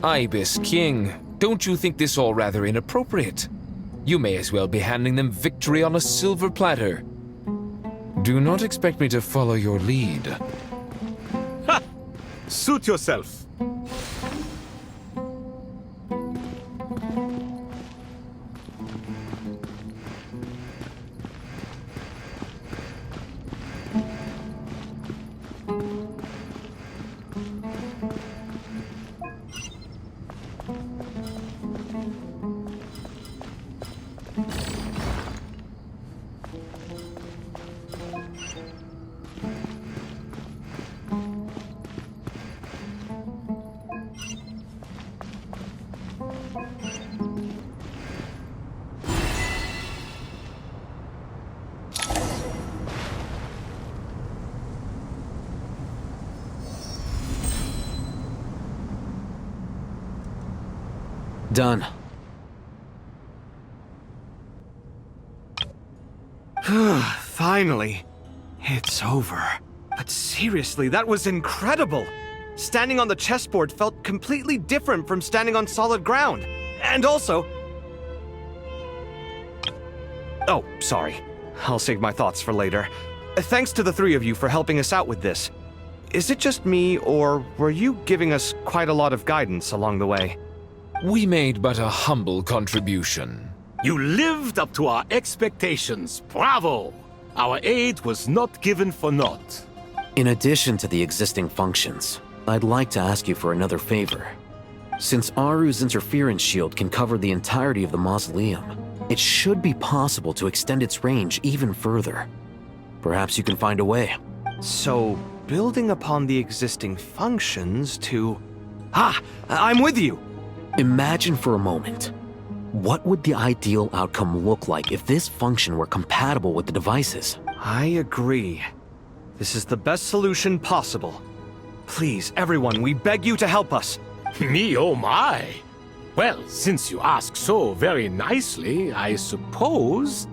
Ibis King, don't you think this all rather inappropriate? You may as well be handing them victory on a silver platter. Do not expect me to follow your lead. Ha! Suit yourself. Done. Finally. It's over. But seriously, that was incredible! Standing on the chessboard felt completely different from standing on solid ground. And also... Oh, sorry. I'll save my thoughts for later. Thanks to the three of you for helping us out with this. Is it just me, or were you giving us quite a lot of guidance along the way? We made but a humble contribution. You lived up to our expectations. Bravo! Our aid was not given for naught. In addition to the existing functions, I'd like to ask you for another favor. Since Aru's interference shield can cover the entirety of the mausoleum, it should be possible to extend its range even further. Perhaps you can find a way. So, building upon the existing functions to... Ah! I'm with you! Imagine for a moment. What would the ideal outcome look like if this function were compatible with the devices? I agree. This is the best solution possible. Please, everyone, we beg you to help us. Me, oh my! Well, since you ask so very nicely, I suppose...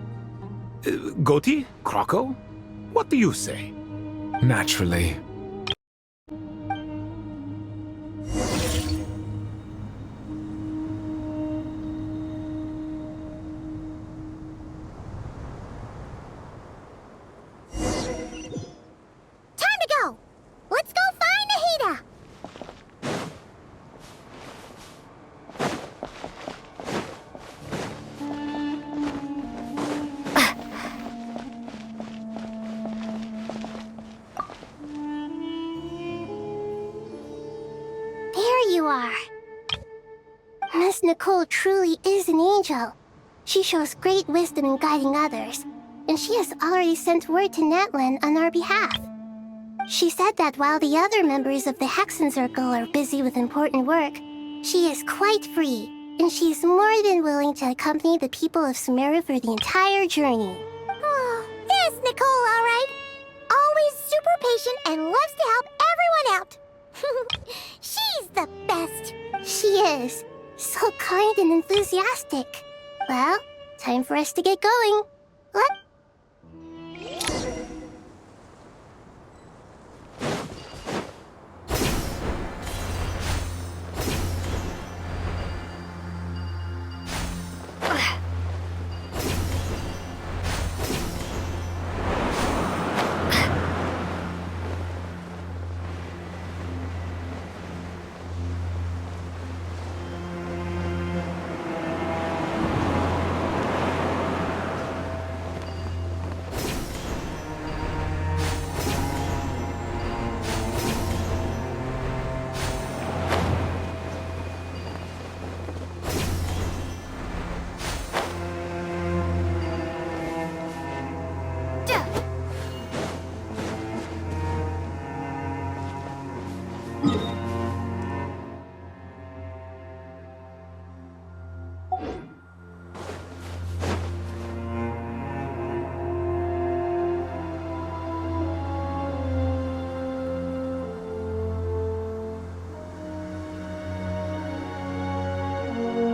Goti? Croco? What do you say? Naturally. Miss Nicole truly is an angel. She shows great wisdom in guiding others, and she has already sent word to Natlan on our behalf. She said that while the other members of the Hexen Circle are busy with important work, she is quite free, and she is more than willing to accompany the people of Sumeru for the entire journey. Oh, there's Nicole, all right. Always super patient and loves to help everyone out. She's the best. She is. So kind and enthusiastic. Well, time for us to get going. What?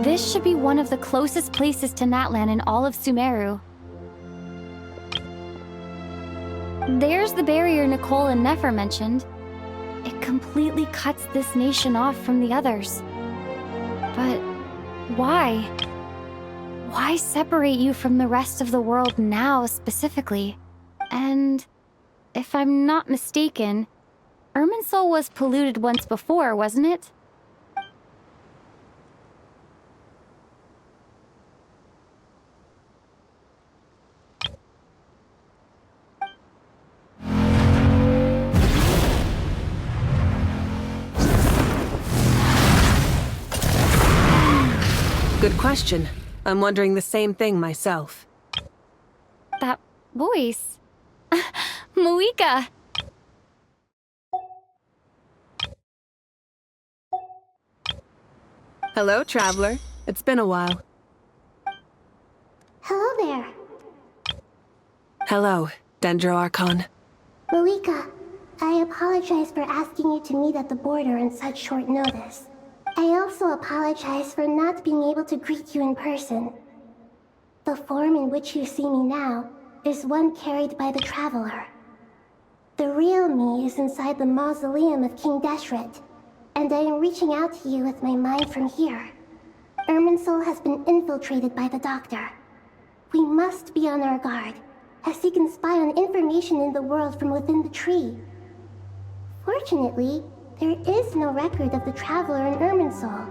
This should be one of the closest places to Natlan in all of Sumeru. There's the barrier Nicole and Nefer mentioned. It completely cuts this nation off from the others. But why? Why separate you from the rest of the world now, specifically? And if I'm not mistaken, Irminsul was polluted once before, wasn't it? Good question. I'm wondering the same thing myself. That voice. Malika! Hello, traveler. It's been a while. Hello there. Hello, Dendro Archon. Malika, I apologize for asking you to meet at the border on such short notice. I also apologize for not being able to greet you in person. The form in which you see me now is one carried by the Traveler. The real me is inside the mausoleum of King Deshret, and I am reaching out to you with my mind from here. Irminsul has been infiltrated by the Doctor. We must be on our guard, as he can spy on information in the world from within the tree. Fortunately, there is no record of the Traveler in Irminsul,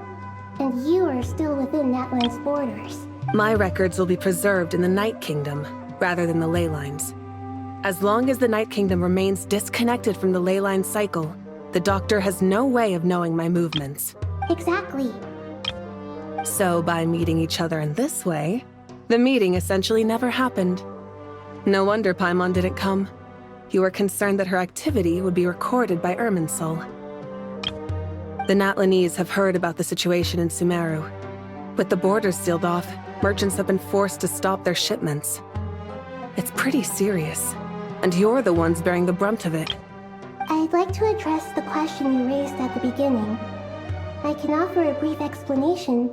and you are still within Natlan's borders. My records will be preserved in the Night Kingdom, rather than the ley lines. As long as the Night Kingdom remains disconnected from the ley line cycle, the Doctor has no way of knowing my movements. Exactly. So by meeting each other in this way, the meeting essentially never happened. No wonder Paimon didn't come. You were concerned that her activity would be recorded by Irminsul. The Natlanese have heard about the situation in Sumeru. With the borders sealed off, merchants have been forced to stop their shipments. It's pretty serious, and you're the ones bearing the brunt of it. I'd like to address the question you raised at the beginning. I can offer a brief explanation,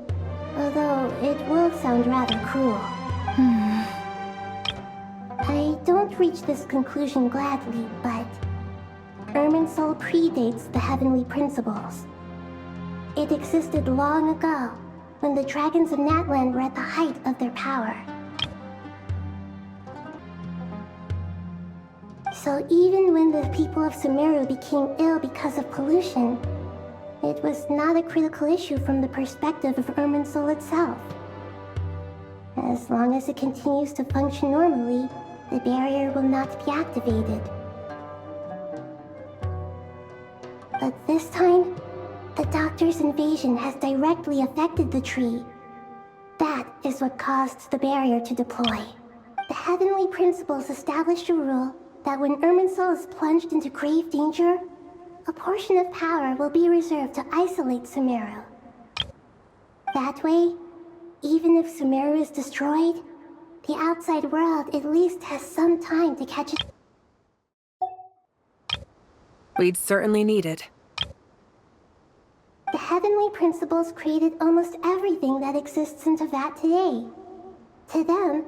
although it will sound rather cruel. I don't reach this conclusion gladly, but Irminsul predates the Heavenly Principles. It existed long ago, when the dragons of Natlan were at the height of their power. So even when the people of Sumeru became ill because of pollution, it was not a critical issue from the perspective of Irminsul itself. As long as it continues to function normally, the barrier will not be activated. But this time, the Doctor's invasion has directly affected the tree. That is what caused the barrier to deploy. The Heavenly Principles established a rule that when Irminsul is plunged into grave danger, a portion of power will be reserved to isolate Sumeru. That way, even if Sumeru is destroyed, the outside world at least has some time to catch it. We'd certainly need it. The Heavenly Principles created almost everything that exists in Teyvat today. To them,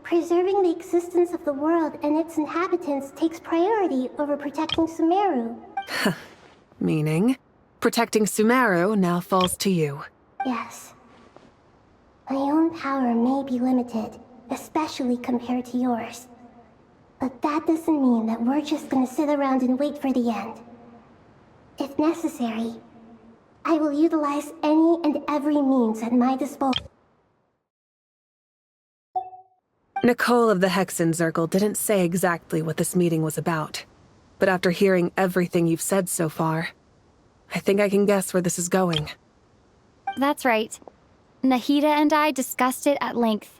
preserving the existence of the world and its inhabitants takes priority over protecting Sumeru. Meaning, protecting Sumeru now falls to you. Yes. My own power may be limited, especially compared to yours. But that doesn't mean that we're just gonna sit around and wait for the end. If necessary, I will utilize any and every means at my disposal. Nicole of the Hexen Circle didn't say exactly what this meeting was about. But after hearing everything you've said so far, I think I can guess where this is going. That's right. Nahida and I discussed it at length.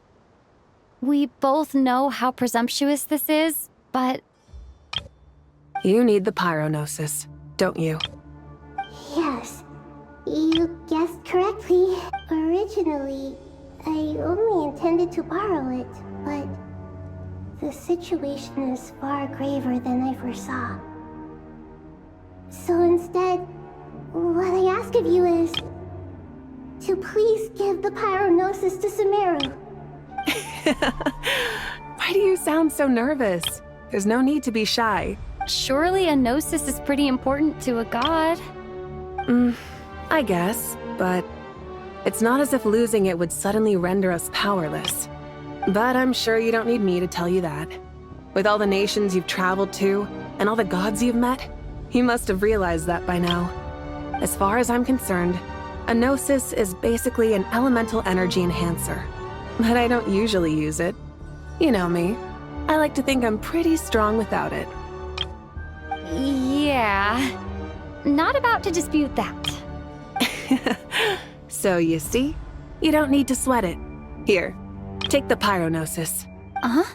We both know how presumptuous this is, but... You need the Pyronosis, don't you? Yes, you guessed correctly. Originally, I only intended to borrow it, but the situation is far graver than I foresaw. So instead, what I ask of you is to please give the Pyronosis to Sumeru. Why do you sound so nervous? There's no need to be shy. Surely a gnosis is pretty important to a god. I guess, but It's not as if losing it would suddenly render us powerless. But I'm sure you don't need me to tell you that. With all the nations you've traveled to, and all the gods you've met, you must have realized that by now. As far as I'm concerned, a Gnosis is basically an elemental energy enhancer. But I don't usually use it. You know me. I like to think I'm pretty strong without it. Yeah. Not about to dispute that. So you see, you don't need to sweat it. Here, take the Pyronosis. Uh-huh.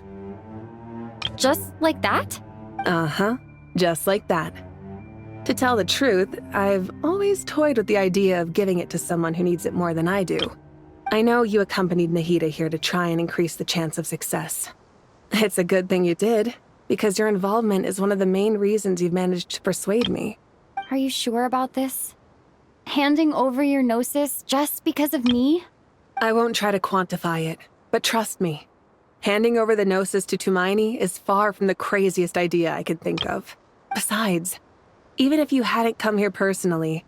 Just like that? Uh-huh, just like that. To tell the truth, I've always toyed with the idea of giving it to someone who needs it more than I do. I know you accompanied Nahida here to try and increase the chance of success. It's a good thing you did, because your involvement is one of the main reasons you've managed to persuade me. Are you sure about this? Handing over your Gnosis just because of me? I won't try to quantify it, but trust me. Handing over the Gnosis to Tumaini is far from the craziest idea I could think of. Besides, even if you hadn't come here personally,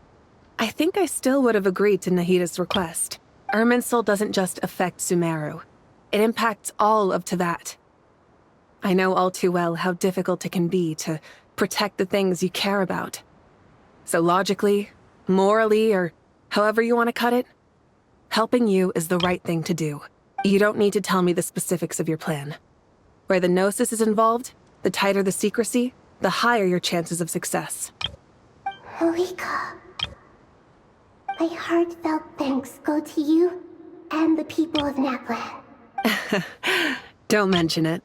I think I still would have agreed to Nahida's request. Irminsul doesn't just affect Sumeru. It impacts all of Teyvat. I know all too well how difficult it can be to protect the things you care about. So logically, morally, or however you want to cut it, helping you is the right thing to do. You don't need to tell me the specifics of your plan. Where the Gnosis is involved, the tighter the secrecy, the higher your chances of success. Moika, my heartfelt thanks go to you and the people of Natlan. Don't mention it.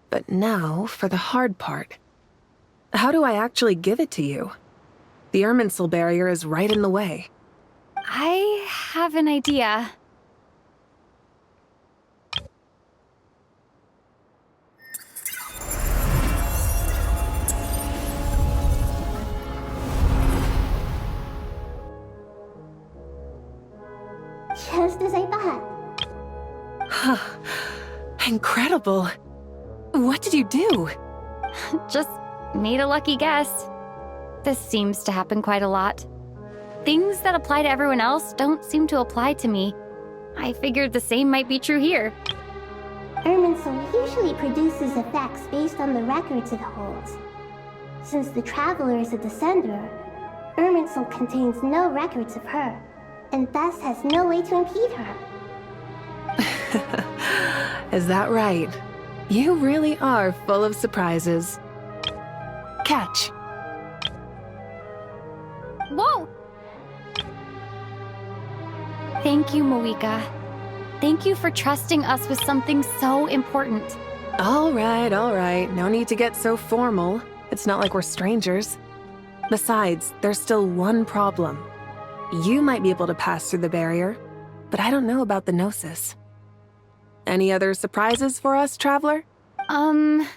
But now for the hard part. How do I actually give it to you? The Irminsul barrier is right in the way. I have an idea. Just as I thought. Incredible. What did you do? Just made a lucky guess. This seems to happen quite a lot. Things that apply to everyone else don't seem to apply to me. I figured the same might be true here. Irminsul usually produces effects based on the records it holds. Since the Traveler is a Descender, Irminsul contains no records of her, and thus has no way to impede her. Is that right? You really are full of surprises. Catch. Whoa! Thank you, Moika. Thank you for trusting us with something so important. All right. No need to get so formal. It's not like we're strangers. Besides, there's still one problem. You might be able to pass through the barrier, but I don't know about the Gnosis. Any other surprises for us, Traveler? Let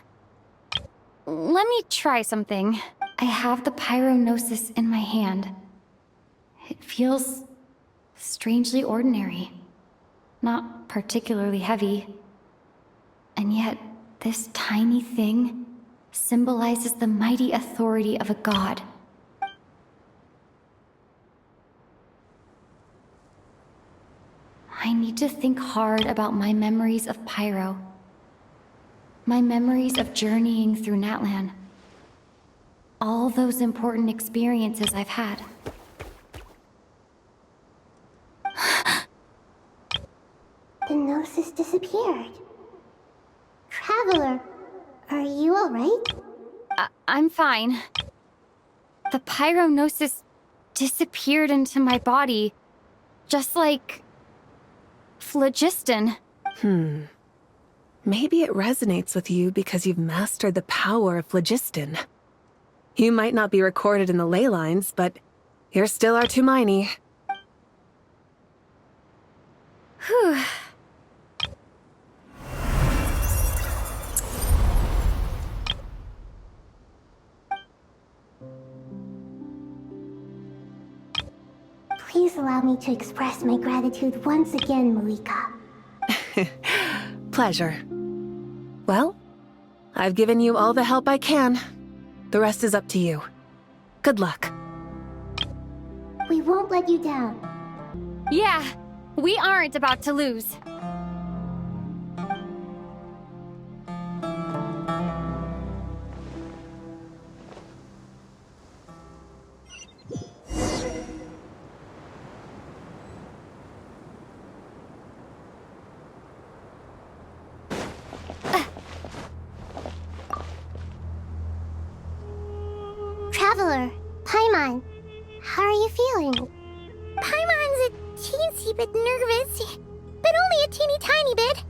me try something. I have the Pyronosis in my hand. It feels strangely ordinary. Not particularly heavy. And yet, this tiny thing symbolizes the mighty authority of a god. I need to think hard about my memories of Pyro. My memories of journeying through Natlan. All those important experiences I've had. The Gnosis disappeared. Traveler, are you alright? I'm fine. The Pyronosis disappeared into my body, just like phlogiston. Maybe it resonates with you because you've mastered the power of phlogiston. You might not be recorded in the ley lines, but you're still our Tumaini. Whew. Please allow me to express my gratitude once again, Moika. Pleasure. Well, I've given you all the help I can. The rest is up to you. Good luck. We won't let you down. Yeah, we aren't about to lose. Traveler, Paimon, how are you feeling? Paimon's a teensy bit nervous, but only a teeny tiny bit.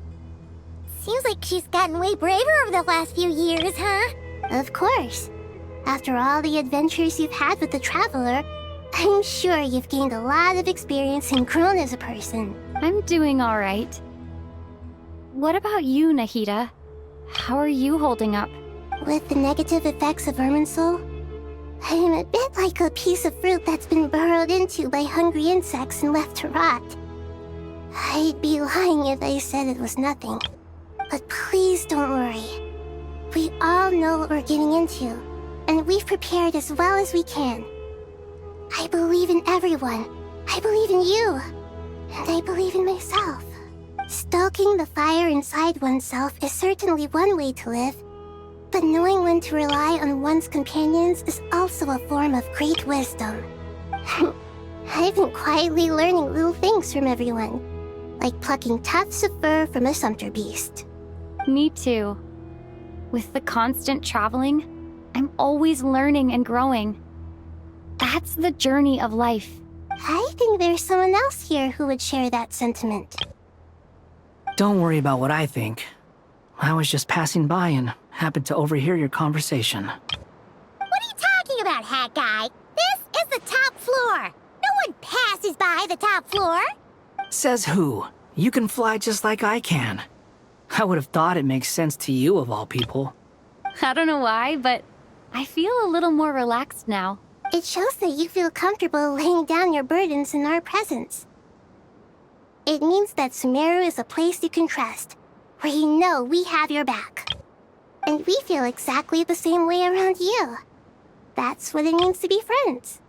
Seems like she's gotten way braver over the last few years, huh? Of course. After all the adventures you've had with the Traveler, I'm sure you've gained a lot of experience and grown as a person. I'm doing all right. What about you, Nahida? How are you holding up? With the negative effects of Irminsul, I'm a bit like a piece of fruit that's been burrowed into by hungry insects and left to rot. I'd be lying if I said it was nothing. But please don't worry. We all know what we're getting into, and we've prepared as well as we can. I believe in everyone. I believe in you. And I believe in myself. Stoking the fire inside oneself is certainly one way to live. But knowing when to rely on one's companions is also a form of great wisdom. I've been quietly learning little things from everyone, like plucking tufts of fur from a sumpter beast. Me too. With the constant traveling, I'm always learning and growing. That's the journey of life. I think there's someone else here who would share that sentiment. Don't worry about what I think. I was just passing by and happened to overhear your conversation. What are you talking about, hat guy? This is the top floor. No one passes by the top floor. Says who? You can fly just like I can. I would have thought it makes sense to you of all people. I don't know why, but I feel a little more relaxed now. It shows that you feel comfortable laying down your burdens in our presence. It means that Sumeru is a place you can trust, where you know we have your back. And we feel exactly the same way around you. That's what it means to be friends.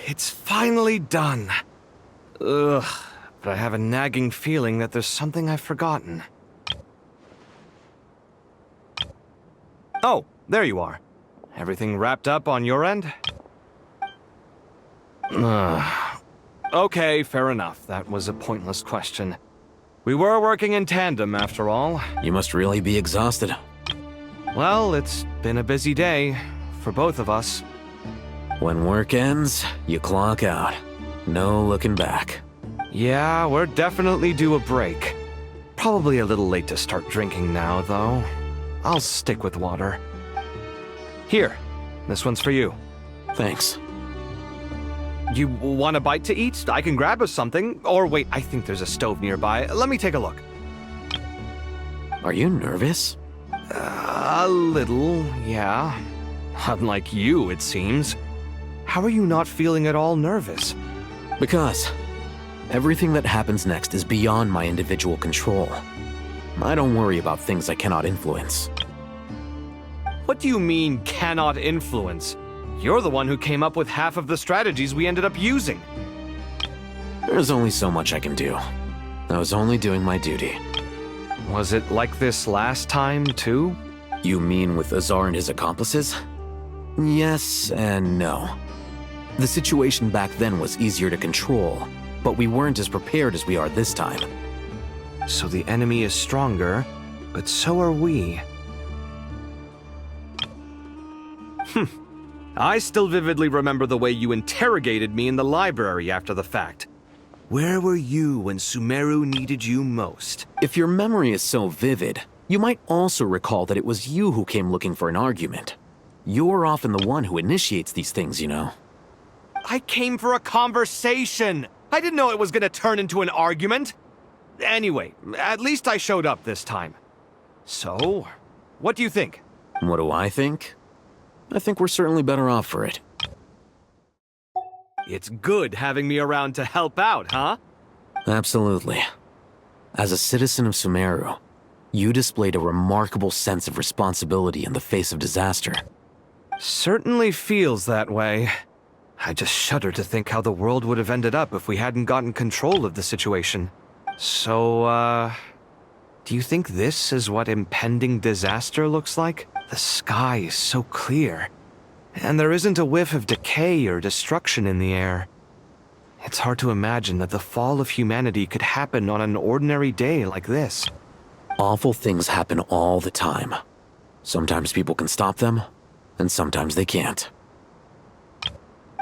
It's finally done. Ugh, but I have a nagging feeling that there's something I've forgotten. Oh, there you are. Everything wrapped up on your end? Okay, fair enough. That was a pointless question. We were working in tandem, after all. You must really be exhausted. Well, it's been a busy day for both of us. When work ends, you clock out. No looking back. Yeah, we're definitely due a break. Probably a little late to start drinking now, though. I'll stick with water. Here, this one's for you. Thanks. You want a bite to eat? I can grab us something. Or wait, I think there's a stove nearby. Let me take a look. Are you nervous? A little, yeah. Unlike you, it seems. How are you not feeling at all nervous? Because everything that happens next is beyond my individual control. I don't worry about things I cannot influence. What do you mean, cannot influence? You're the one who came up with half of the strategies we ended up using. There's only so much I can do. I was only doing my duty. Was it like this last time, too? You mean with Azar and his accomplices? Yes and no. The situation back then was easier to control, but we weren't as prepared as we are this time. So the enemy is stronger, but so are we. I still vividly remember the way you interrogated me in the library after the fact. Where were you when Sumeru needed you most? If your memory is so vivid, you might also recall that it was you who came looking for an argument. You're often the one who initiates these things, you know. I came for a conversation! I didn't know it was gonna turn into an argument! Anyway, at least I showed up this time. So, what do you think? What do I think? I think we're certainly better off for it. It's good having me around to help out, huh? Absolutely. As a citizen of Sumeru, you displayed a remarkable sense of responsibility in the face of disaster. Certainly feels that way. I just shudder to think how the world would have ended up if we hadn't gotten control of the situation. So, do you think this is what impending disaster looks like? The sky is so clear, and there isn't a whiff of decay or destruction in the air. It's hard to imagine that the fall of humanity could happen on an ordinary day like this. Awful things happen all the time. Sometimes people can stop them, and sometimes they can't.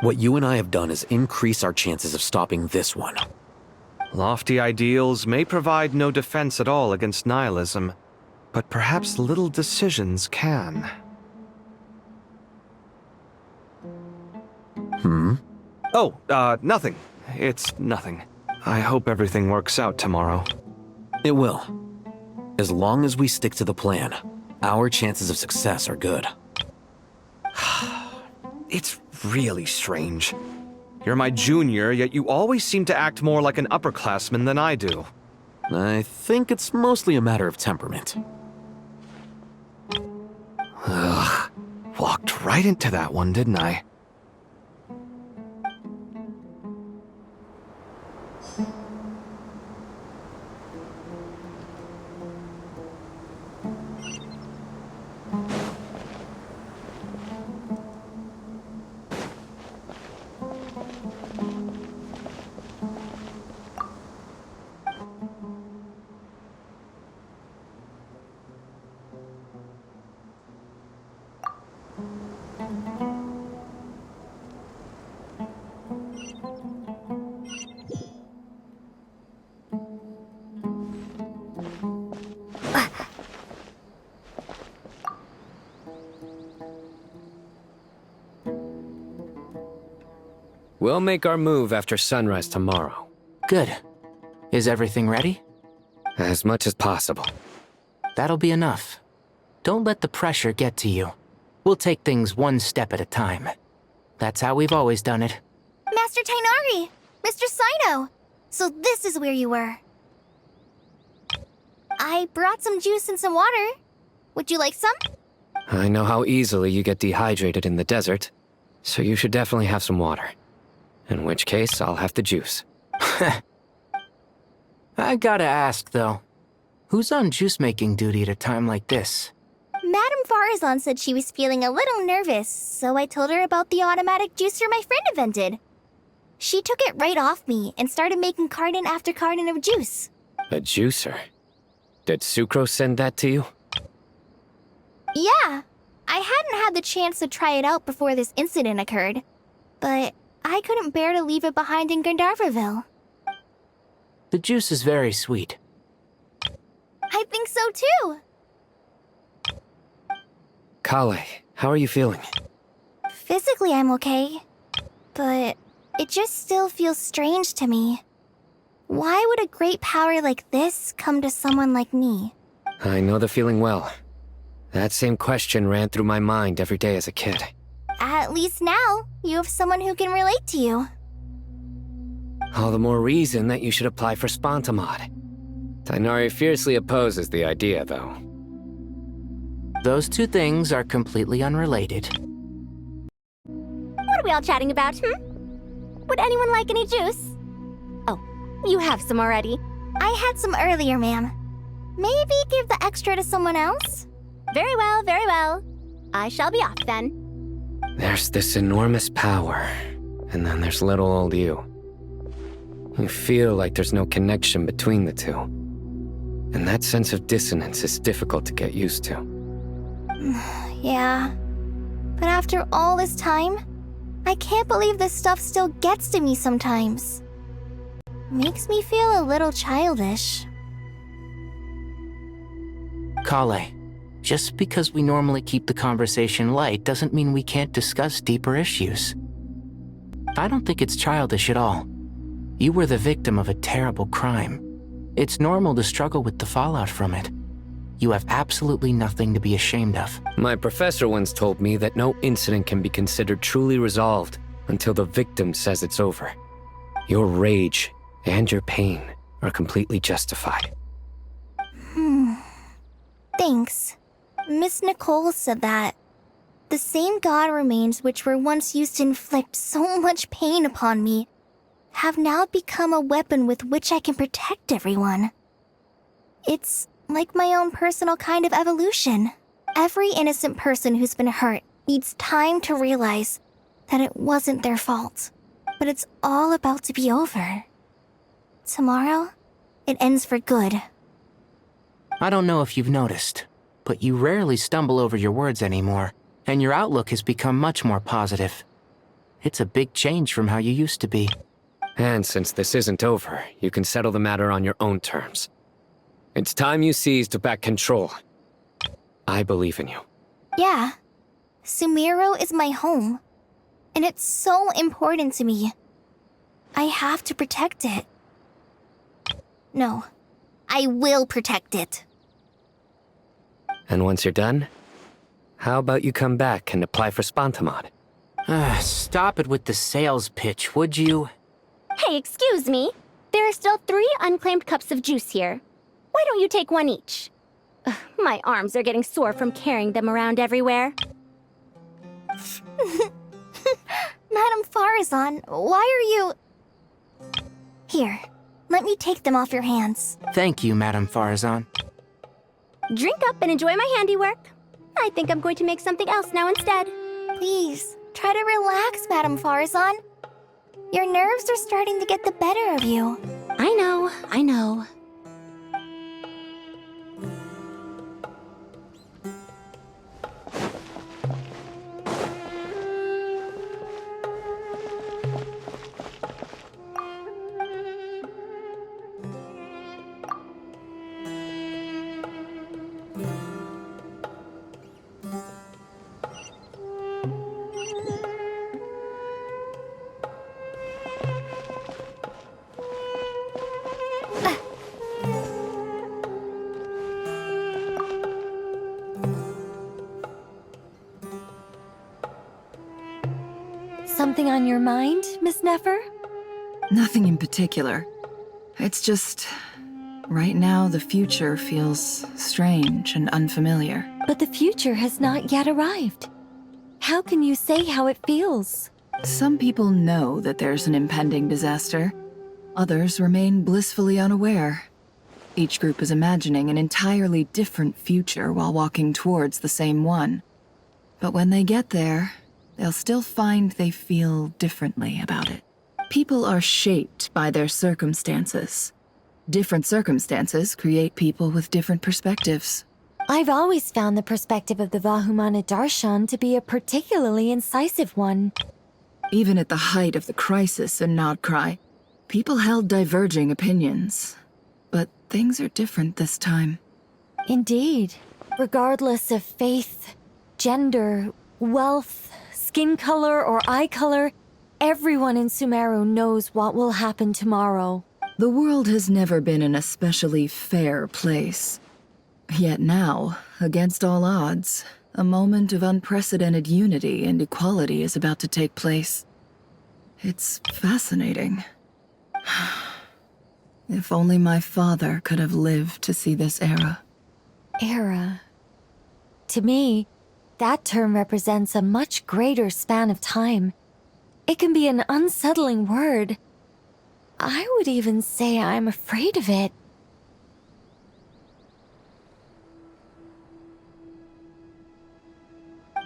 What you and I have done is increase our chances of stopping this one. Lofty ideals may provide no defense at all against nihilism, but perhaps little decisions can. Oh, nothing. It's nothing. I hope everything works out tomorrow. It will. As long as we stick to the plan, our chances of success are good. It's really strange. You're my junior, yet you always seem to act more like an upperclassman than I do. I think it's mostly a matter of temperament. Ugh. Walked right into that one, didn't I? We'll make our move after sunrise tomorrow. Good. Is everything ready? As much as possible. That'll be enough. Don't let the pressure get to you. We'll take things one step at a time. That's how we've always done it. Master Tainari! Mr. Sino! So this is where you were. I brought some juice and some water. Would you like some? I know how easily you get dehydrated in the desert, so you should definitely have some water. In which case, I'll have the juice. I gotta ask, though. Who's on juice-making duty at a time like this? Madame Farazan said she was feeling a little nervous, so I told her about the automatic juicer my friend invented. She took it right off me and started making carton after carton of juice. A juicer? Did Sucrose send that to you? Yeah. I hadn't had the chance to try it out before this incident occurred, but I couldn't bear to leave it behind in Gandharvaville. The juice is very sweet. I think so too. Kale, how are you feeling? Physically, I'm okay, but it just still feels strange to me. Why would a great power like this come to someone like me? I know the feeling well. That same question ran through my mind every day as a kid. At least now, you have someone who can relate to you. All the more reason that you should apply for Spontamod. Tainari fiercely opposes the idea, though. Those two things are completely unrelated. What are we all chatting about, Would anyone like any juice? Oh, you have some already. I had some earlier, ma'am. Maybe give the extra to someone else? Very well, very well. I shall be off then. There's this enormous power, and then there's little old you. You feel like there's no connection between the two. And that sense of dissonance is difficult to get used to. Yeah. But after all this time, I can't believe this stuff still gets to me sometimes. Makes me feel a little childish. Kale, just because we normally keep the conversation light doesn't mean we can't discuss deeper issues. I don't think it's childish at all. You were the victim of a terrible crime. It's normal to struggle with the fallout from it. You have absolutely nothing to be ashamed of. My professor once told me that no incident can be considered truly resolved until the victim says it's over. Your rage and your pain are completely justified. Thanks. Miss Nicole said that. The same god remains which were once used to inflict so much pain upon me have now become a weapon with which I can protect everyone. It's like my own personal kind of evolution. Every innocent person who's been hurt needs time to realize that it wasn't their fault. But it's all about to be over. Tomorrow, it ends for good. I don't know if you've noticed, but you rarely stumble over your words anymore, and your outlook has become much more positive. It's a big change from how you used to be. And since this isn't over, you can settle the matter on your own terms. It's time you seized back control. I believe in you. Yeah. Sumero is my home. And it's so important to me. I have to protect it. No. I will protect it. And once you're done, how about you come back and apply for Spantamod? Stop it with the sales pitch, would you? Hey, excuse me. There are still 3 unclaimed cups of juice here. Why don't you take one each? Ugh, my arms are getting sore from carrying them around everywhere. Madame Farazan, why are you... Here, let me take them off your hands. Thank you, Madame Farazan. Drink up and enjoy my handiwork. I think I'm going to make something else now instead. Please, try to relax, Madame Farazan. Your nerves are starting to get the better of you. I know, I know. Something on your mind, Miss Nefer? Nothing in particular. It's just... right now, the future feels strange and unfamiliar. But the future has not yet arrived. How can you say how it feels? Some people know that there's an impending disaster. Others remain blissfully unaware. Each group is imagining an entirely different future while walking towards the same one. But when they get there, they'll still find they feel differently about it. People are shaped by their circumstances. Different circumstances create people with different perspectives. I've always found the perspective of the Vahumana Darshan to be a particularly incisive one. Even at the height of the crisis in Nodcry, people held diverging opinions. But things are different this time. Indeed. Regardless of faith, gender, wealth, skin color, or eye color, everyone in Sumeru knows what will happen tomorrow. The world has never been an especially fair place. Yet now, against all odds, a moment of unprecedented unity and equality is about to take place. It's fascinating. If only my father could have lived to see this era. Era. To me, that term represents a much greater span of time. It can be an unsettling word. I would even say I'm afraid of it.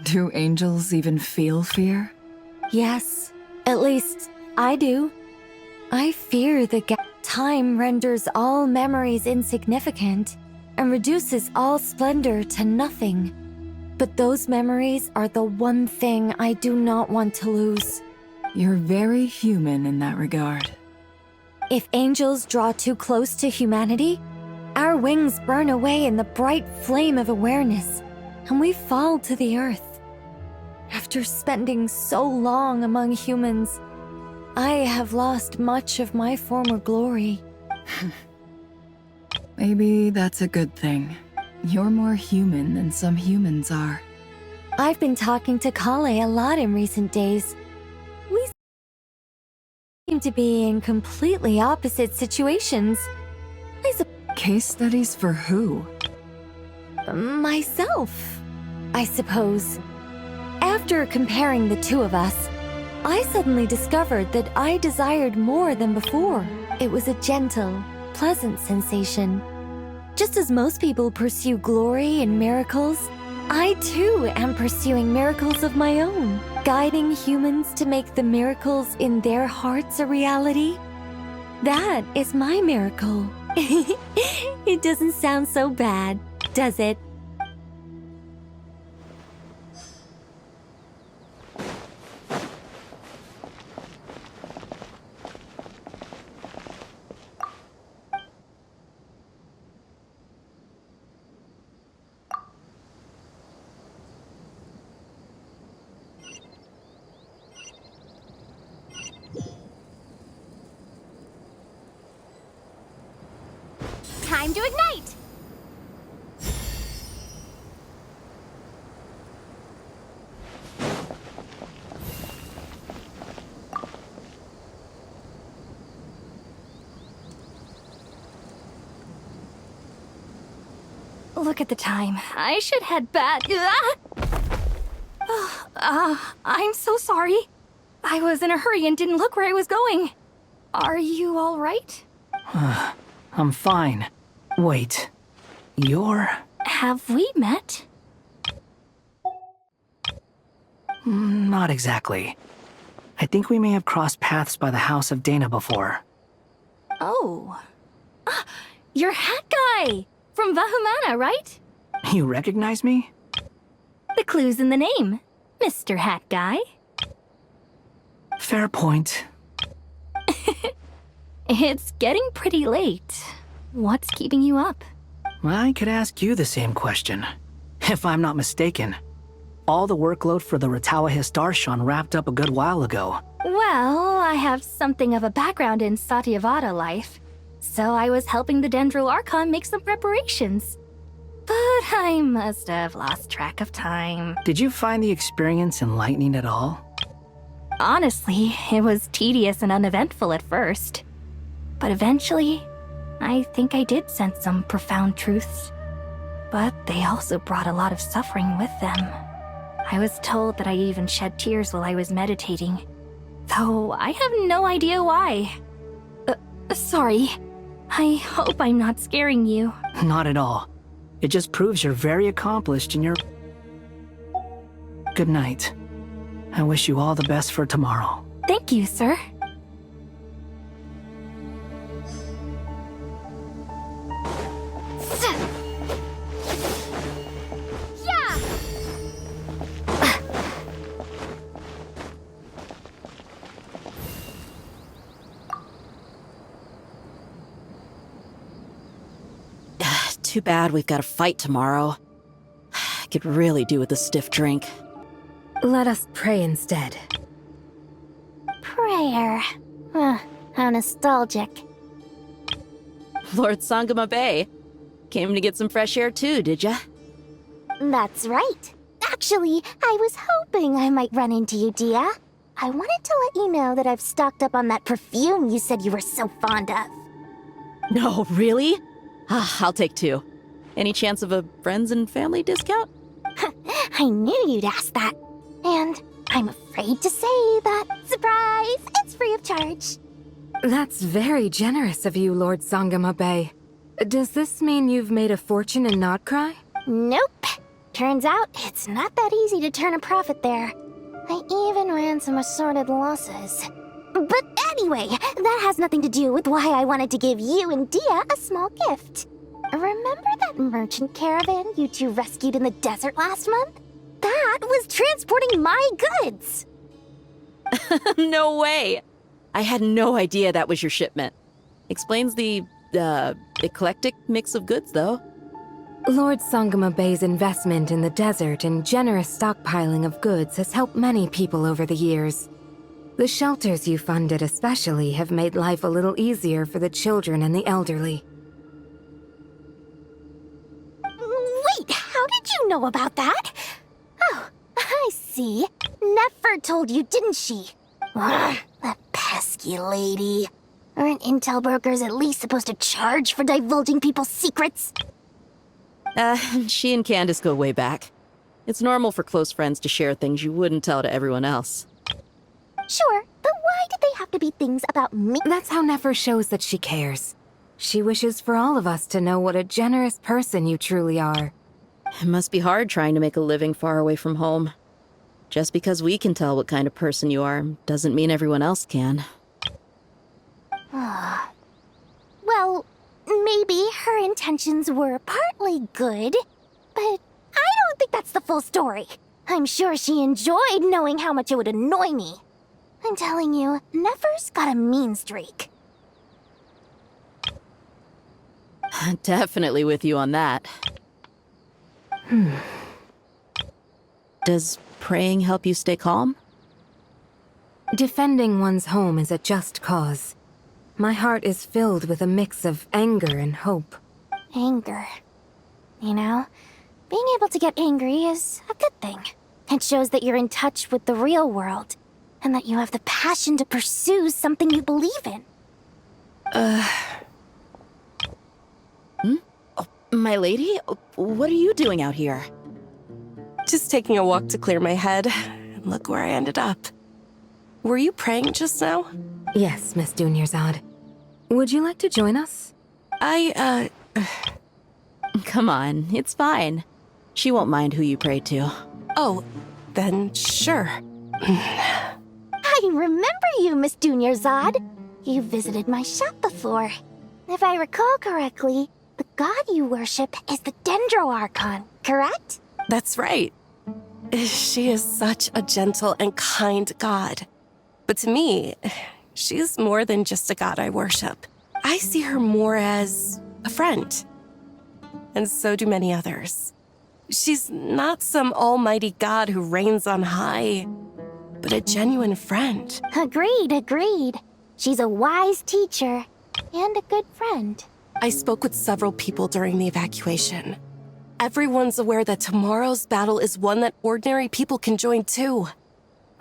Do angels even feel fear? Yes, at least I do. I fear that time renders all memories insignificant and reduces all splendor to nothing. But those memories are the one thing I do not want to lose. You're very human in that regard. If angels draw too close to humanity, our wings burn away in the bright flame of awareness, and we fall to the earth. After spending so long among humans, I have lost much of my former glory. Maybe that's a good thing. You're more human than some humans are. I've been talking to Kale a lot in recent days. We seem to be in completely opposite situations. Case studies for who? Myself, I suppose. After comparing the two of us, I suddenly discovered that I desired more than before. It was a gentle, pleasant sensation. Just as most people pursue glory and miracles, I too am pursuing miracles of my own, guiding humans to make the miracles in their hearts a reality. That is my miracle. It doesn't sound so bad, does it? Time to ignite! Look at the time. I should head back. I'm so sorry. I was in a hurry and didn't look where I was going. Are you all right? I'm fine. Wait. You're... Have we met? Not exactly. I think we may have crossed paths by the house of Dana before. Oh. You're Hat Guy! From Vahumana, right? You recognize me? The clue's in the name. Mr. Hat Guy. Fair point. It's getting pretty late. What's keeping you up? I could ask you the same question. If I'm not mistaken, all the workload for the Ratawa Archon wrapped up a good while ago. Well, I have something of a background in Satyavada life, so I was helping the Dendro Archon make some preparations. But I must have lost track of time. Did you find the experience enlightening at all? Honestly, it was tedious and uneventful at first. But eventually, I think I did sense some profound truths. But they also brought a lot of suffering with them. I was told that I even shed tears while I was meditating, though I have no idea why. Sorry. I hope I'm not scaring you. Not at all. It just proves you're very accomplished in your... Good night. I wish you all the best for tomorrow. Thank you, sir. Too bad we've got a fight tomorrow. I could really do with a stiff drink. Let us pray instead. Prayer. How nostalgic. Lord Sangama Bay. Came to get some fresh air too, did ya? That's right. Actually, I was hoping I might run into you, Dia. I wanted to let you know that I've stocked up on that perfume you said you were so fond of. No, really? I'll take two. Any chance of a friends and family discount? I knew you'd ask that. And I'm afraid to say that, surprise, it's free of charge. That's very generous of you, Lord Sangama Bay. Does this mean you've made a fortune in Not Cry? Nope. Turns out it's not that easy to turn a profit there. I even ran some assorted losses. But anyway, that has nothing to do with why I wanted to give you and Dia a small gift. Remember that merchant caravan you two rescued in the desert last month? That was transporting my goods! No way! I had no idea that was your shipment. Explains the, eclectic mix of goods, though. Lord Sangama Bay's investment in the desert and generous stockpiling of goods has helped many people over the years. The shelters you funded especially have made life a little easier for the children and the elderly. know about that. Oh, I see. Nefer told you, didn't she? Ugh, that pesky lady. Aren't intel brokers at least supposed to charge for divulging people's secrets? She and Candace go way back. It's normal for close friends to share things you wouldn't tell to everyone else. Sure, but why did they have to be things about me? That's how Nefer shows that she cares. She wishes for all of us to know what a generous person you truly are. It must be hard trying to make a living far away from home. Just because we can tell what kind of person you are doesn't mean everyone else can. Well, maybe her intentions were partly good, but I don't think that's the full story. I'm sure she enjoyed knowing how much it would annoy me. I'm telling you, Nefer's got a mean streak. Definitely with you on that. Does praying help you stay calm? Defending one's home is a just cause. My heart is filled with a mix of anger and hope. Anger. You know, being able to get angry is a good thing. It shows that you're in touch with the real world, and that you have the passion to pursue something you believe in. My lady? What are you doing out here? Just taking a walk to clear my head. And look where I ended up. Were you praying just now? Yes, Miss Dunyarzad. Would you like to join us? Come on, it's fine. She won't mind who you pray to. Oh, then sure. I remember you, Miss Dunyarzad. You visited my shop before. If I recall correctly, the god you worship is the Dendro Archon, correct? That's right. She is such a gentle and kind god. But to me, she's more than just a god I worship. I see her more as a friend. And so do many others. She's not some almighty god who reigns on high, but a genuine friend. Agreed. She's a wise teacher and a good friend. I spoke with several people during the evacuation. Everyone's aware that tomorrow's battle is one that ordinary people can join too.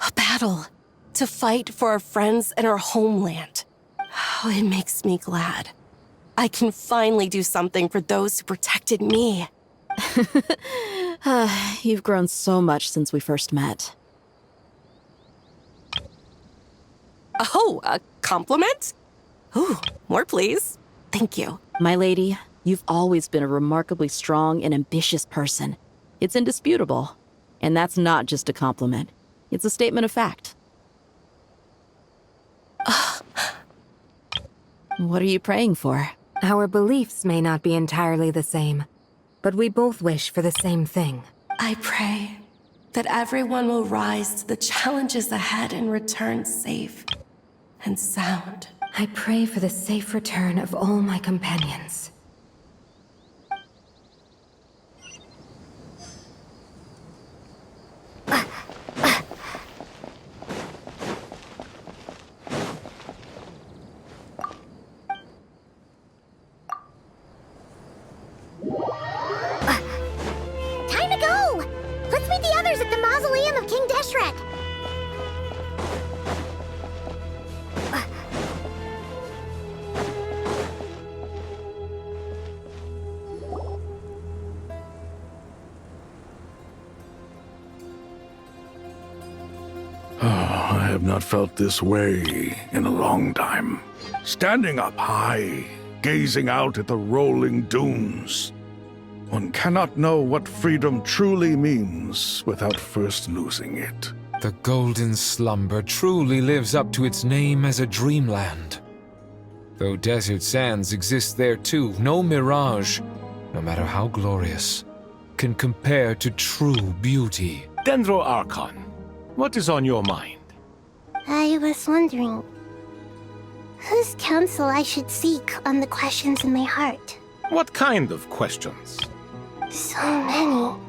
A battle to fight for our friends and our homeland. Oh, it makes me glad. I can finally do something for those who protected me. You've grown so much since we first met. Oh, a compliment? Ooh, more please. Thank you. My lady, you've always been a remarkably strong and ambitious person. It's indisputable. And that's not just a compliment. It's a statement of fact. What are you praying for? Our beliefs may not be entirely the same, but we both wish for the same thing. I pray that everyone will rise to the challenges ahead and return safe and sound. I pray for the safe return of all my companions. Time to go! Let's meet the others at the mausoleum of King Deshret. I have not felt this way in a long time. Standing up high, gazing out at the rolling dunes. One cannot know what freedom truly means without first losing it. The golden slumber truly lives up to its name as a dreamland. Though desert sands exist there too, no mirage, no matter how glorious, can compare to true beauty. Dendro Archon, what is on your mind? I was wondering whose counsel I should seek on the questions in my heart. What kind of questions? So many.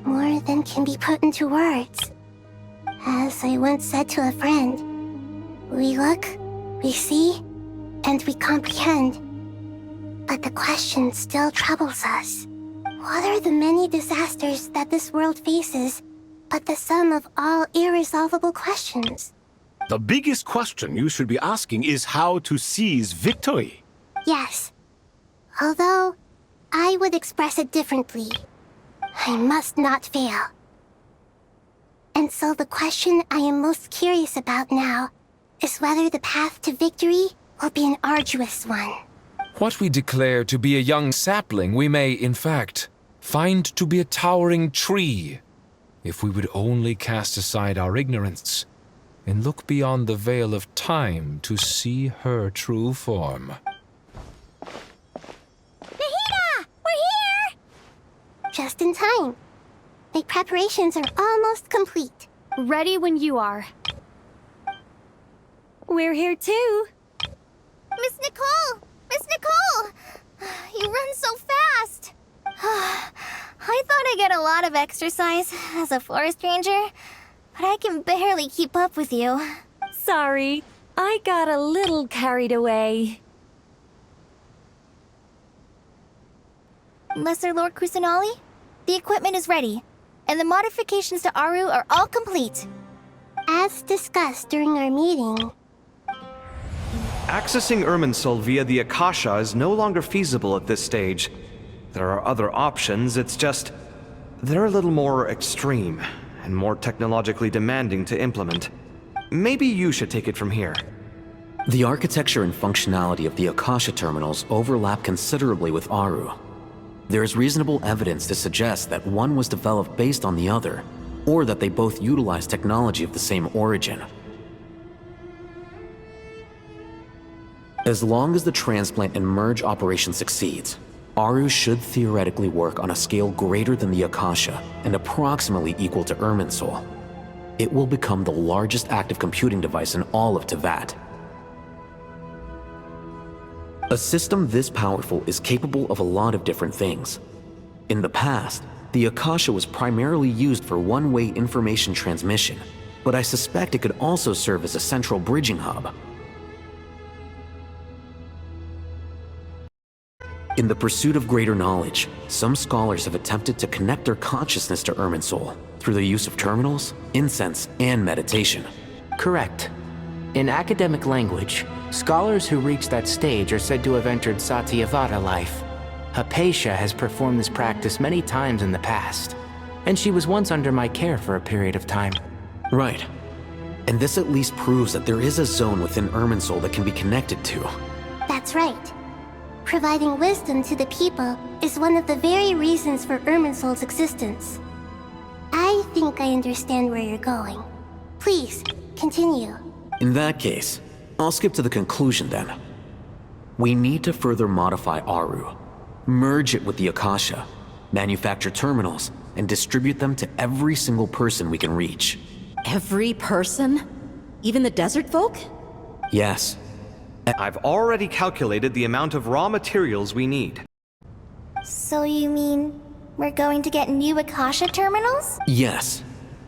More than can be put into words. As I once said to a friend, we look, we see, and we comprehend. But the question still troubles us. What are the many disasters that this world faces, but the sum of all irresolvable questions? The biggest question you should be asking is how to seize victory. Yes. Although, I would express it differently. I must not fail. And so the question I am most curious about now is whether the path to victory will be an arduous one. What we declare to be a young sapling, we may, in fact, find to be a towering tree, if we would only cast aside our ignorance and look beyond the veil of time to see her true form. Nahida! We're here! Just in time. My preparations are almost complete. Ready when you are. We're here too. Miss Nicole! Miss Nicole! You run so fast! I thought I'd get a lot of exercise as a forest ranger, but I can barely keep up with you. Sorry, I got a little carried away. Lesser Lord Kusanali, the equipment is ready, and the modifications to Aru are all complete. As discussed during our meeting, Accessing Irminsul via the Akasha is no longer feasible at this stage. There are other options, it's just... they're a little more extreme, and more technologically demanding to implement. Maybe you should take it from here. The architecture and functionality of the Akasha terminals overlap considerably with Aru. There is reasonable evidence to suggest that one was developed based on the other, or that they both utilize technology of the same origin. As long as the transplant and merge operation succeeds, Aru should theoretically work on a scale greater than the Akasha and approximately equal to Irminsul. It will become the largest active computing device in all of Teyvat. A system this powerful is capable of a lot of different things. In the past, the Akasha was primarily used for one-way information transmission, but I suspect it could also serve as a central bridging hub. In the pursuit of greater knowledge, some scholars have attempted to connect their consciousness to Irminsul through the use of terminals, incense, and meditation. Correct. In academic language, scholars who reach that stage are said to have entered Satyavada life. Hypatia has performed this practice many times in the past, and she was once under my care for a period of time. Right. And this at least proves that there is a zone within Irminsul that can be connected to. that's right. Providing wisdom to the people is one of the very reasons for Irminsul's existence. I think I understand where you're going. Please, continue. In that case, I'll skip to the conclusion then. We need to further modify Aru, merge it with the Akasha, manufacture terminals, and distribute them to every single person we can reach. Every person? Even the desert folk? Yes. I've already calculated the amount of raw materials we need. So you mean we're going to get new Akasha terminals? Yes.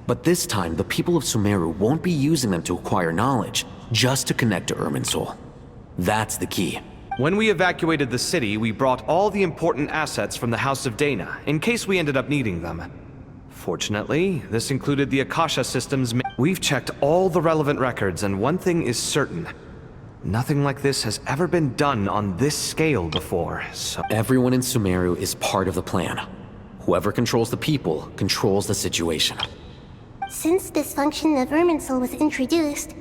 But this time, the people of Sumeru won't be using them to acquire knowledge, just to connect to Irminsul. That's the key. When we evacuated the city, we brought all the important assets from the House of Dana, in case we ended up needing them. Fortunately, this included the Akasha systems. We've checked all the relevant records, and one thing is certain. Nothing like this has ever been done on this scale before, so... Everyone in Sumeru is part of the plan. Whoever controls the people controls the situation. Since this function of Irminsul was introduced,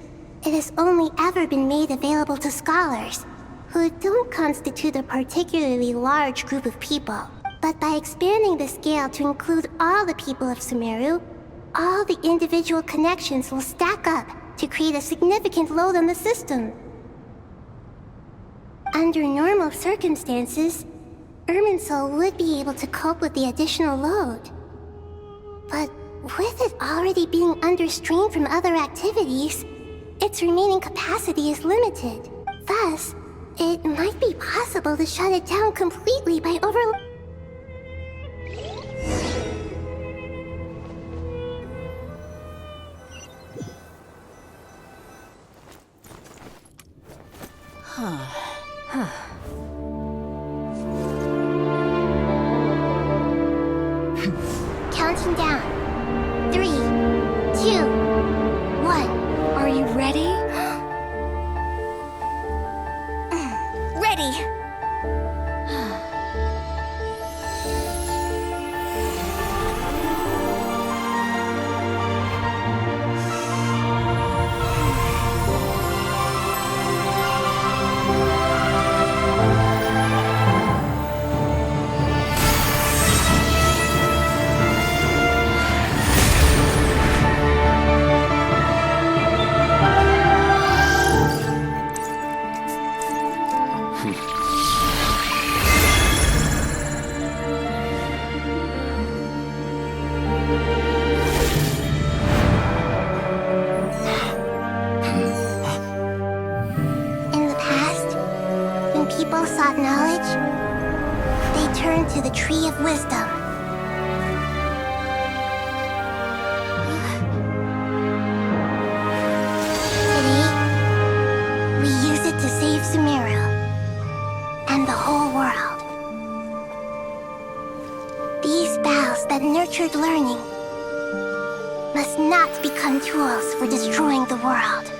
it has only ever been made available to scholars, who don't constitute a particularly large group of people. But by expanding the scale to include all the people of Sumeru, all the individual connections will stack up to create a significant load on the system. Under normal circumstances, Irminsul would be able to cope with the additional load. But with it already being under strain from other activities, its remaining capacity is limited. Thus, it might be possible to shut it down completely by Huh. 。 Huh. 「ready. In the past, when people sought knowledge, they turned to the Tree of Wisdom. Today, we use it to save Sumeru and the whole world. These boughs that nurtured learning must not become tools for destroying the world.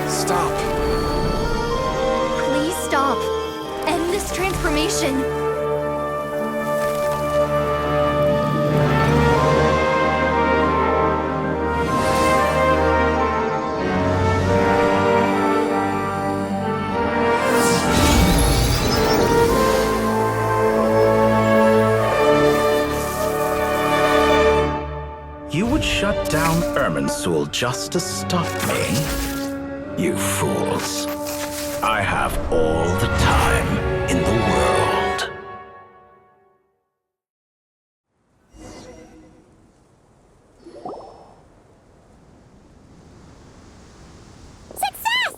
Stop. Please stop. End this transformation. You would shut down Irminsul just to stop me? You fools. I have all the time in the world. Success!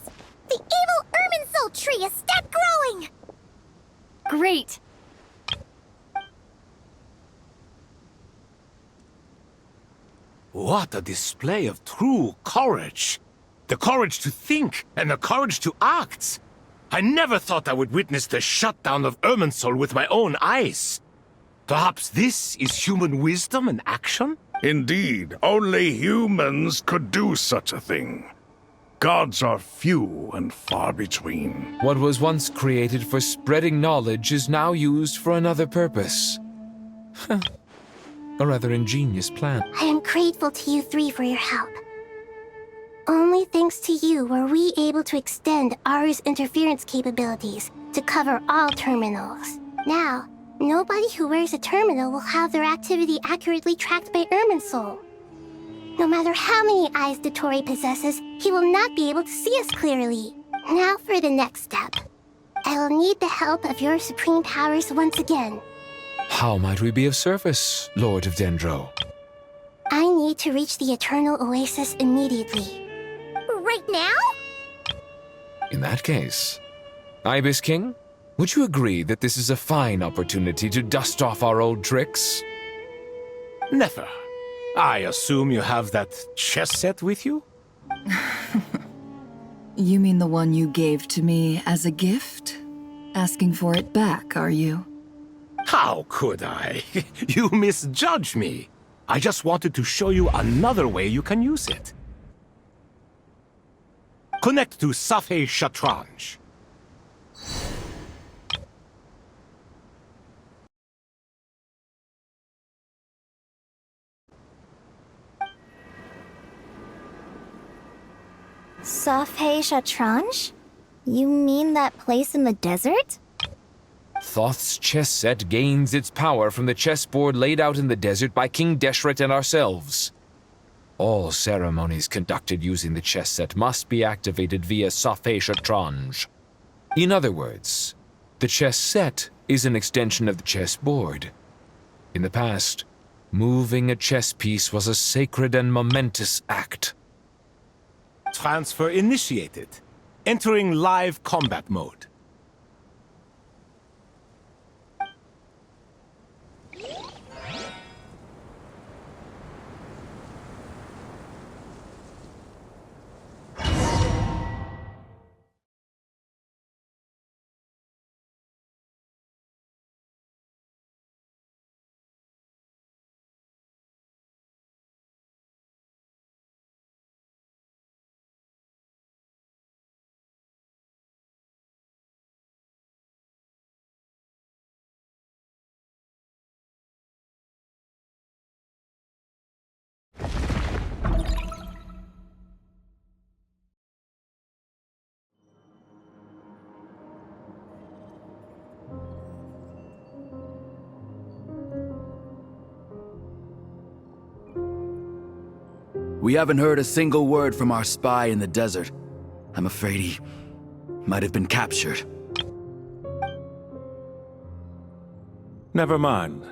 The evil Irminsul tree is still growing! Great. What a display of true courage! The courage to think and the courage to act! I never thought I would witness the shutdown of Irminsul with my own eyes. Perhaps this is human wisdom in action? Indeed, only humans could do such a thing. Gods are few and far between. What was once created for spreading knowledge is now used for another purpose. A rather ingenious plan. I am grateful to you three for your help. Only thanks to you were we able to extend Aru's interference capabilities to cover all terminals. Now, nobody who wears a terminal will have their activity accurately tracked by Irminsul. No matter how many eyes Dottore possesses, he will not be able to see us clearly. Now for the next step. I will need the help of your supreme powers once again. How might we be of service, Lord of Dendro? I need to reach the Eternal Oasis immediately. Right now? In that case, Ibis King, would you agree that this is a fine opportunity to dust off our old tricks? Never. I assume you have that chess set with you? You mean the one you gave to me as a gift? Asking for it back, are you? How could I? You misjudge me. I just wanted to show you another way you can use it. Connect to Safei Shatranj. Safei Shatranj? You mean that place in the desert? Thoth's chess set gains its power from the chessboard laid out in the desert by King Deshret and ourselves. All ceremonies conducted using the chess set must be activated via Safei Shatranj. In other words, the chess set is an extension of the chessboard. In the past, moving a chess piece was a sacred and momentous act. Transfer initiated. Entering live combat mode. We haven't heard a single word from our spy in the desert. I'm afraid he might have been captured. Never mind.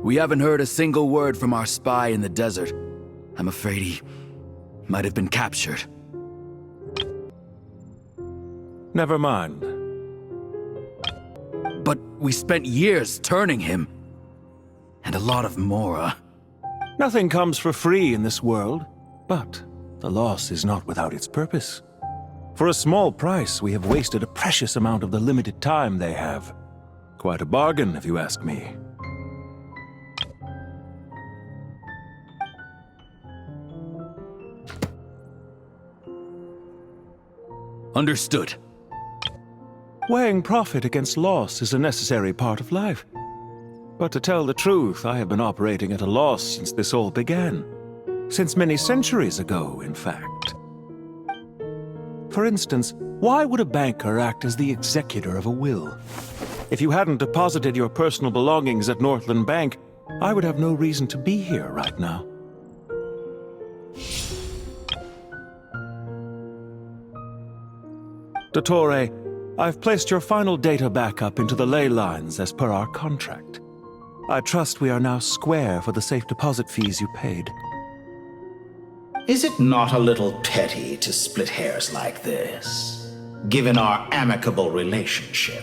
We haven't heard a single word from our spy in the desert. I'm afraid he might have been captured. Never mind. But we spent years turning him. And a lot of Mora. Nothing comes for free in this world, but the loss is not without its purpose. For a small price, we have wasted a precious amount of the limited time they have. Quite a bargain, if you ask me. Understood. Weighing profit against loss is a necessary part of life. But to tell the truth, I have been operating at a loss since this all began. Since many centuries ago, in fact. For instance, why would a banker act as the executor of a will? If you hadn't deposited your personal belongings at Northland Bank, I would have no reason to be here right now. Dottore, I've placed your final data backup into the ley lines as per our contract. I trust we are now square for the safe deposit fees you paid. Is it not a little petty to split hairs like this, given our amicable relationship?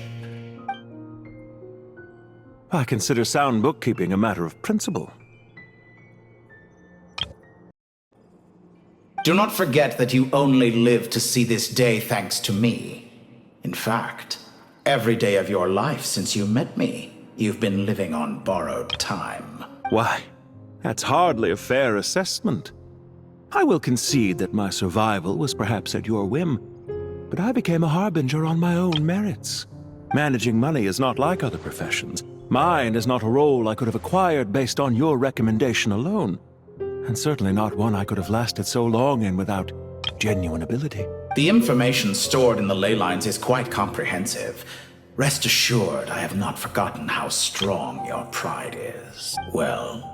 I consider sound bookkeeping a matter of principle. Do not forget that you only live to see this day thanks to me. In fact, every day of your life since you met me, you've been living on borrowed time. Why, that's hardly a fair assessment. I will concede that my survival was perhaps at your whim, but I became a harbinger on my own merits. Managing money is not like other professions. Mine is not a role I could have acquired based on your recommendation alone. And certainly not one I could have lasted so long in without genuine ability. The information stored in the ley lines is quite comprehensive. Rest assured, I have not forgotten how strong your pride is. Well,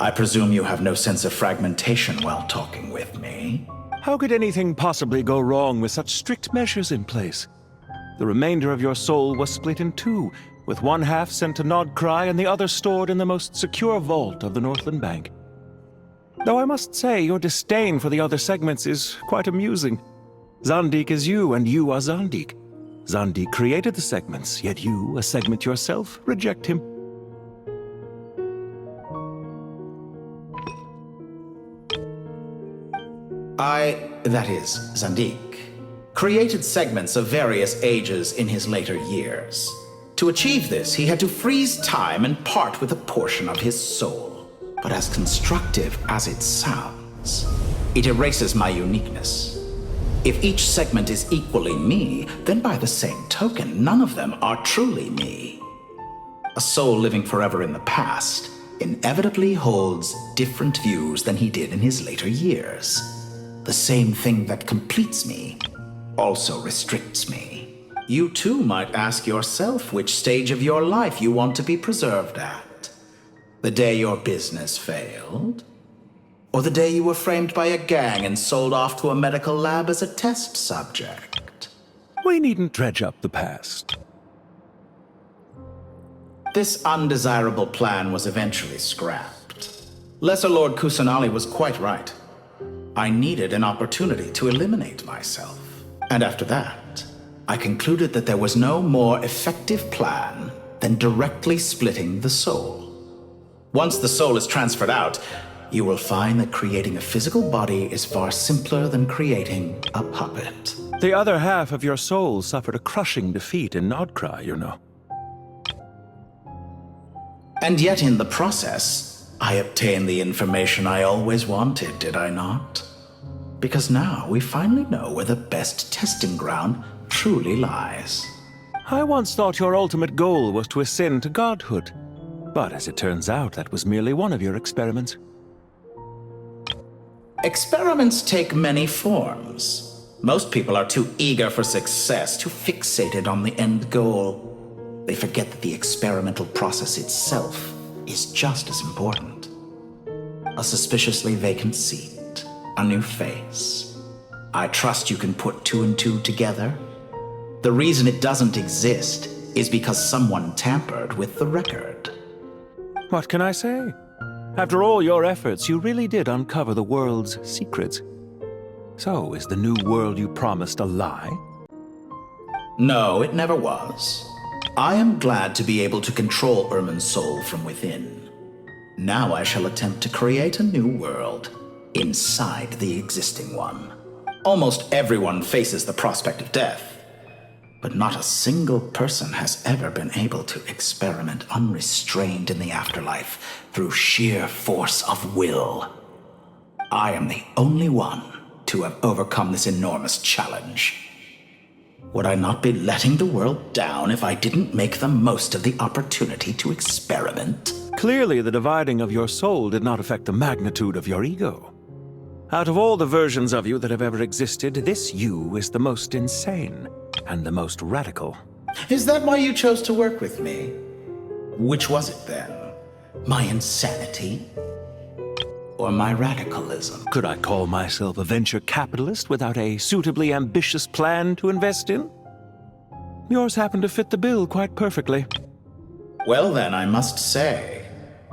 I presume you have no sense of fragmentation while talking with me? How could anything possibly go wrong with such strict measures in place? The remainder of your soul was split in two, with one half sent to Nodcry and the other stored in the most secure vault of the Northland Bank. Though I must say, your disdain for the other segments is quite amusing. Zandik is you, and you are Zandik. Zandik created the segments, yet you, a segment yourself, reject him. That is, Zandik, created segments of various ages in his later years. To achieve this, he had to freeze time and part with a portion of his soul. But as constructive as it sounds, it erases my uniqueness. If each segment is equally me, then by the same token, none of them are truly me. A soul living forever in the past inevitably holds different views than he did in his later years. The same thing that completes me also restricts me. You too might ask yourself which stage of your life you want to be preserved at. The day your business failed? Or the day you were framed by a gang and sold off to a medical lab as a test subject? We needn't dredge up the past. This undesirable plan was eventually scrapped. Lesser Lord Kusanali was quite right. I needed an opportunity to eliminate myself. And after that, I concluded that there was no more effective plan than directly splitting the soul. Once the soul is transferred out, you will find that creating a physical body is far simpler than creating a puppet. The other half of your soul suffered a crushing defeat in Nodcry, you know. And yet in the process, I obtained the information I always wanted, did I not? Because now we finally know where the best testing ground truly lies. I once thought your ultimate goal was to ascend to godhood. But as it turns out, that was merely one of your experiments. Experiments take many forms. Most people are too eager for success, too fixated on the end goal. They forget that the experimental process itself is just as important. A suspiciously vacant seat, a new face. I trust you can put two and two together. The reason it doesn't exist is because someone tampered with the record. What can I say? After all your efforts, you really did uncover the world's secrets. So, is the new world you promised a lie? No, it never was. I am glad to be able to control Irmin's soul from within. Now I shall attempt to create a new world inside the existing one. Almost everyone faces the prospect of death. But not a single person has ever been able to experiment unrestrained in the afterlife through sheer force of will. I am the only one to have overcome this enormous challenge. Would I not be letting the world down if I didn't make the most of the opportunity to experiment? Clearly, the dividing of your soul did not affect the magnitude of your ego. Out of all the versions of you that have ever existed, this you is the most insane and the most radical. Is that why you chose to work with me? Which was it then? My insanity? Or my radicalism? Could I call myself a venture capitalist without a suitably ambitious plan to invest in? Yours happened to fit the bill quite perfectly. Well then, I must say,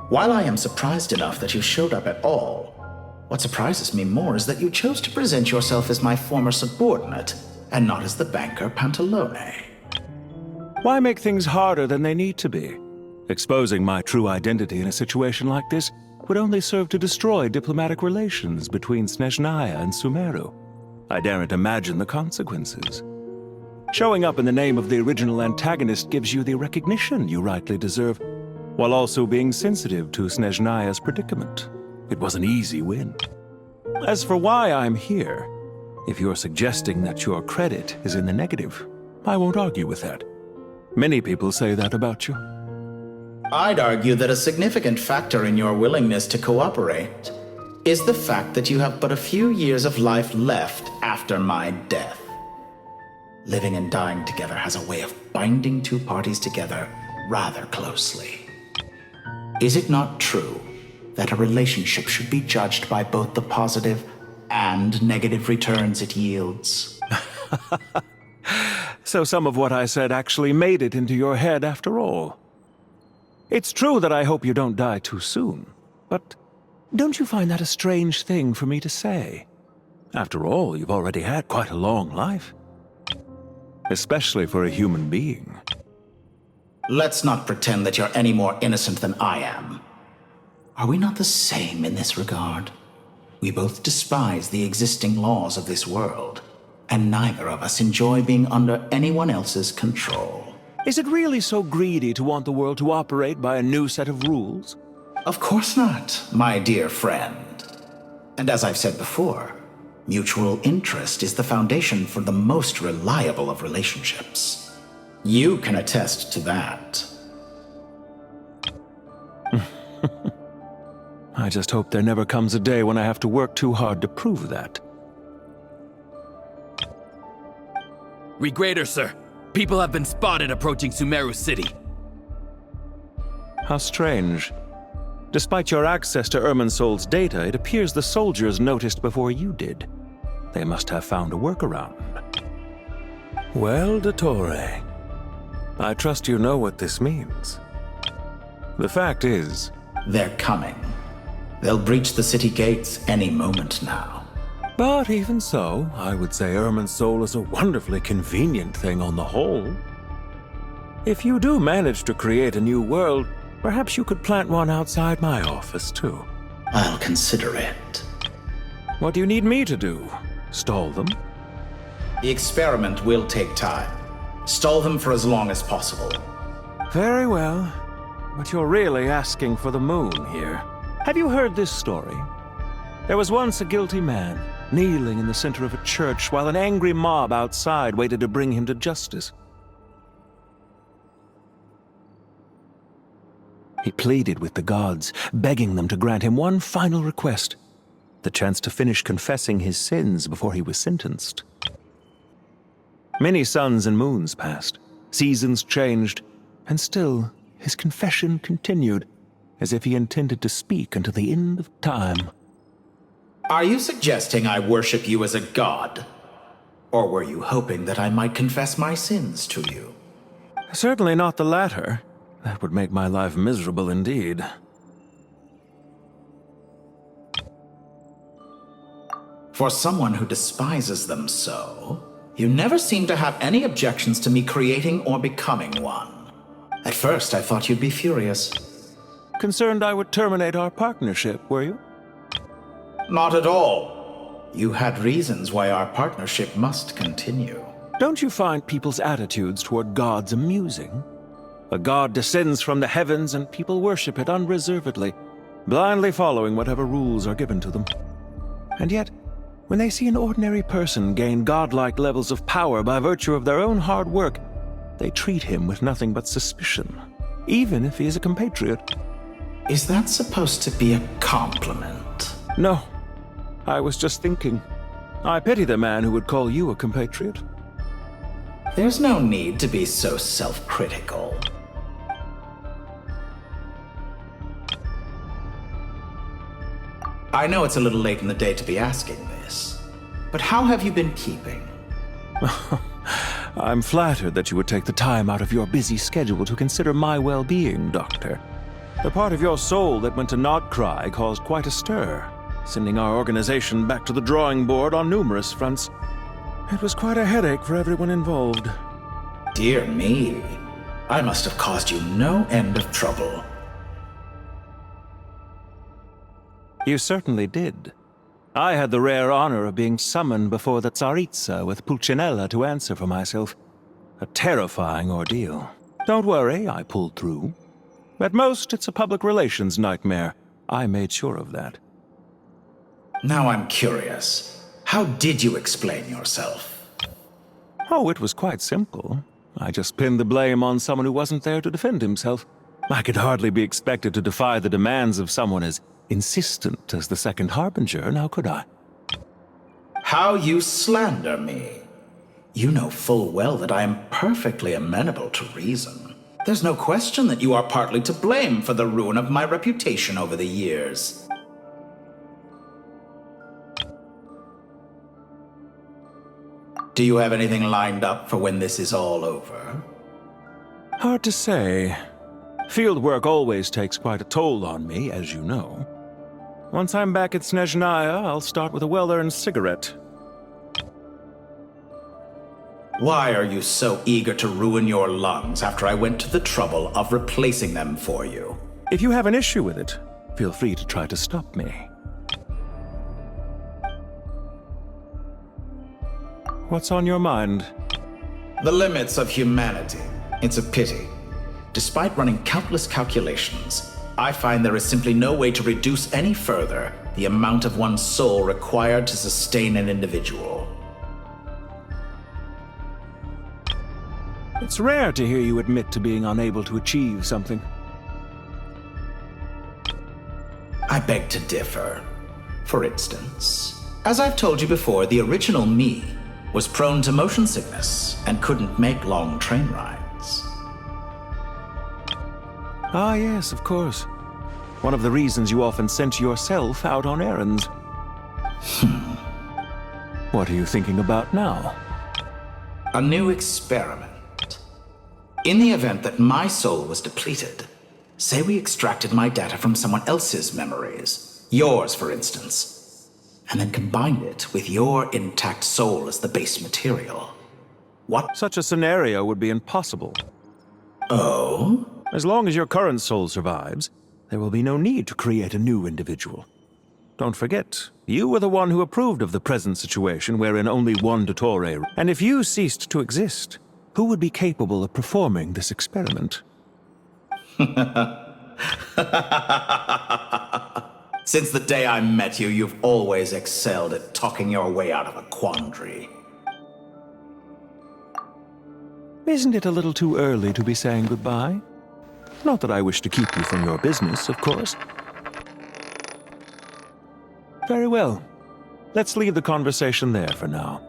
while I am surprised enough that you showed up at all, what surprises me more is that you chose to present yourself as my former subordinate, and not as the banker Pantalone. Why make things harder than they need to be? Exposing my true identity in a situation like this would only serve to destroy diplomatic relations between Snezhnaya and Sumeru. I daren't imagine the consequences. Showing up in the name of the original antagonist gives you the recognition you rightly deserve, while also being sensitive to Snezhnaya's predicament. It was an easy win. As for why I'm here, if you're suggesting that your credit is in the negative, I won't argue with that. Many people say that about you. I'd argue that a significant factor in your willingness to cooperate is the fact that you have but a few years of life left after my death. Living and dying together has a way of binding two parties together rather closely. Is it not true that a relationship should be judged by both the positive and negative returns it yields? So some of what I said actually made it into your head after all. It's true that I hope you don't die too soon, but don't you find that a strange thing for me to say? After all, you've already had quite a long life. Especially for a human being. Let's not pretend that you're any more innocent than I am. Are we not the same in this regard? We both despise the existing laws of this world, and neither of us enjoy being under anyone else's control. Is it really so greedy to want the world to operate by a new set of rules? Of course not, my dear friend. And as I've said before, mutual interest is the foundation for the most reliable of relationships. You can attest to that. I just hope there never comes a day when I have to work too hard to prove that. Regrader, sir. People have been spotted approaching Sumeru City. How strange. Despite your access to Irminsol's data, it appears the soldiers noticed before you did. They must have found a workaround. Well, Dottore, I trust you know what this means. The fact is... They're coming. They'll breach the city gates any moment now. But even so, I would say Irminsol is a wonderfully convenient thing on the whole. If you do manage to create a new world, perhaps you could plant one outside my office, too. I'll consider it. What do you need me to do? Stall them? The experiment will take time. Stall them for as long as possible. Very well. But you're really asking for the moon here. Have you heard this story? There was once a guilty man, kneeling in the center of a church while an angry mob outside waited to bring him to justice. He pleaded with the gods, begging them to grant him one final request, the chance to finish confessing his sins before he was sentenced. Many suns and moons passed, seasons changed, and still his confession continued, as if he intended to speak until the end of time. Are you suggesting I worship you as a god? Or were you hoping that I might confess my sins to you? Certainly not the latter. That would make my life miserable indeed. For someone who despises them so, you never seem to have any objections to me creating or becoming one. At first, I thought you'd be furious. Concerned I would terminate our partnership, were you? Not at all. You had reasons why our partnership must continue. Don't you find people's attitudes toward gods amusing? A god descends from the heavens and people worship it unreservedly, blindly following whatever rules are given to them. And yet, when they see an ordinary person gain godlike levels of power by virtue of their own hard work, they treat him with nothing but suspicion, even if he is a compatriot. Is that supposed to be a compliment? No. I was just thinking. I pity the man who would call you a compatriot. There's no need to be so self-critical. I know it's a little late in the day to be asking this, but how have you been keeping? I'm flattered that you would take the time out of your busy schedule to consider my well-being, Doctor. The part of your soul that went to Nodcry caused quite a stir, sending our organization back to the drawing board on numerous fronts. It was quite a headache for everyone involved. Dear me, I must have caused you no end of trouble. You certainly did. I had the rare honor of being summoned before the Tsaritsa with Pulcinella to answer for myself. A terrifying ordeal. Don't worry, I pulled through. At most, it's a public relations nightmare. I made sure of that. Now I'm curious. How did you explain yourself? Oh, it was quite simple. I just pinned the blame on someone who wasn't there to defend himself. I could hardly be expected to defy the demands of someone as insistent as the Second Harbinger, now could I? How you slander me. You know full well that I am perfectly amenable to reason. There's no question that you are partly to blame for the ruin of my reputation over the years. Do you have anything lined up for when this is all over? Hard to say. Fieldwork always takes quite a toll on me, as you know. Once I'm back at Snezhnaya, I'll start with a well-earned cigarette. Why are you so eager to ruin your lungs after I went to the trouble of replacing them for you? If you have an issue with it, feel free to try to stop me. What's on your mind? The limits of humanity. It's a pity. Despite running countless calculations, I find there is simply no way to reduce any further the amount of one's soul required to sustain an individual. It's rare to hear you admit to being unable to achieve something. I beg to differ. For instance, as I've told you before, the original me was prone to motion sickness and couldn't make long train rides. Ah, yes, of course. One of the reasons you often sent yourself out on errands. What are you thinking about now? A new experiment. In the event that my soul was depleted, say we extracted my data from someone else's memories, yours for instance, and then combined it with your intact soul as the base material. What? Such a scenario would be impossible. Oh? As long as your current soul survives, there will be no need to create a new individual. Don't forget, you were the one who approved of the present situation wherein only one Dottore. And if you ceased to exist, who would be capable of performing this experiment? Since the day I met you, you've always excelled at talking your way out of a quandary. Isn't it a little too early to be saying goodbye? Not that I wish to keep you from your business, of course. Very well. Let's leave the conversation there for now.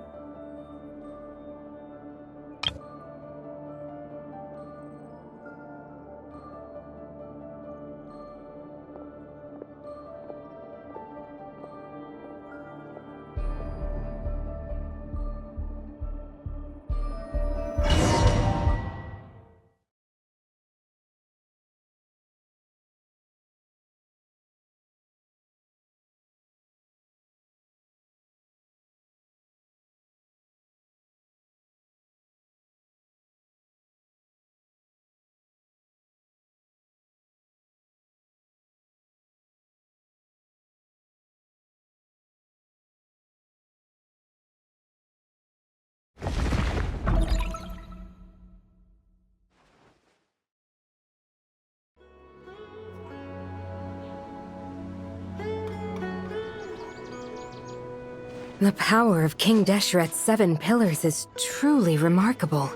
The power of King Deshret's 7 pillars is truly remarkable.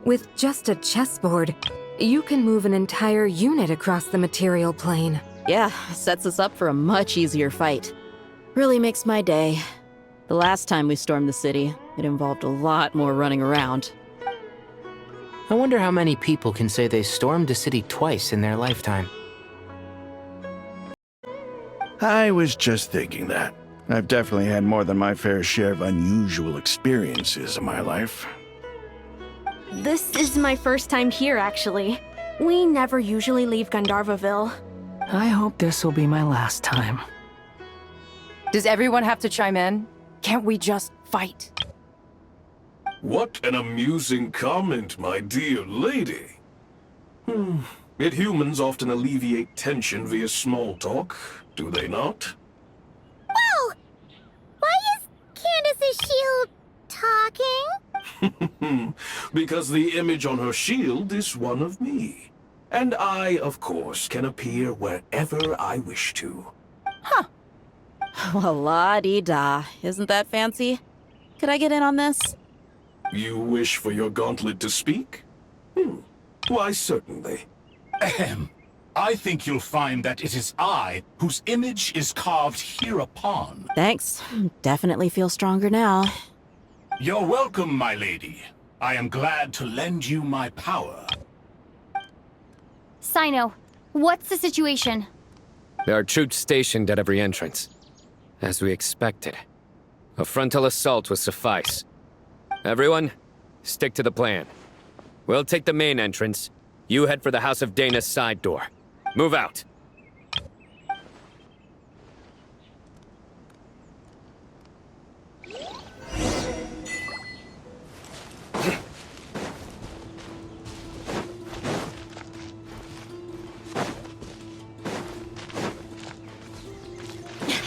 With just a chessboard, you can move an entire unit across the material plane. Yeah, sets us up for a much easier fight. Really makes my day. The last time we stormed the city, it involved a lot more running around. I wonder how many people can say they stormed a city twice in their lifetime. I was just thinking that. I've definitely had more than my fair share of unusual experiences in my life. This is my first time here, actually. We never usually leave Gandharvaville. I hope this will be my last time. Does everyone have to chime in? Can't we just fight? What an amusing comment, my dear lady. Yet humans often alleviate tension via small talk, do they not? Whoa! Why is Candace's shield talking? Because the image on her shield is one of me. And I, of course, can appear wherever I wish to. Huh. Well, la-dee-da. Isn't that fancy? Could I get in on this? You wish for your gauntlet to speak? Why, certainly. Ahem. I think you'll find that it is I whose image is carved hereupon. Thanks. Definitely feel stronger now. You're welcome, my lady. I am glad to lend you my power. Sino, what's the situation? There are troops stationed at every entrance. As we expected. A frontal assault will suffice. Everyone, stick to the plan. We'll take the main entrance. You head for the House of Dana's side door. Move out.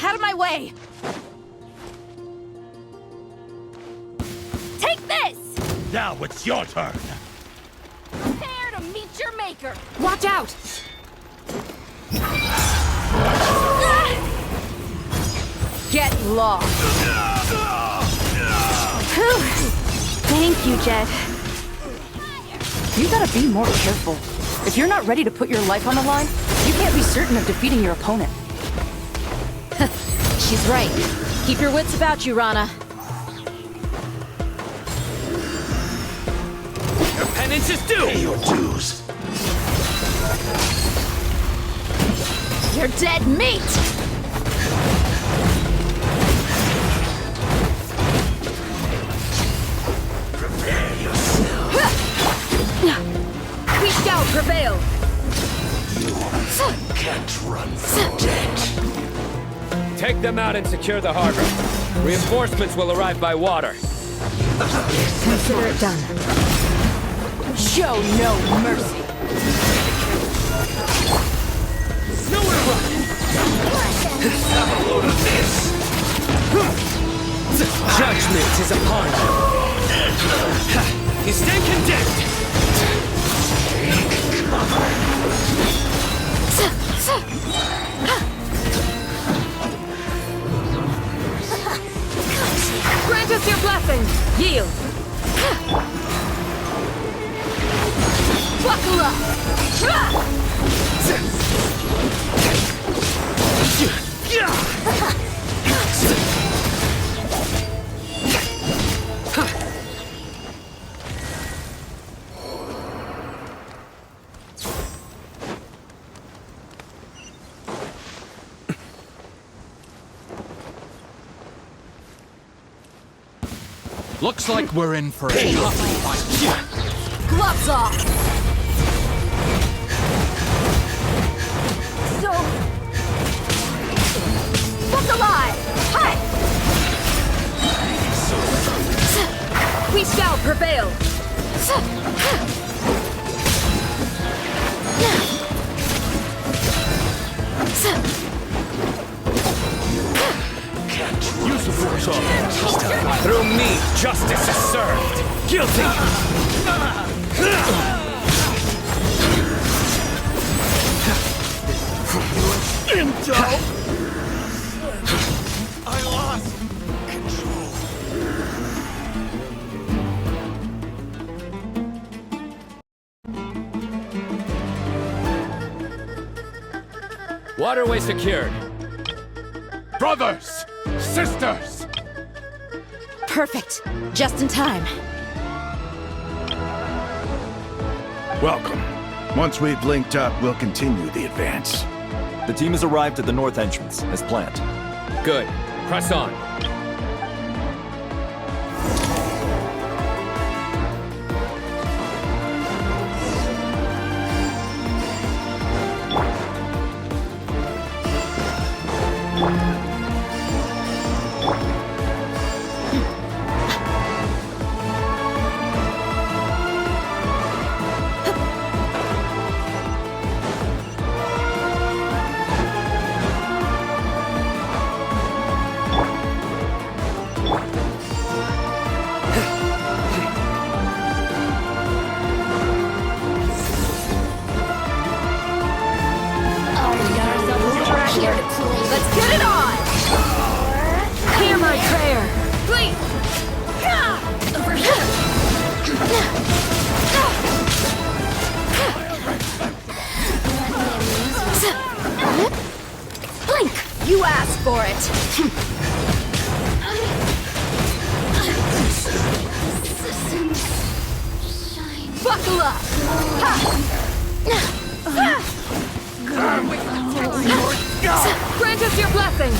Out of my way! Take this! Now it's your turn. Prepare to meet your maker! Watch out! Get lost! Thank you, Jet. You gotta be more careful. If you're not ready to put your life on the line, you can't be certain of defeating your opponent. She's right. Keep your wits about you, Rana. Your penance is due! Pay your dues. You're dead meat! Prepare yourself. Reach out, prevail! You can't run from death. Take them out and secure the harbor. Reinforcements will arrive by water. Consider it done. Show no mercy. Nowhere to run! Have a load of this! Judgment is upon you! You stand condemned! Grant us your blessing! Yield! Buckle up! Looks like we're in for a tough fight. Gloves off! So... What's alive? Hi! We shall prevail! Use the force on it. Through me, justice is served! Guilty! Intel! I lost control. Waterway secured. Brothers! Sisters! Perfect. Just in time. Welcome. Once we've linked up, we'll continue the advance. The team has arrived at the north entrance, as planned. Good. Press on. Let's get it on! Hear my prayer! Please! Over here! Blink! You asked for it! Buckle up! Grant us your blessing!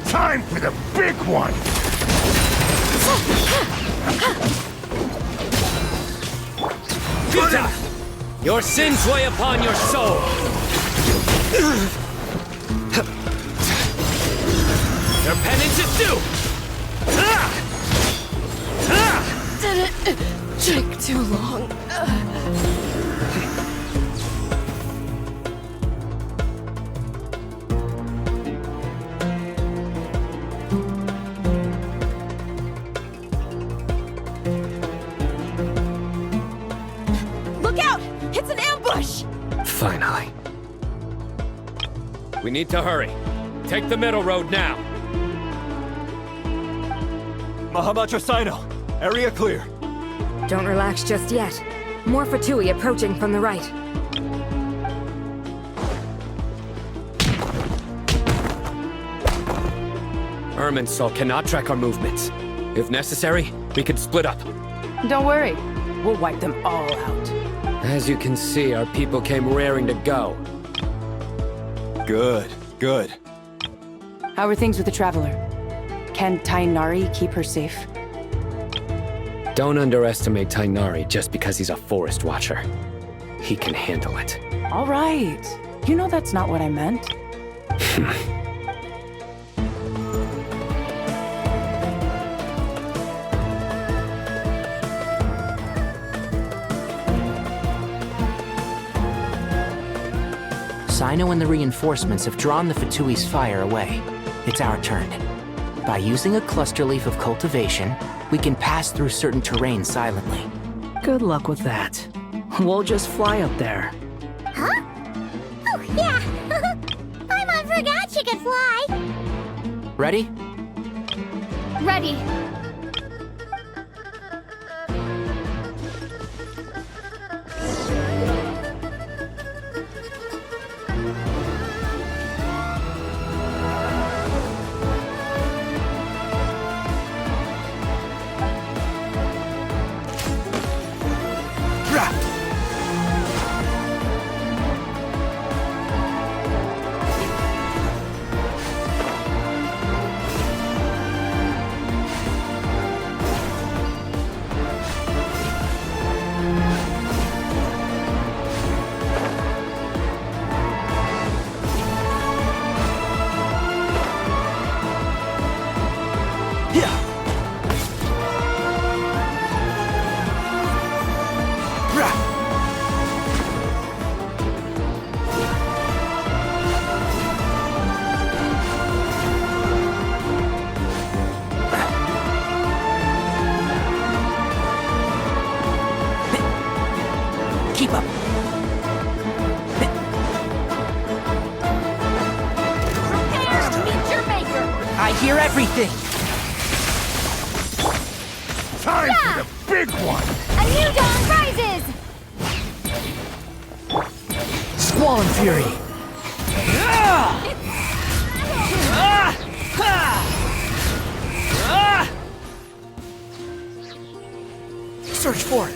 Time for the big one! Buddha! Your sins weigh upon your soul! Your penance is due! Did it take too long? Look out! It's an ambush! Finally. We need to hurry. Take the middle road now. Mahamacho Sino, area clear. Don't relax just yet. More Fatui approaching from the right. Irminsul cannot track our movements. If necessary, we could split up. Don't worry. We'll wipe them all out. As you can see, our people came raring to go. Good, good. How are things with the Traveler? Can Tainari keep her safe? Don't underestimate Tainari just because he's a forest watcher. He can handle it. All right. You know that's not what I meant. Sino and the reinforcements have drawn the Fatui's fire away. It's our turn. By using a cluster leaf of cultivation, we can pass through certain terrain silently. Good luck with that. We'll just fly up there. Huh? Oh, yeah! Paimon forgot she could fly! Ready? Ready. Keep up. Prepare to meet your maker. I hear everything. Time for the big one! A new dawn rises. Squall and Fury. Search for it.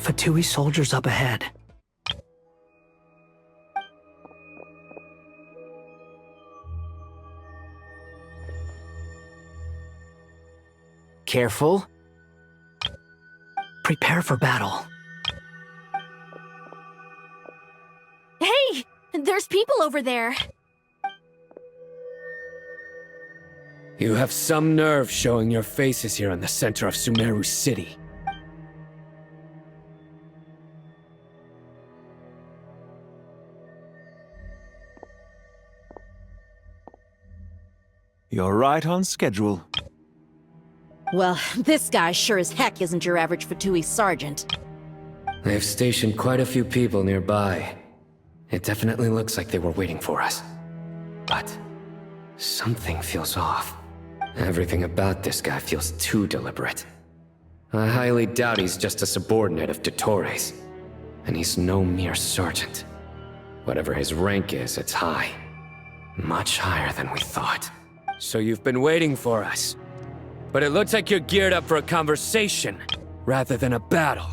Fatui soldiers up ahead. Careful. Prepare for battle. Hey! There's people over there. You have some nerve showing your faces here in the center of Sumeru City. You're right on schedule. Well, this guy sure as heck isn't your average Fatui sergeant. They've stationed quite a few people nearby. It definitely looks like they were waiting for us. But something feels off. Everything about this guy feels too deliberate. I highly doubt he's just a subordinate of Dottores. And he's no mere sergeant. Whatever his rank is, it's high. Much higher than we thought. So you've been waiting for us. But it looks like you're geared up for a conversation, rather than a battle.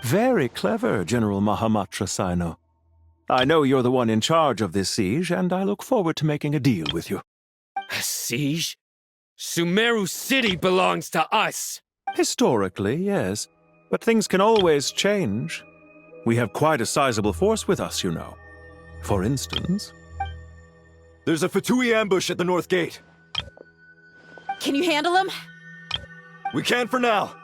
Very clever, General Mahamatra Sino. I know you're the one in charge of this siege, and I look forward to making a deal with you. A siege? Sumeru City belongs to us! Historically, yes. But things can always change. We have quite a sizable force with us, you know. For instance... There's a Fatui ambush at the north gate. Can you handle him? We can for now.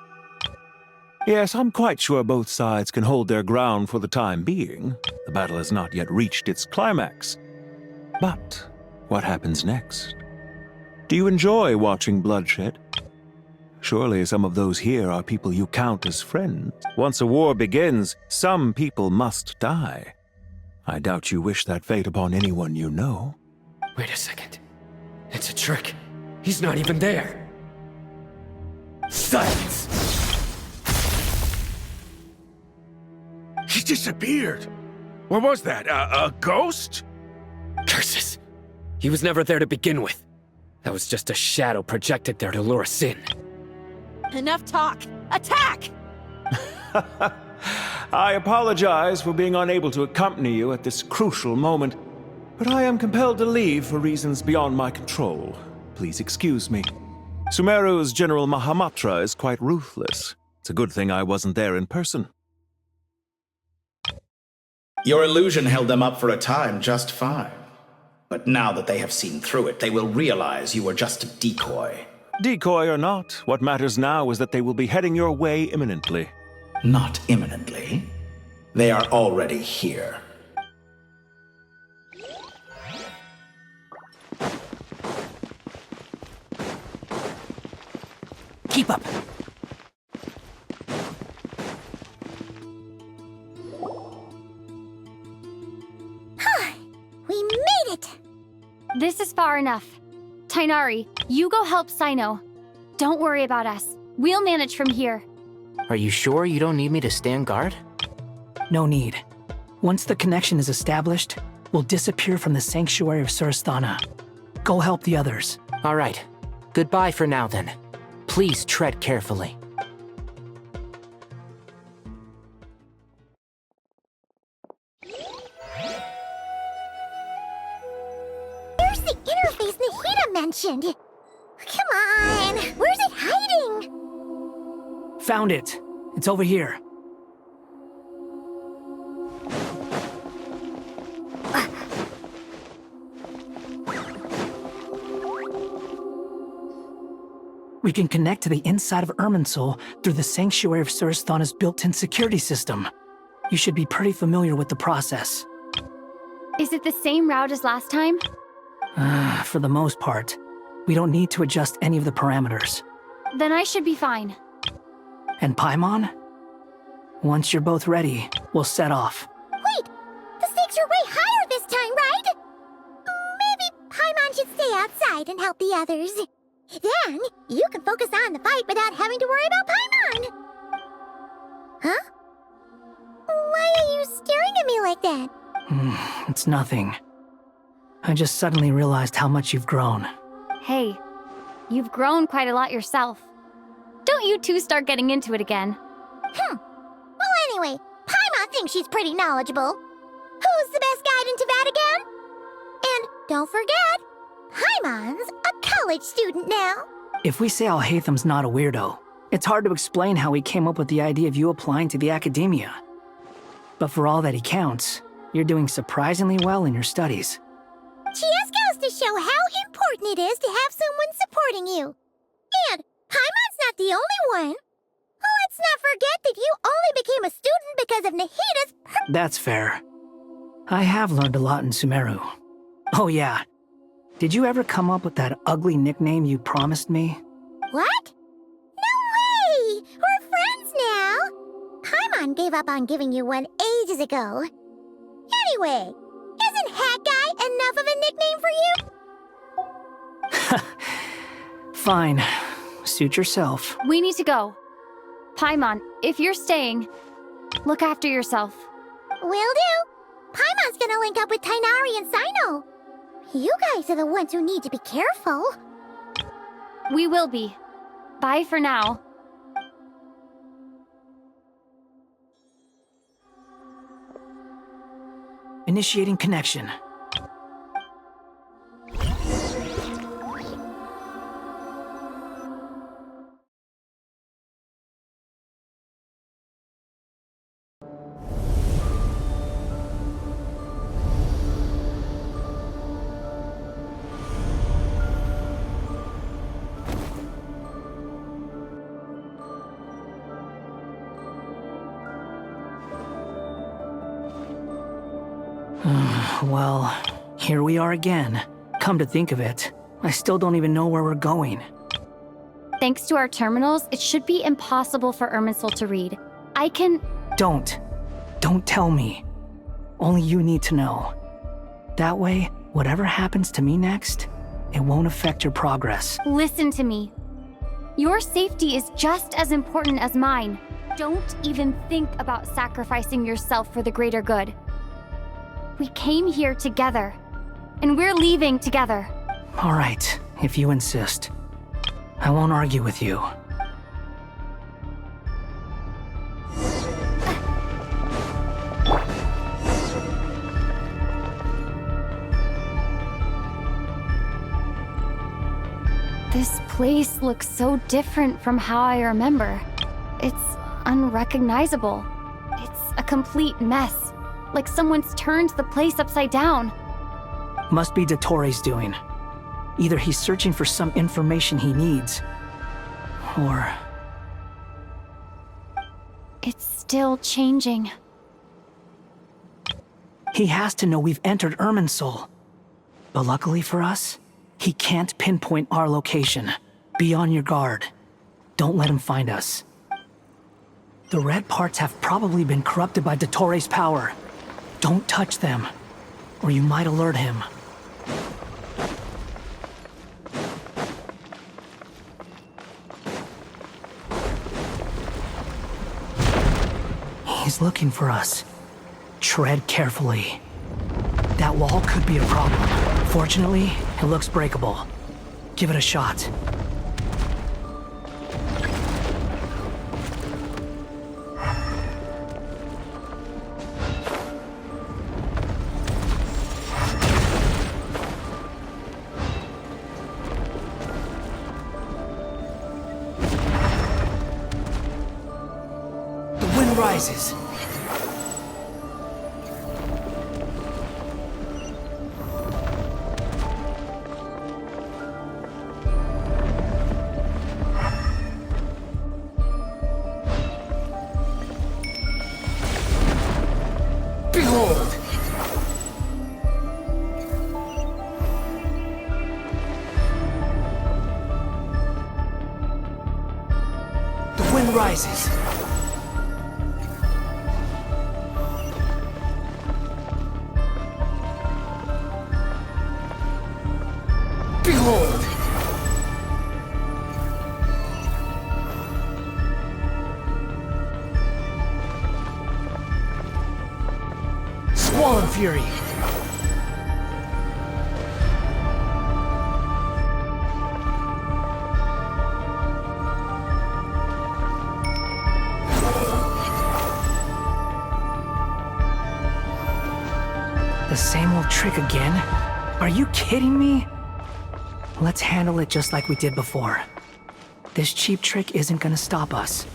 Yes, I'm quite sure both sides can hold their ground for the time being. The battle has not yet reached its climax. But what happens next? Do you enjoy watching bloodshed? Surely some of those here are people you count as friends. Once a war begins, some people must die. I doubt you wish that fate upon anyone you know. Wait a second. It's a trick. He's not even there. Silence! He disappeared! What was that? A ghost? Curses! He was never there to begin with. That was just a shadow projected there to lure us in. Enough talk! Attack! I apologize for being unable to accompany you at this crucial moment, but I am compelled to leave for reasons beyond my control. Please excuse me. Sumeru's General Mahamatra is quite ruthless. It's It's a good thing I wasn't there in person. Your illusion held them up for a time just fine. But now that they have seen through it, they will realize you were just a decoy. Decoy or not, what matters now is that they will be heading your way imminently. Not imminently. They are already here. Keep up. We made it! This is far enough. Tainari, you go help Sino. Don't worry about us. We'll manage from here. Are you sure you don't need me to stand guard? No need. Once the connection is established, we'll disappear from the sanctuary of Surasthana. Go help the others. All right. Goodbye for now, then. Please tread carefully. There's the interface Nahida mentioned! Come on! Where's it hiding? Found it. It's over here. We can connect to the inside of Irminsul through the Sanctuary of Surasthana's built-in security system. You should be pretty familiar with the process. Is it the same route as last time? For the most part. We don't need to adjust any of the parameters. Then I should be fine. And Paimon? Once you're both ready, we'll set off. Wait! The stakes are way higher this time, right? Maybe Paimon should stay outside and help the others. Then, you can focus on the fight without having to worry about Paimon! Huh? Why are you staring at me like that? It's nothing. I just suddenly realized how much you've grown. Hey, you've grown quite a lot yourself. Don't you two start getting into it again. Well, anyway, Paimon thinks she's pretty knowledgeable. Who's the best guide in Tavatigan? And don't forget, Paimon's a college student now. If we say Alhatham's not a weirdo, it's hard to explain how he came up with the idea of you applying to the academia. But for all that he counts, you're doing surprisingly well in your studies. Just goes to show how important it is to have someone supporting you. And Paimon's not the only one. Let's not forget that you only became a student because of Nahida's That's fair. I have learned a lot in Sumeru. Oh yeah. Did you ever come up with that ugly nickname you promised me? What? No way! We're friends now! Paimon gave up on giving you one ages ago. Anyway, isn't Hat Guy enough of a nickname for you? Fine. Suit yourself. We need to go. Paimon, if you're staying, look after yourself. Will do. Paimon's gonna link up with Tainari and Sino. You guys are the ones who need to be careful. We will be. Bye for now. Initiating connection. Well, here we are again. Come to think of it, I still don't even know where we're going. Thanks to our terminals, it should be impossible for Irminsul to read. I can... Don't tell me. Only you need to know. That way, whatever happens to me next, it won't affect your progress. Listen to me. Your safety is just as important as mine. Don't even think about sacrificing yourself for the greater good. We came here together, and we're leaving together. All right, if you insist. I won't argue with you. This place looks so different from how I remember. It's unrecognizable. It's a complete mess. Like someone's turned the place upside down. Must be Dottore doing. Either he's searching for some information he needs, or... It's still changing. He has to know we've entered Irminsul. But luckily for us, he can't pinpoint our location. Be on your guard. Don't let him find us. The red parts have probably been corrupted by Dottore's power. Don't touch them, or you might alert him. He's looking for us. Tread carefully. That wall could be a problem. Fortunately, it looks breakable. Give it a shot. The wind rises. Rises. Behold! Squall and Fury! The same old trick again? Are you kidding me? Let's handle it just like we did before. This cheap trick isn't gonna stop us.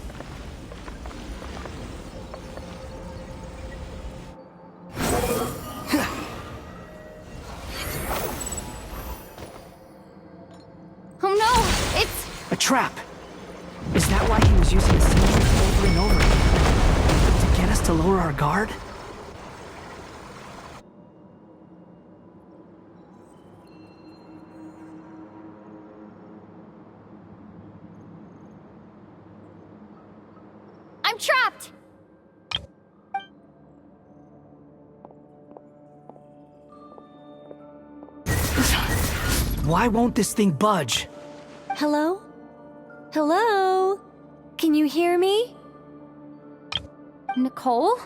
Oh no! It's... A trap! Is that why he was using the same trick over and over again? To get us to lower our guard? I'm trapped! Why won't this thing budge? Hello? Hello? Can you hear me? Nicole?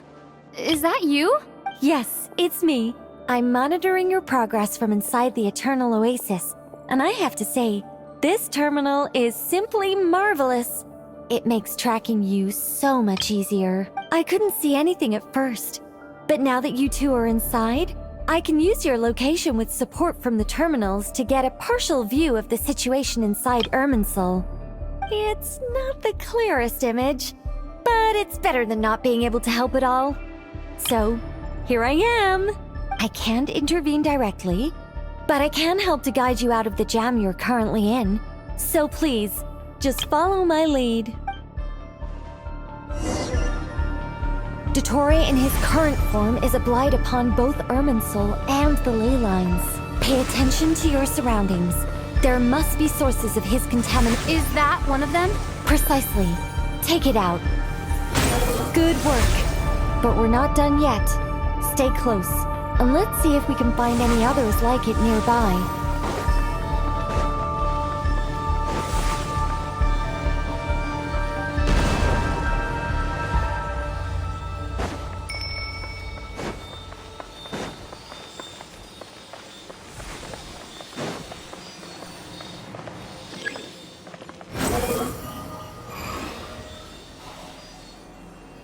Is that you? Yes, it's me. I'm monitoring your progress from inside the Eternal Oasis, and I have to say, this terminal is simply marvelous. It makes tracking you so much easier. I couldn't see anything at first, but now that you two are inside, I can use your location with support from the terminals to get a partial view of the situation inside Irminsul. It's not the clearest image, but it's better than not being able to help at all. So, here I am. I can't intervene directly, but I can help to guide you out of the jam you're currently in. So please, just follow my lead. Dottore in his current form is a blight upon both Irminsul and the ley lines. Pay attention to your surroundings. There must be sources of his contamination. Is that one of them? Precisely. Take it out. Good work. But we're not done yet. Stay close, and let's see if we can find any others like it nearby.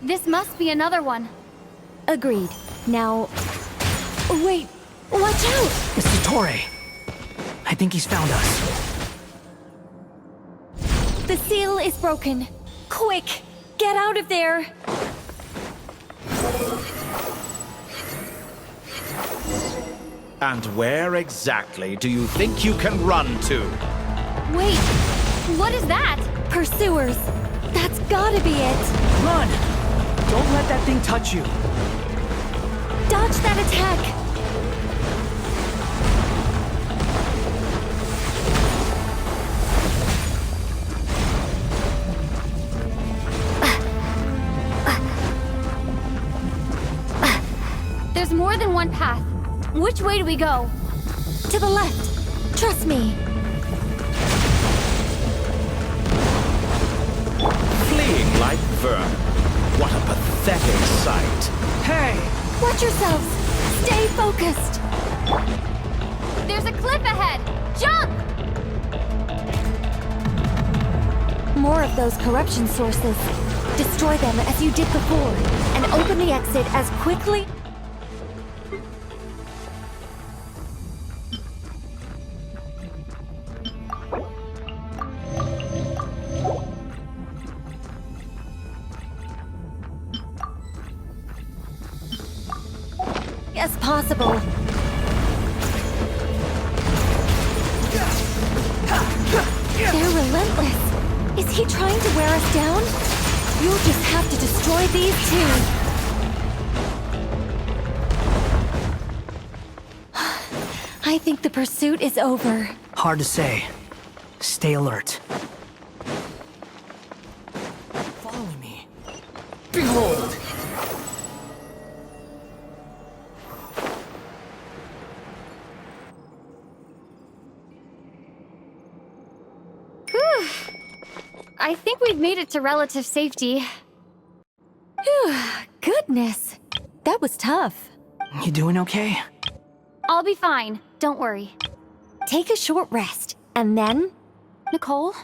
This must be another one. Agreed. Now... Wait! Watch out! It's Dottore. I think he's found us. The seal is broken. Quick! get out of there! And where exactly do you think you can run to? Wait, what is that? Pursuers. That's gotta be it. Run! Don't let that thing touch you. Dodge that attack. There's more than one path. Which way do we go? To the left. Trust me. Fleeing like vermin. What a pathetic sight. Hey! Watch yourselves. Stay focused. There's a cliff ahead! Jump! More of those corruption sources. Destroy them as you did before, and open the exit as quickly... as possible. They're relentless. Is he trying to wear us down? You'll just have to destroy these too. I think the pursuit is over. Hard to say. Stay alert. Follow me. Behold! I think we've made it to relative safety. Phew, goodness. That was tough. You doing okay? I'll be fine. Don't worry. Take a short rest, and then... Nicole?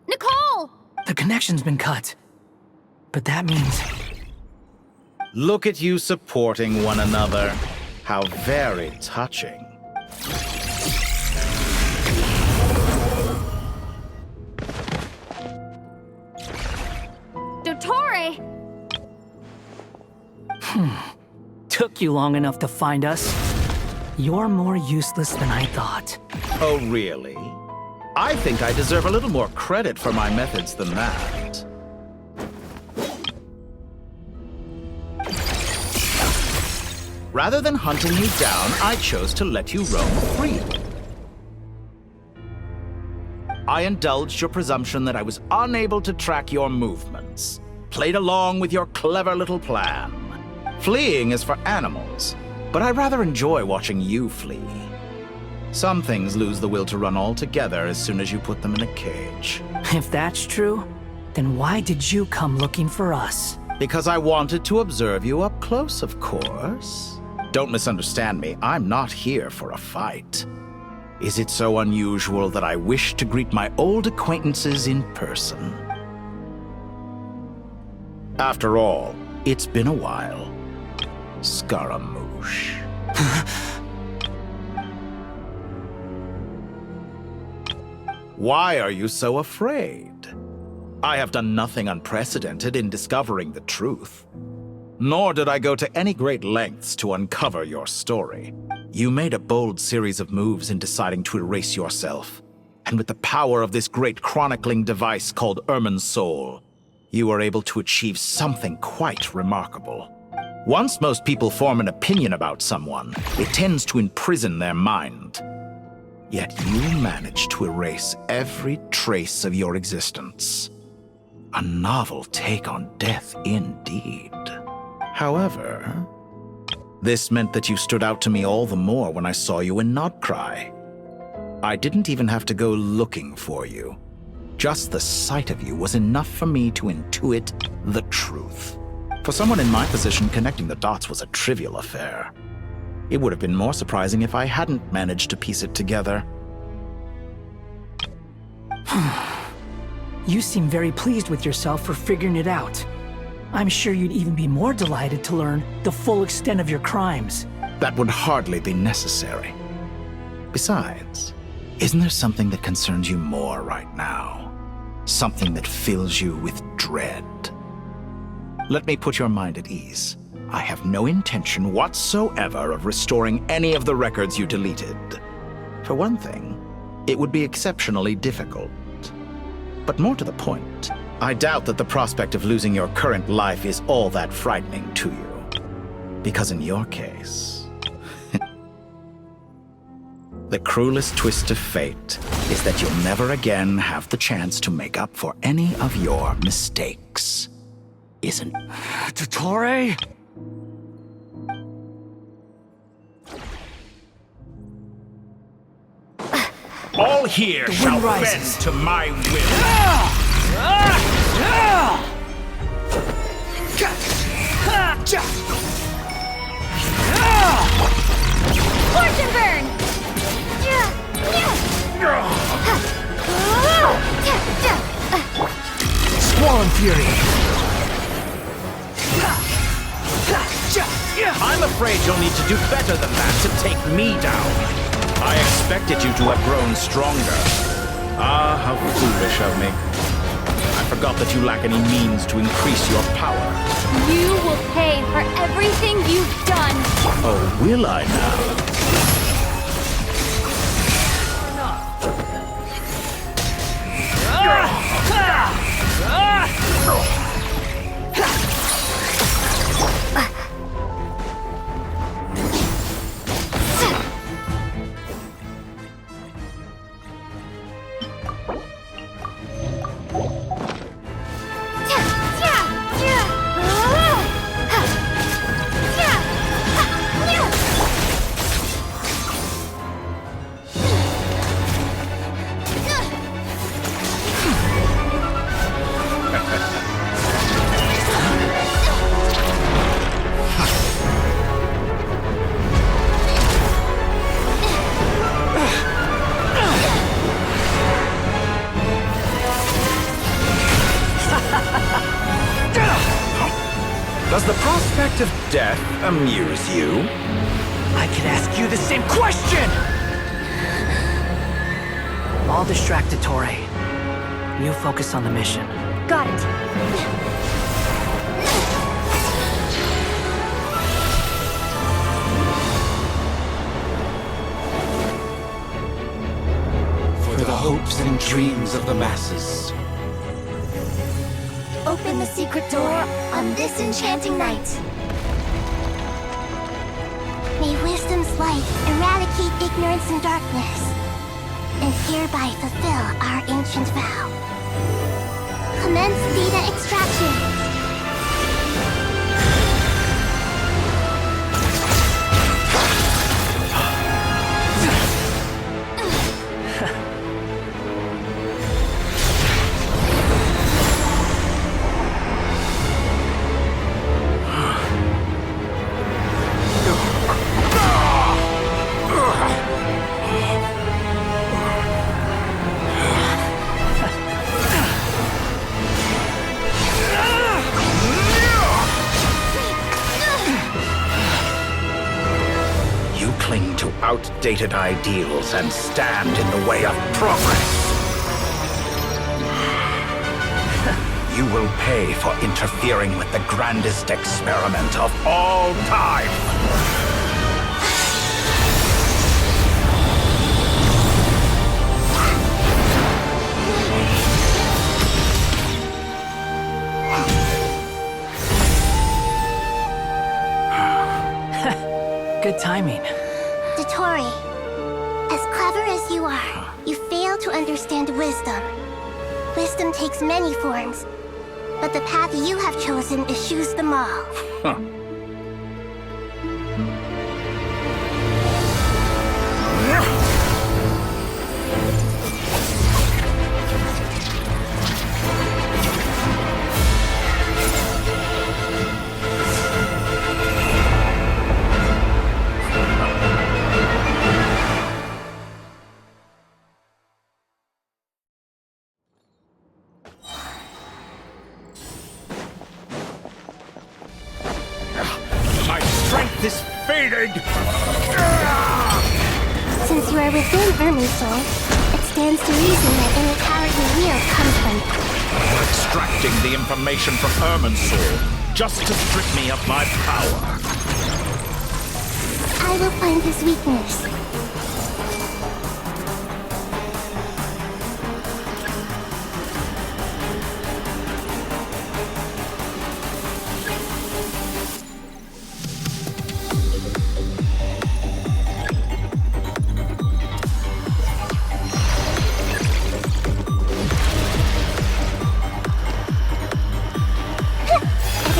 Nicole! The connection's been cut. But that means... Look at you supporting one another. How very touching. Dottore! Took you long enough to find us. You're more useless than I thought. Oh, really? I think I deserve a little more credit for my methods than that. Rather than hunting you down, I chose to let you roam freely. I indulged your presumption that I was unable to track your movements, played along with your clever little plan. Fleeing is for animals, but I rather enjoy watching you flee. Some things lose the will to run altogether as soon as you put them in a cage. If that's true, then why did you come looking for us? Because I wanted to observe you up close, of course. Don't misunderstand me, I'm not here for a fight. Is it so unusual that I wish to greet my old acquaintances in person? After all, it's been a while. Scaramouche. Why are you so afraid? I have done nothing unprecedented in discovering the truth. Nor did I go to any great lengths to uncover your story. You made a bold series of moves in deciding to erase yourself. And with the power of this great chronicling device called Irminsul, you were able to achieve something quite remarkable. Once most people form an opinion about someone, it tends to imprison their mind. Yet you managed to erase every trace of your existence. A novel take on death indeed. However, this meant that you stood out to me all the more when I saw you in Nodcry. I didn't even have to go looking for you. Just the sight of you was enough for me to intuit the truth. For someone in my position, connecting the dots was a trivial affair. It would have been more surprising if I hadn't managed to piece it together. You seem very pleased with yourself for figuring it out. I'm sure you'd even be more delighted to learn the full extent of your crimes. That would hardly be necessary. Besides, isn't there something that concerns you more right now? Something that fills you with dread? Let me put your mind at ease. I have no intention whatsoever of restoring any of the records you deleted. For one thing, it would be exceptionally difficult. But more to the point, I doubt that the prospect of losing your current life is all that frightening to you. Because in your case, the cruelest twist of fate is that you'll never again have the chance to make up for any of your mistakes. Isn't... Dottore? All here shall bend to my will. Fortune burn! Squall Fury! I'm afraid you'll need to do better than that to take me down. I expected you to have grown stronger. Ah, how foolish of me. I forgot that you lack any means to increase your power. You will pay for everything you've done. Oh, will I now? Does the prospect of death amuse you? I could ask you the same question! I'll distract Dottore. You focus on the mission. Got it. For the hopes and dreams of the masses. Open the secret door on this enchanting night. May wisdom's light eradicate ignorance and darkness, and hereby fulfill our ancient vow. Commence data extraction. Outdated ideals and stand in the way of progress. You will pay for interfering with the grandest experiment of all time. Good timing. Dottore, as clever as you are, you fail to understand wisdom. Wisdom takes many forms, but the path you have chosen eschews them all. Huh. This fading! Since you are within Irminsul, it stands to reason that any power you wield comes from Extracting the information from Irminsul just to strip me of my power. I will find his weakness.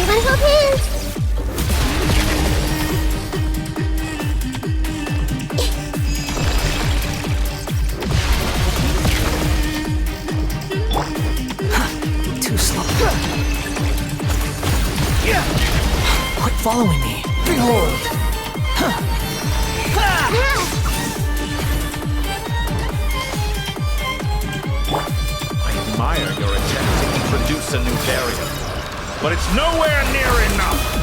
Everyone hold hands! Too slow. Quit following me. Behold! I admire your attempt to introduce a new variant, but it's nowhere near enough.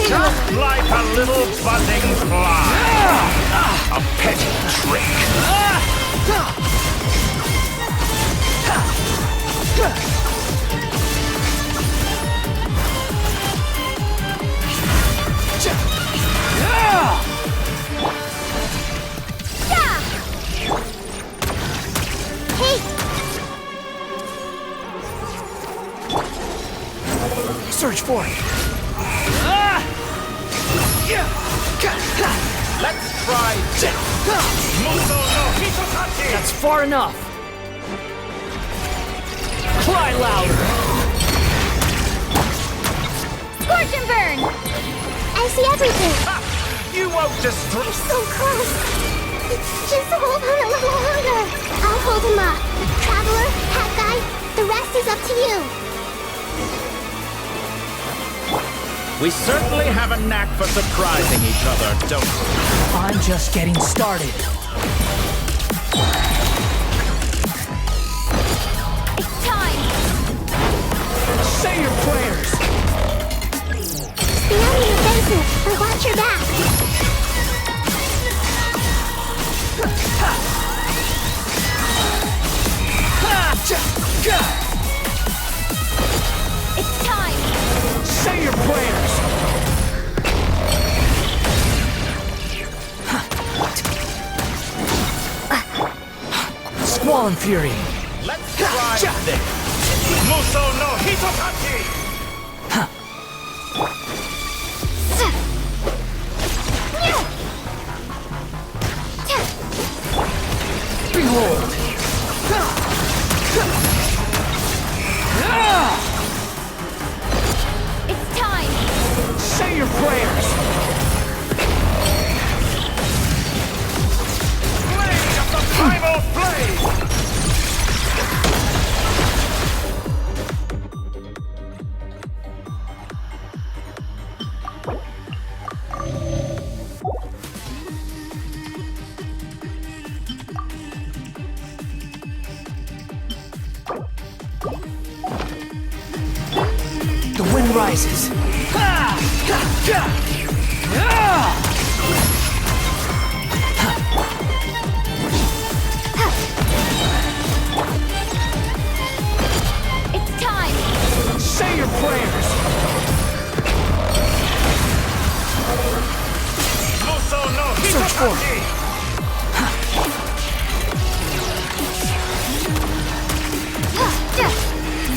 Just like a little buzzing fly. A petty trick. Search for it. Let's try this. Muso no Hitotaki. That's far enough. Cry louder. Scorch and burn! I see everything. You won't destroy. You're so close. Just hold on a little longer. I'll hold him up. Traveler, Hat Guy, the rest is up to you. We certainly have a knack for surprising each other, don't we? I'm just getting started. It's time. Say your prayers. Stay out of your defensive, but watch your back. It's time. Say your prayers. Squall and Fury. Let's try this. Muso no Hitotaki. Behold. It's time. Say your prayers. Blade of the primal flame. The wind rises. It's time. Say your prayers. Muso no Search for Hitotaki.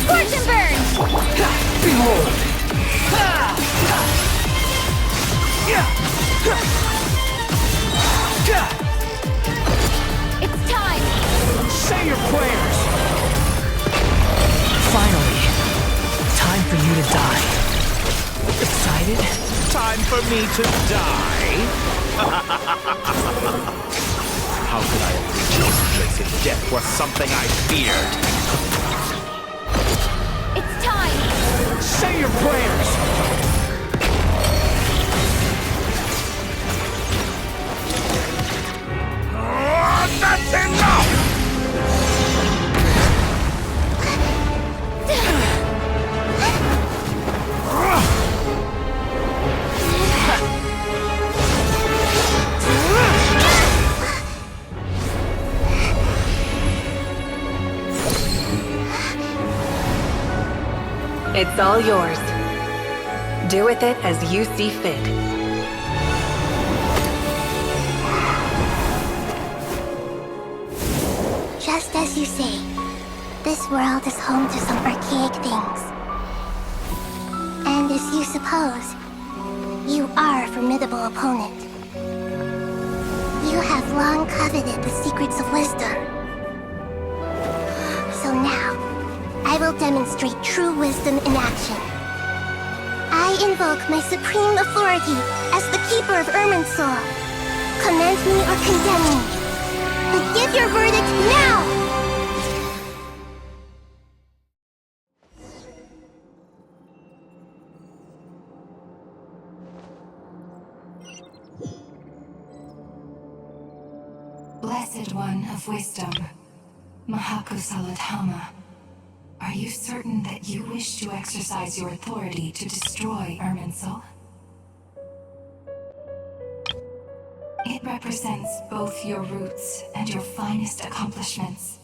Scorch and burn! Behold. It's time. Say your prayers. Finally. Time for you to die. Excited? Time for me to die? How could I have chosen this if death was something I feared? It's time. Say your prayers. That's enough! It's all yours. Do with it as you see fit. Just as you say, this world is home to some archaic things. And as you suppose, you are a formidable opponent. You have long coveted the secrets of wisdom. So now, I will demonstrate true wisdom in action. I invoke my supreme authority as the keeper of Irminsul. Commend me or condemn me. But give your verdict now! Blessed One of Wisdom, Mahakusaladhama, are you certain that you wish to exercise your authority to destroy Irminsul? It represents both your roots and your finest accomplishments.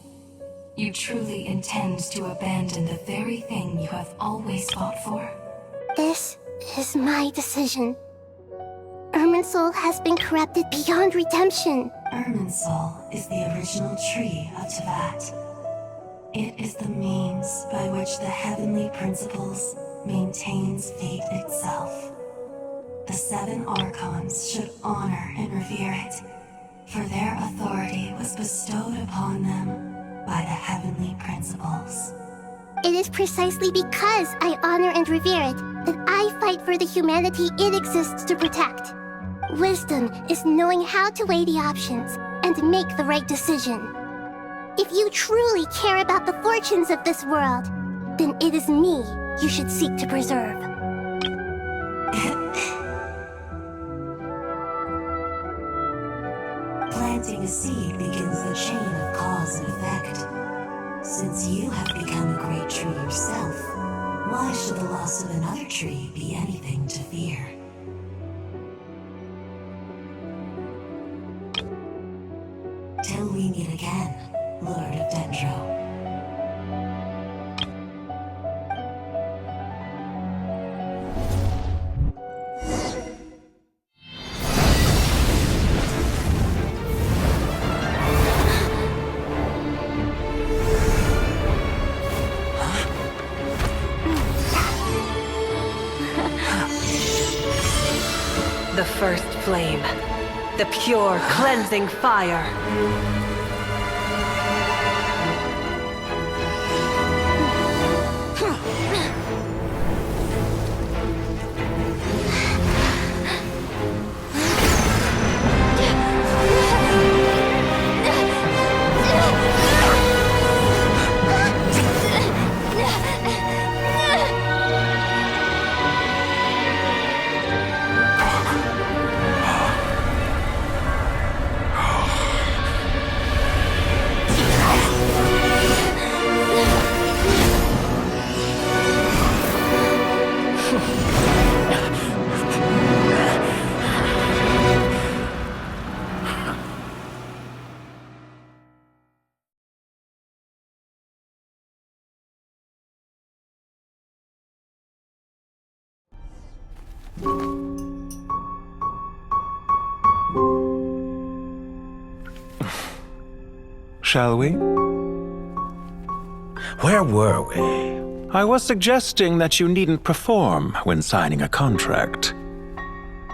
You truly intend to abandon the very thing you have always fought for? This is my decision. Irminsul has been corrupted beyond redemption. Irminsul is the original tree of Tevat. It is the means by which the heavenly principles maintains fate itself. The 7 Archons should honor and revere it, for their authority was bestowed upon them by the heavenly principles. It is precisely because I honor and revere it that I fight for the humanity it exists to protect. Wisdom is knowing how to weigh the options and make the right decision. If you truly care about the fortunes of this world, then it is me you should seek to preserve. Planting a seed begins the chain of cause and effect. Since you have become a great tree yourself, why should the loss of another tree be anything to fear? Till we meet again, Lord of Dendro. The first flame. The pure, cleansing fire. Shall we? Where were we? I was suggesting that you needn't perform when signing a contract.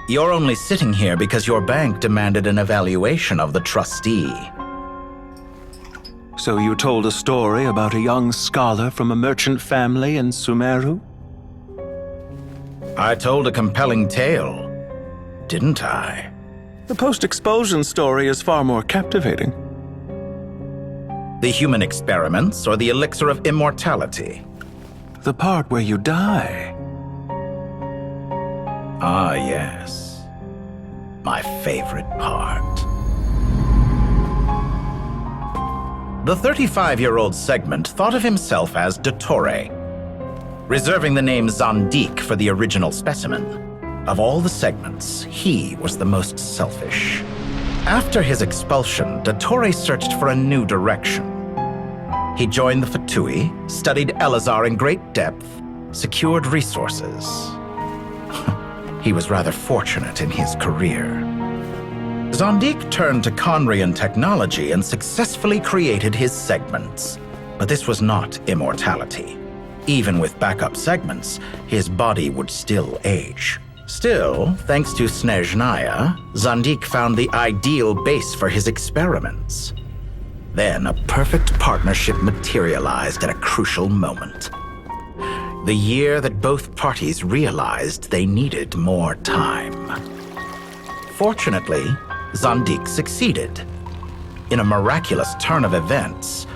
You're only sitting here because your bank demanded an evaluation of the trustee. So you told a story about a young scholar from a merchant family in Sumeru? I told a compelling tale, didn't I? The post-expulsion story is far more captivating. The human experiments or the elixir of immortality? The part where you die. Ah, yes. My favorite part. The 35-year-old Segment thought of himself as Dottore, reserving the name Zandik for the original specimen. Of all the Segments, he was the most selfish. After his expulsion, Dottore searched for a new direction. He joined the Fatui, studied Elazar in great depth, secured resources. He was rather fortunate in his career. Zandik turned to Conrian technology and successfully created his segments. But this was not immortality. Even with backup segments, his body would still age. Still, thanks to Snezhnaya, Zandik found the ideal base for his experiments. Then a perfect partnership materialized at a crucial moment. The year that both parties realized they needed more time. Fortunately, Zandik succeeded. In a miraculous turn of events,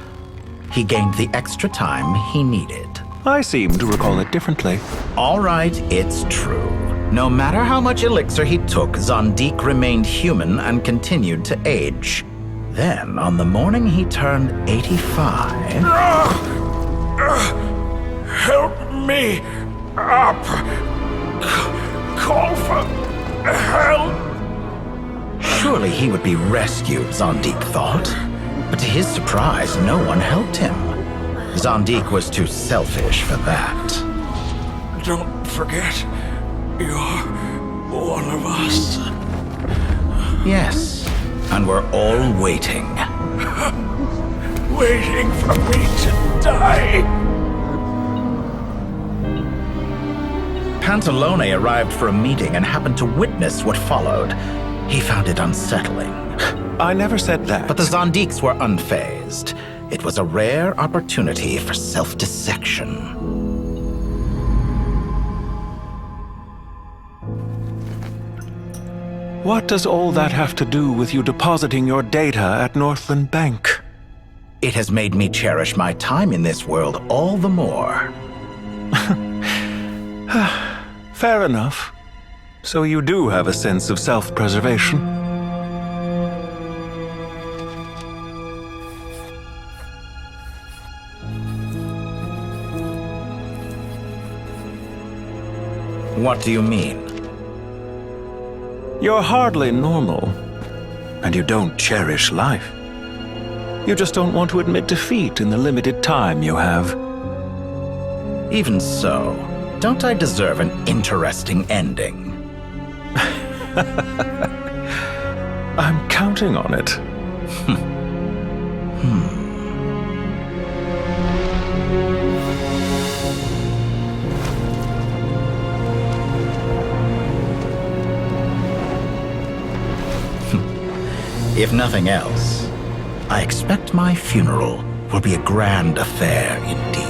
he gained the extra time he needed. I seem to recall it differently. All right, it's true. No matter how much elixir he took, Zandik remained human and continued to age. Then, on the morning he turned 85... Help me up! Call for help! Surely he would be rescued, Zandik thought. But to his surprise, no one helped him. Zandik was too selfish for that. Don't forget, you're one of us. Yes, and we're all waiting. Waiting for me to die. Pantalone arrived for a meeting and happened to witness what followed. He found it unsettling. I never said that. But the Zandiks were unfazed. It was a rare opportunity for self-dissection. What does all that have to do with you depositing your data at Northland Bank? It has made me cherish my time in this world all the more. Fair enough. So you do have a sense of self-preservation. What do you mean? You're hardly normal, and you don't cherish life. You just don't want to admit defeat in the limited time you have. Even so, don't I deserve an interesting ending? I'm counting on it. If nothing else, I expect my funeral will be a grand affair indeed.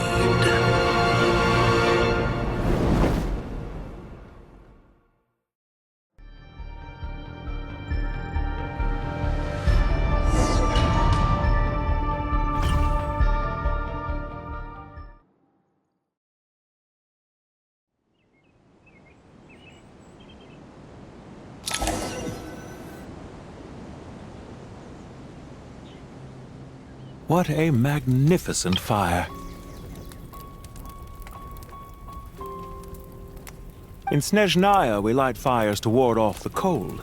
What a magnificent fire. In Snezhnaya, we light fires to ward off the cold.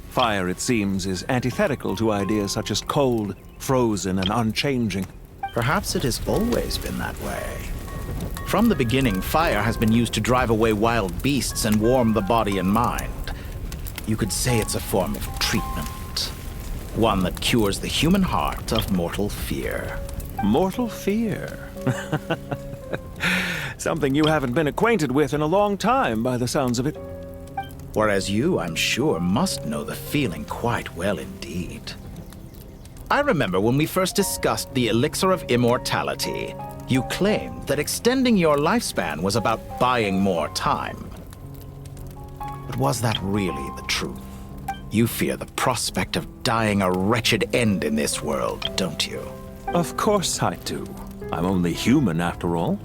Fire, it seems, is antithetical to ideas such as cold, frozen, and unchanging. Perhaps it has always been that way. From the beginning, fire has been used to drive away wild beasts and warm the body and mind. You could say it's a form of treatment. One that cures the human heart of mortal fear. Mortal fear? Something you haven't been acquainted with in a long time, by the sounds of it. Whereas you, I'm sure, must know the feeling quite well indeed. I remember when we first discussed the elixir of immortality, you claimed that extending your lifespan was about buying more time. But was that really the truth? You fear the prospect of dying a wretched end in this world, don't you? Of course I do. I'm only human, after all.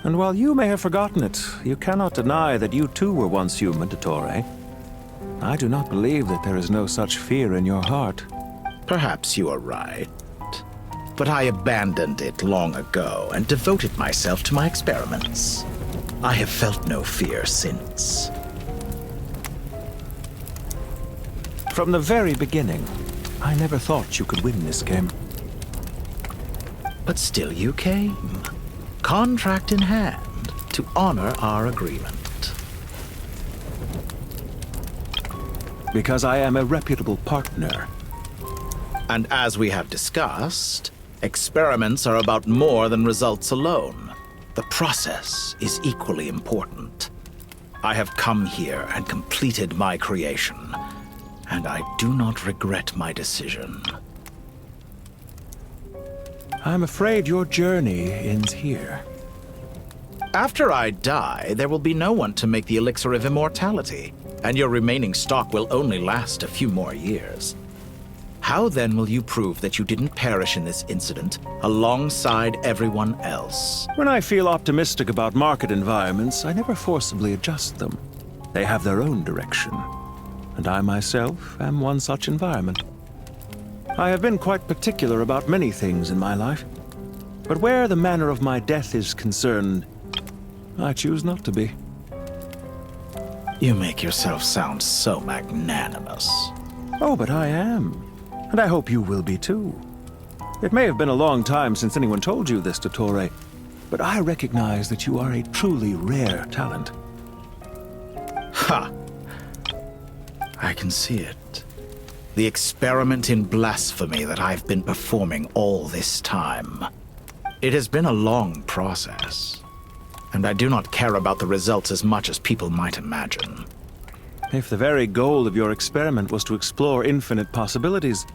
And while you may have forgotten it, you cannot deny that you too were once human, Dottore. I do not believe that there is no such fear in your heart. Perhaps you are right. But I abandoned it long ago and devoted myself to my experiments. I have felt no fear since. From the very beginning, I never thought you could win this game. But still you came. Contract in hand. to honor our agreement. Because I am a reputable partner. And as we have discussed, experiments are about more than results alone. The process is equally important. I have come here and completed my creation, and I do not regret my decision. I'm afraid your journey ends here. After I die, there will be no one to make the elixir of immortality, and your remaining stock will only last a few more years. How then will you prove that you didn't perish in this incident alongside everyone else? When I feel optimistic about market environments, I never forcibly adjust them. They have their own direction, and I myself am one such environment. I have been quite particular about many things in my life, but where the manner of my death is concerned, I choose not to be. You make yourself sound so magnanimous. Oh, but I am. And I hope you will be too. It may have been a long time since anyone told you this, Dottore, but I recognize that you are a truly rare talent. Ha! I can see it. The experiment in blasphemy that I've been performing all this time. It has been a long process, and I do not care about the results as much as people might imagine. If the very goal of your experiment was to explore infinite possibilities,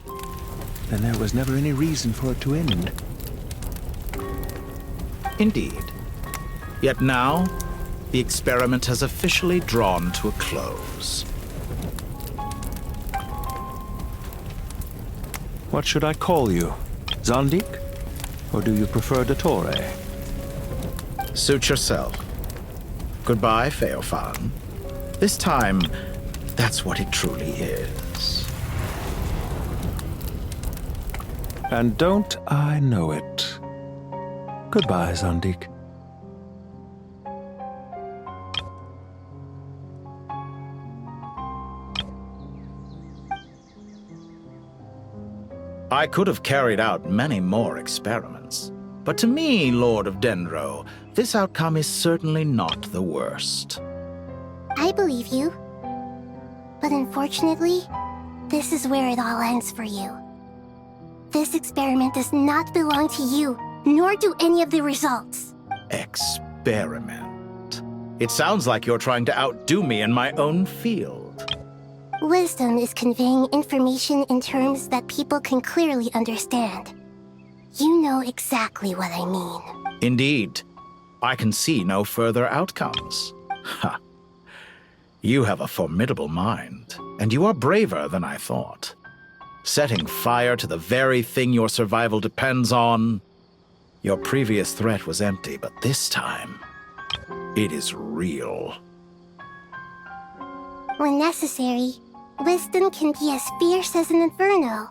then there was never any reason for it to end. Indeed. Yet now, the experiment has officially drawn to a close. What should I call you? Zandik? Or do you prefer Dottore? Suit yourself. Goodbye, Feofan. This time, that's what it truly is. And don't I know it? Goodbye, Zandik. I could have carried out many more experiments, but to me, Lord of Dendro, this outcome is certainly not the worst. I believe you. But unfortunately, this is where it all ends for you. This experiment does not belong to you, nor do any of the results. Experiment? It sounds like you're trying to outdo me in my own field. Wisdom is conveying information in terms that people can clearly understand. You know exactly what I mean. Indeed. I can see no further outcomes. Ha! You have a formidable mind, and you are braver than I thought. Setting fire to the very thing your survival depends on. Your previous threat was empty, but this time, it is real. When necessary, wisdom can be as fierce as an inferno.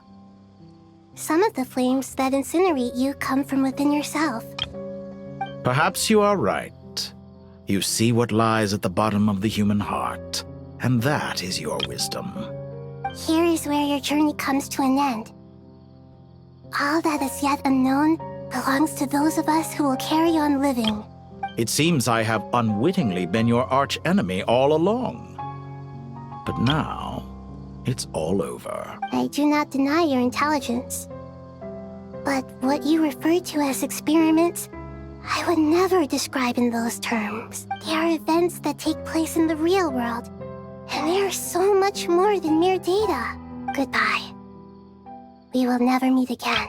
Some of the flames that incinerate you come from within yourself. Perhaps you are right. You see what lies at the bottom of the human heart, and that is your wisdom. Here is where your journey comes to an end. All that is yet unknown belongs to those of us who will carry on living. It seems I have unwittingly been your arch-enemy all along. But now, it's all over. I do not deny your intelligence. But what you refer to as experiments, I would never describe in those terms. They are events that take place in the real world, and they are so much more than mere data. Goodbye. We will never meet again.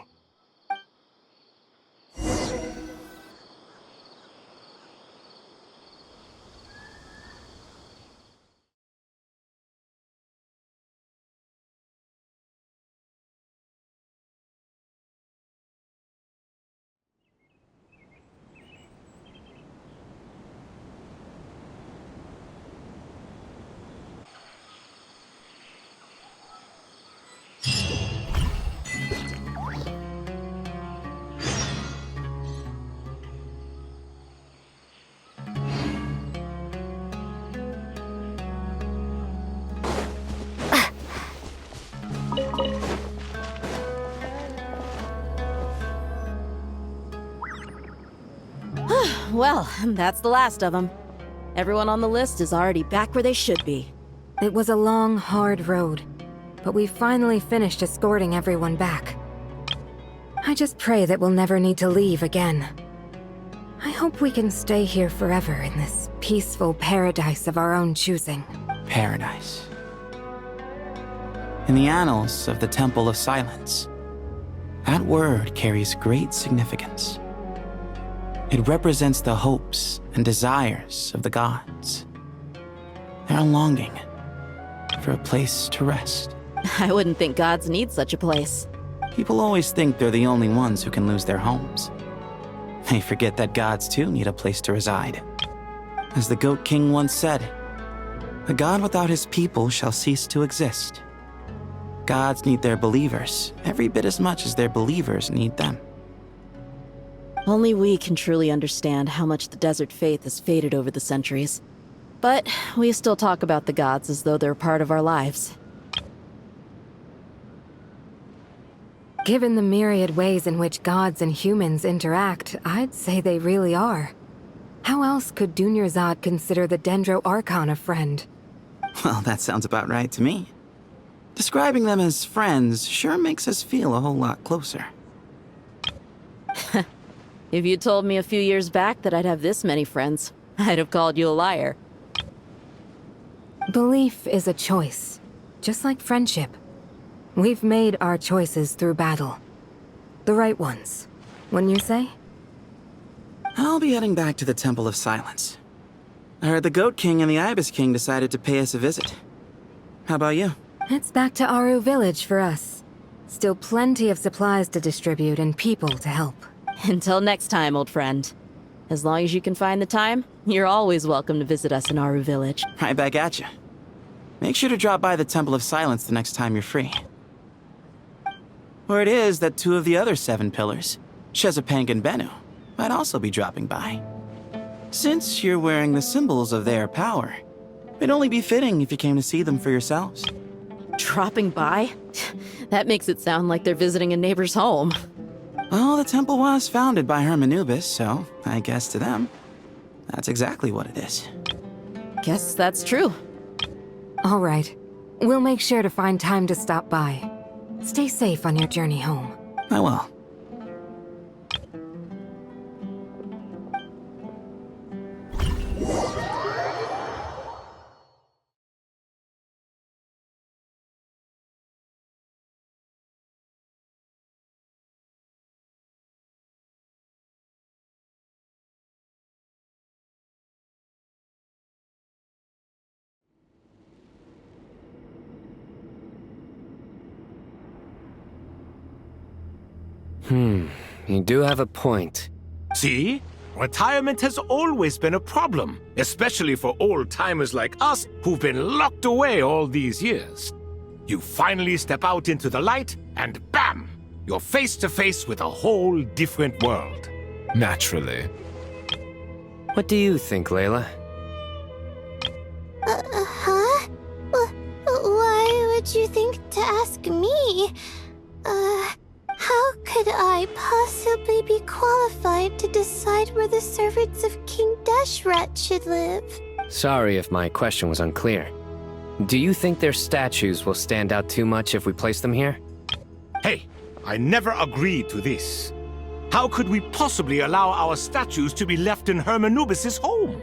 Well, that's the last of them. Everyone on the list is already back where they should be. It was a long, hard road, but we finally finished escorting everyone back. I just pray that we'll never need to leave again. I hope we can stay here forever in this peaceful paradise of our own choosing. Paradise. In the annals of the Temple of Silence, that word carries great significance. It represents the hopes and desires of the gods. Their longing for a place to rest. I wouldn't think gods need such a place. People always think they're the only ones who can lose their homes. They forget that gods too need a place to reside. As the Goat King once said, "A god without his people shall cease to exist." Gods need their believers every bit as much as their believers need them. Only we can truly understand how much the desert faith has faded over the centuries. But we still talk about the gods as though they're part of our lives. Given the myriad ways in which gods and humans interact, I'd say they really are. How else could Dunyarzad consider the Dendro Archon a friend? Well, that sounds about right to me. Describing them as friends sure makes us feel a whole lot closer. If you told me a few years back that I'd have this many friends, I'd have called you a liar. Belief is a choice, just like friendship. We've made our choices through battle. The right ones, wouldn't you say? I'll be heading back to the Temple of Silence. I heard the Goat King and the Ibis King decided to pay us a visit. How about you? It's back to Aru Village for us. Still plenty of supplies to distribute and people to help. Until next time, old friend. As long as you can find the time, you're always welcome to visit us in Aru Village. Right back at you. Make sure to drop by the Temple of Silence the next time you're free. Or it is that two of the other 7 pillars, Shezapang and Bennu, might also be dropping by. Since you're wearing the symbols of their power, it'd only be fitting if you came to see them for yourselves. Dropping by? That makes it sound like they're visiting a neighbor's home. Well, the temple was founded by Hermanubis, so I guess to them, that's exactly what it is. Guess that's true. All right. We'll make sure to find time to stop by. Stay safe on your journey home. I will. You do have a point. See? Retirement has always been a problem, especially for old-timers like us who've been locked away all these years. You finally step out into the light, and bam! You're face to face with a whole different world. Naturally. What do you think, Layla? Huh? Why would you think to ask me? How could I possibly be qualified to decide where the servants of King Deshret should live? Sorry if my question was unclear. Do you think their statues will stand out too much if we place them here? Hey, I never agreed to this. How could we possibly allow our statues to be left in Hermanubis' home?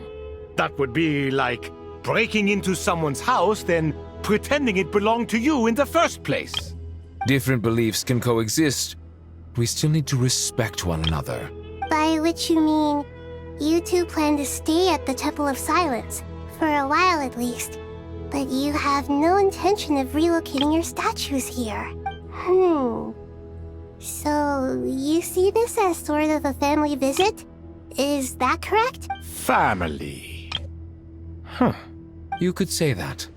That would be like breaking into someone's house, then pretending it belonged to you in the first place. Different beliefs can coexist. We still need to respect one another. By which you mean, you two plan to stay at the Temple of Silence, for a while at least, but you have no intention of relocating your statues here. So, you see this as sort of a family visit? Is that correct? Family. You could say that.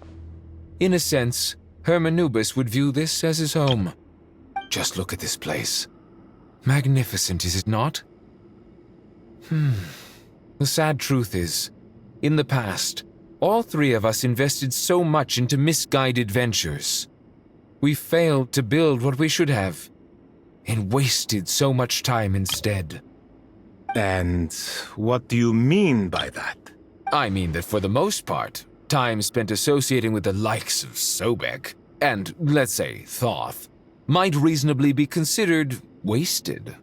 In a sense, Hermanubis would view this as his home. Just look at this place. Magnificent, is it not? The sad truth is, in the past, all 3 of us invested so much into misguided ventures. We failed to build what we should have, and wasted so much time instead. And what do you mean by that? I mean that for the most part, time spent associating with the likes of Sobek and, let's say, Thoth, might reasonably be considered wasted.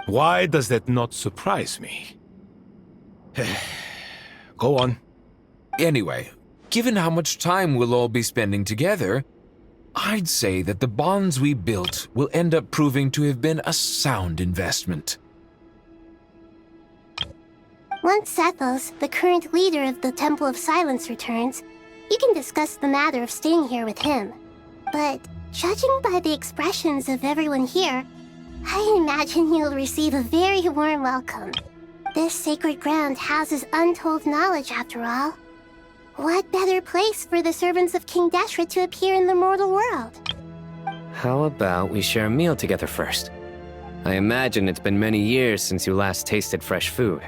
Why does that not surprise me? Go on. Anyway, given how much time we'll all be spending together, I'd say that the bonds we built will end up proving to have been a sound investment. Once Sethos, the current leader of the Temple of Silence, returns, you can discuss the matter of staying here with him. But judging by the expressions of everyone here, I imagine you'll receive a very warm welcome. This sacred ground houses untold knowledge, after all. What better place for the servants of King Deshra to appear in the mortal world? How about we share a meal together first? I imagine it's been many years since you last tasted fresh food.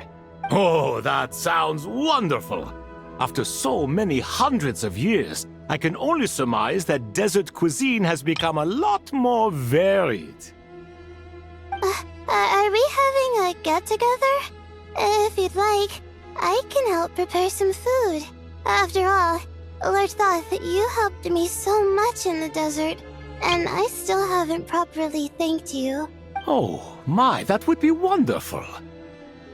Oh, that sounds wonderful! After so many hundreds of years, I can only surmise that desert cuisine has become a lot more varied. Are we having a get-together? If you'd like, I can help prepare some food. After all, Lord Thoth, you helped me so much in the desert, and I still haven't properly thanked you. Oh, my, that would be wonderful.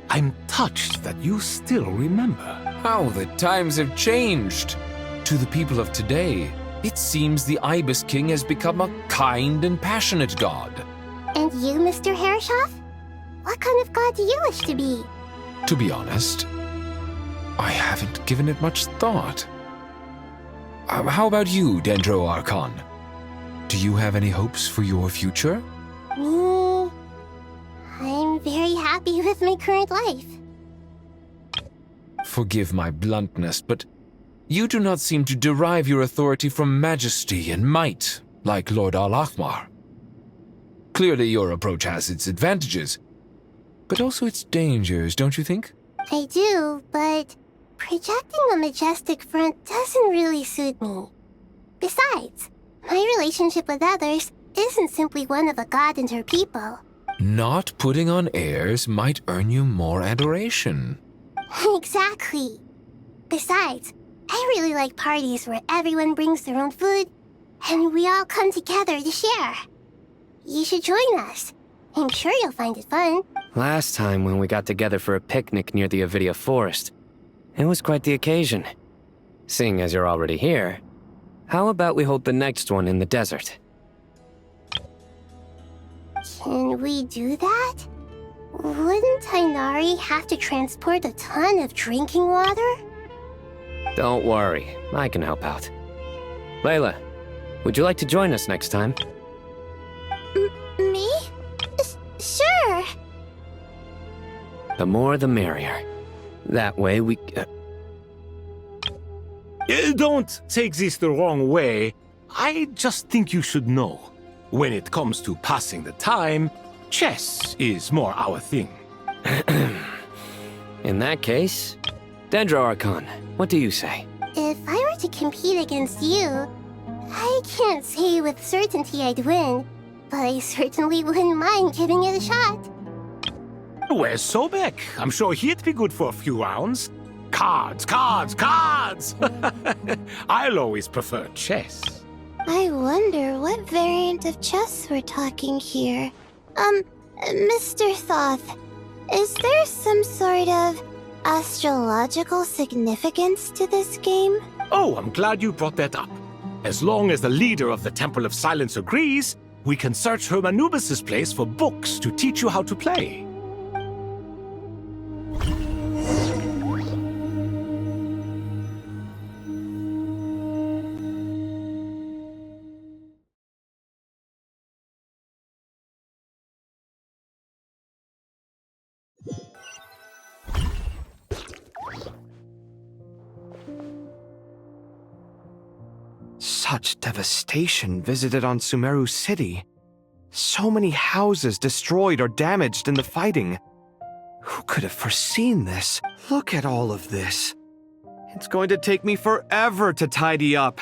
I'm touched that you still remember. How the times have changed! To the people of today, it seems the Ibis King has become a kind and passionate god. And you, Mr. Herreshoff? What kind of god do you wish to be? To be honest, I haven't given it much thought. How about you, Dendro Archon? Do you have any hopes for your future? Me? I'm very happy with my current life. Forgive my bluntness, but you do not seem to derive your authority from majesty and might, like Lord Al-Ahmar. Clearly your approach has its advantages, but also its dangers, don't you think? I do, but projecting a majestic front doesn't really suit me. Besides, my relationship with others isn't simply one of a god and her people. Not putting on airs might earn you more adoration. Exactly. Besides, I really like parties where everyone brings their own food, and we all come together to share. You should join us. I'm sure you'll find it fun. Last time when we got together for a picnic near the Avidia Forest, it was quite the occasion. Seeing as you're already here, how about we hold the next one in the desert? Can we do that? Wouldn't Tainari have to transport a ton of drinking water? Don't worry, I can help out. Layla, would you like to join us next time? Me? Sure. The more the merrier. That way we... Don't take this the wrong way. I just think you should know. When it comes to passing the time, chess is more our thing. In that case, Dendro Archon, what do you say? If I were to compete against you, I can't say with certainty I'd win, but I certainly wouldn't mind giving it a shot. Where's Sobek? I'm sure he'd be good for a few rounds. Cards, cards, cards! I'll always prefer chess. I wonder what variant of chess we're talking here. Mr. Thoth, is there some sort of astrological significance to this game? Oh, I'm glad you brought that up. As long as the leader of the Temple of Silence agrees, we can search Hermanubis' place for books to teach you how to play. Such devastation visited on Sumeru City. So many houses destroyed or damaged in the fighting. Who could have foreseen this? Look at all of this. It's going to take me forever to tidy up.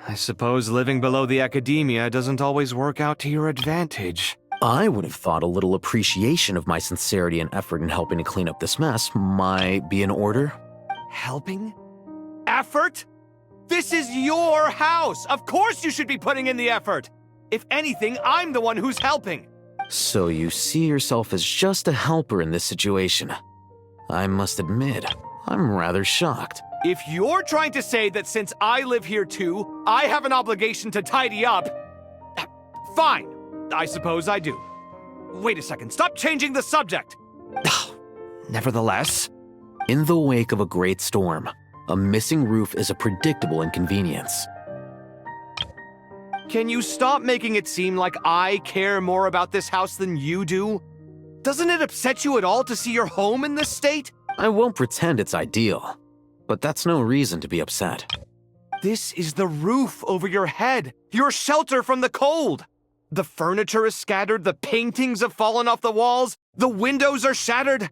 I suppose living below the academia doesn't always work out to your advantage. I would have thought a little appreciation of my sincerity and effort in helping to clean up this mess might be in order. Helping? Effort? This is your house! Of course you should be putting in the effort! If anything, I'm the one who's helping! So you see yourself as just a helper in this situation. I must admit, I'm rather shocked. If you're trying to say that since I live here too, I have an obligation to tidy up, fine. I suppose I do. Wait a second, stop changing the subject! Nevertheless, in the wake of a great storm, a missing roof is a predictable inconvenience. Can you stop making it seem like I care more about this house than you do? Doesn't it upset you at all to see your home in this state? I won't pretend it's ideal, but that's no reason to be upset. This is the roof over your head, your shelter from the cold. The furniture is scattered, the paintings have fallen off the walls, the windows are shattered.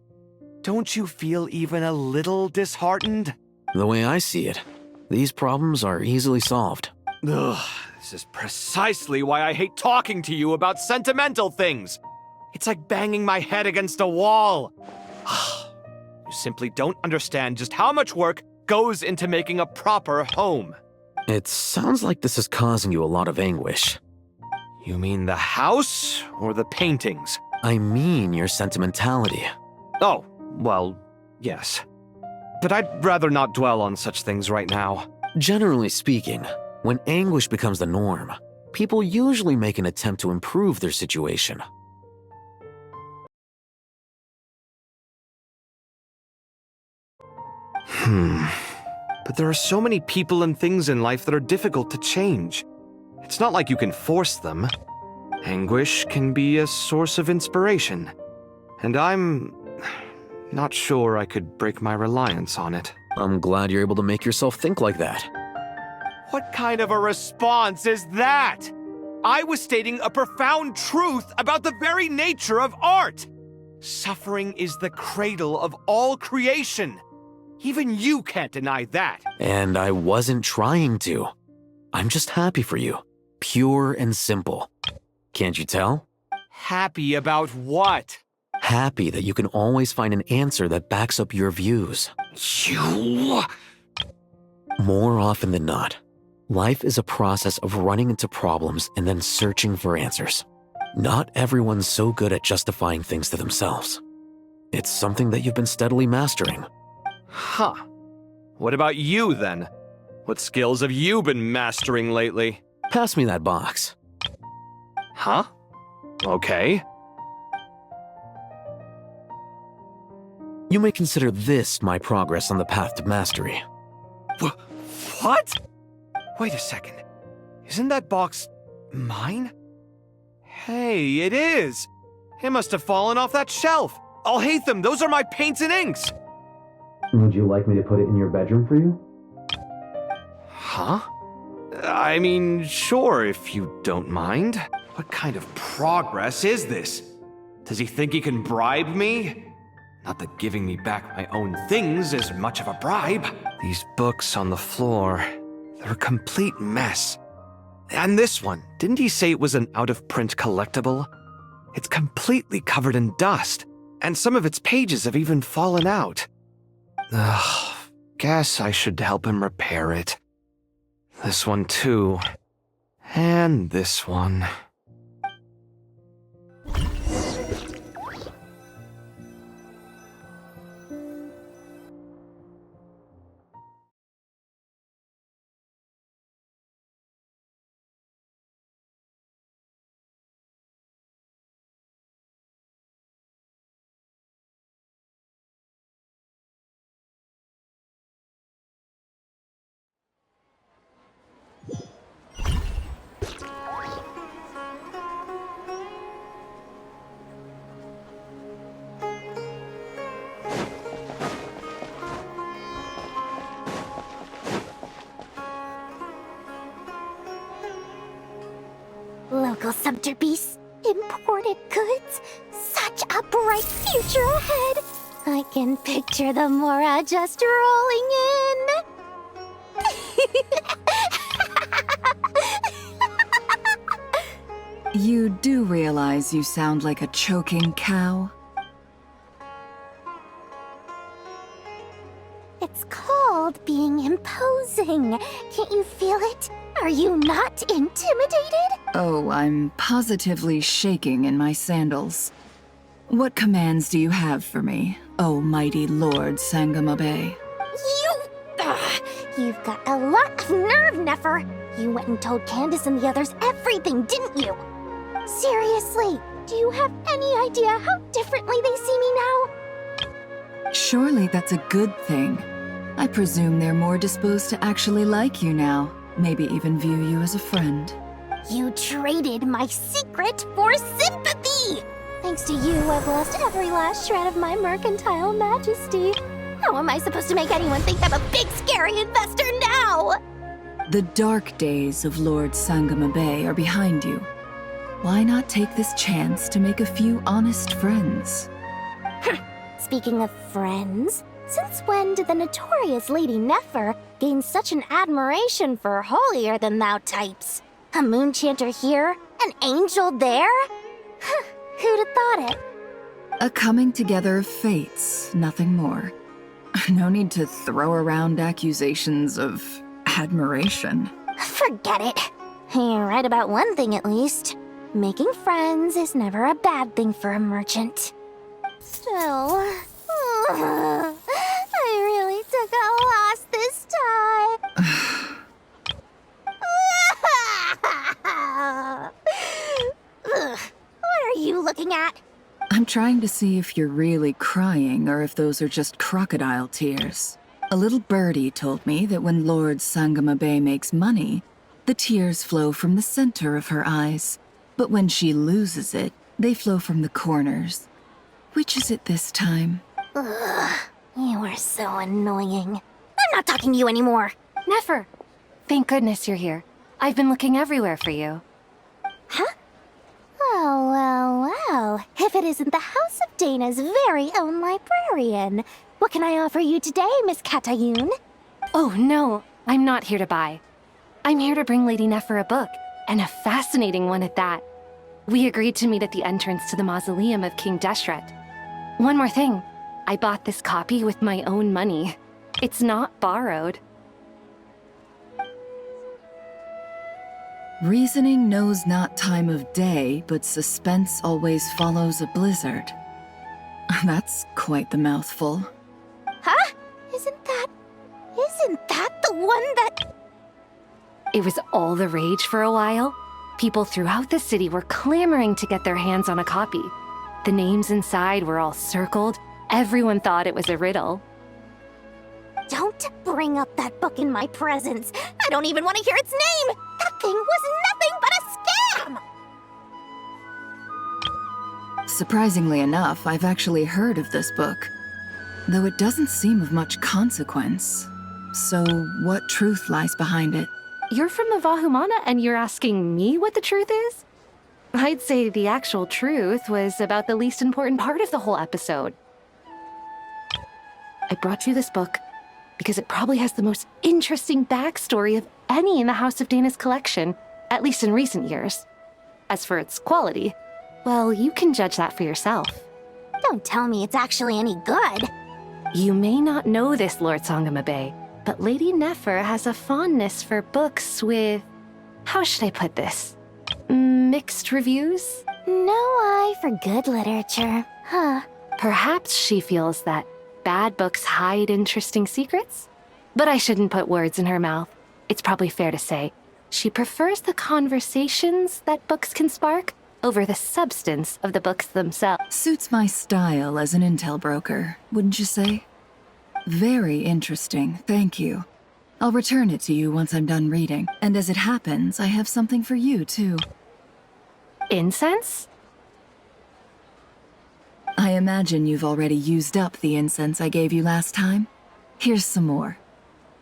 Don't you feel even a little disheartened? The way I see it, these problems are easily solved. Ugh, this is precisely why I hate talking to you about sentimental things. It's like banging my head against a wall. You simply don't understand just how much work goes into making a proper home. It sounds like this is causing you a lot of anguish. You mean the house or the paintings? I mean your sentimentality. Oh, well, yes. But I'd rather not dwell on such things right now. Generally speaking, when anguish becomes the norm, people usually make an attempt to improve their situation. But there are so many people and things in life that are difficult to change. It's not like you can force them. Anguish can be a source of inspiration. And I'm not sure I could break my reliance on it. I'm glad you're able to make yourself think like that. What kind of a response is that? I was stating a profound truth about the very nature of art. Suffering is the cradle of all creation. Even you can't deny that. And I wasn't trying to. I'm just happy for you. Pure and simple. Can't you tell? Happy about what? Happy that you can always find an answer that backs up your views. You... More often than not, life is a process of running into problems and then searching for answers. Not everyone's so good at justifying things to themselves. It's something that you've been steadily mastering. Huh. What about you, then? What skills have you been mastering lately? Pass me that box. Huh? Okay. You may consider this my progress on the path to mastery. What? Wait a second. Isn't that box mine? Hey, it is! It must have fallen off that shelf. I'll hate them. Those are my paints and inks. Would you like me to put it in your bedroom for you? Huh? I mean, sure, if you don't mind. What kind of progress is this? Does he think he can bribe me? Not that giving me back my own things is much of a bribe. These books on the floor, they're a complete mess. And this one, didn't he say it was an out-of-print collectible? It's completely covered in dust, and some of its pages have even fallen out. Ugh, guess I should help him repair it. This one too. And this one. Local subterbeast, imported goods, such a bright future ahead. I can picture the Mora just rolling in. You do realize you sound like a choking cow? It's called being imposing. Can't you feel it? Are you not intimidated? Oh, I'm positively shaking in my sandals. What commands do you have for me, oh mighty Lord Sangamabe? You've got a lot of nerve, Nefer. You went and told Candace and the others everything, didn't you? Seriously, do you have any idea how differently they see me now? Surely that's a good thing. I presume they're more disposed to actually like you now, maybe even view you as a friend. You traded my secret for sympathy! Thanks to you, I've lost every last shred of my mercantile majesty. How am I supposed to make anyone think I'm a big, scary investor now? The dark days of Lord Sangamabe are behind you. Why not take this chance to make a few honest friends? Speaking of friends, since when did the notorious Lady Nefer gain such an admiration for holier-than-thou types? A moon chanter here? An angel there? Who'd have thought it? A coming together of fates, nothing more. No need to throw around accusations of admiration. Forget it. You're right about one thing at least. Making friends is never a bad thing for a merchant. Still, I really took a loss this time. What are you looking at? I'm trying to see if you're really crying or if those are just crocodile tears. A little birdie told me that when Lord Sangamabe makes money, the tears flow from the center of her eyes. But when she loses it, they flow from the corners. Which is it this time? Ugh, you are so annoying. I'm not talking to you anymore. Nefer! Thank goodness you're here. I've been looking everywhere for you. Huh? Well. If it isn't the House of Dana's very own librarian. What can I offer you today, Miss Katayun? Oh, no. I'm not here to buy. I'm here to bring Lady Nefer a book, and a fascinating one at that. We agreed to meet at the entrance to the mausoleum of King Deshret. One more thing. I bought this copy with my own money. It's not borrowed. Reasoning knows not time of day, but suspense always follows a blizzard. That's quite the mouthful. Huh? Isn't that the one that... It was all the rage for a while. People throughout the city were clamoring to get their hands on a copy. The names inside were all circled. Everyone thought it was a riddle. Don't bring up that book in my presence. I don't even want to hear its name. That thing was nothing but a scam! Surprisingly enough, I've actually heard of this book, though it doesn't seem of much consequence. So, what truth lies behind it? You're from the Vahumana and you're asking me what the truth is? I'd say the actual truth was about the least important part of the whole episode. I brought you this book because it probably has the most interesting backstory of any in the House of Dana's collection, at least in recent years. As for its quality, well, you can judge that for yourself. Don't tell me it's actually any good. You may not know this, Lord Sangamabe, but Lady Nefer has a fondness for books with... how should I put this? Mixed reviews? No eye for good literature, huh? Perhaps she feels that bad books hide interesting secrets? But I shouldn't put words in her mouth. It's probably fair to say she prefers the conversations that books can spark over the substance of the books themselves. Suits my style as an intel broker, wouldn't you say? Very interesting, thank you. I'll return it to you once I'm done reading. And as it happens, I have something for you, too. Incense? I imagine you've already used up the incense I gave you last time. Here's some more.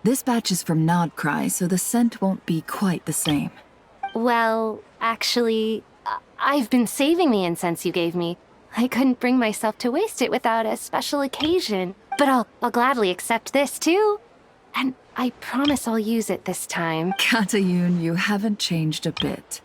This batch is from Nodcry, so the scent won't be quite the same. Well, actually, I've been saving the incense you gave me. I couldn't bring myself to waste it without a special occasion. But I'll gladly accept this, too. And I promise I'll use it this time. Katayun, you haven't changed a bit.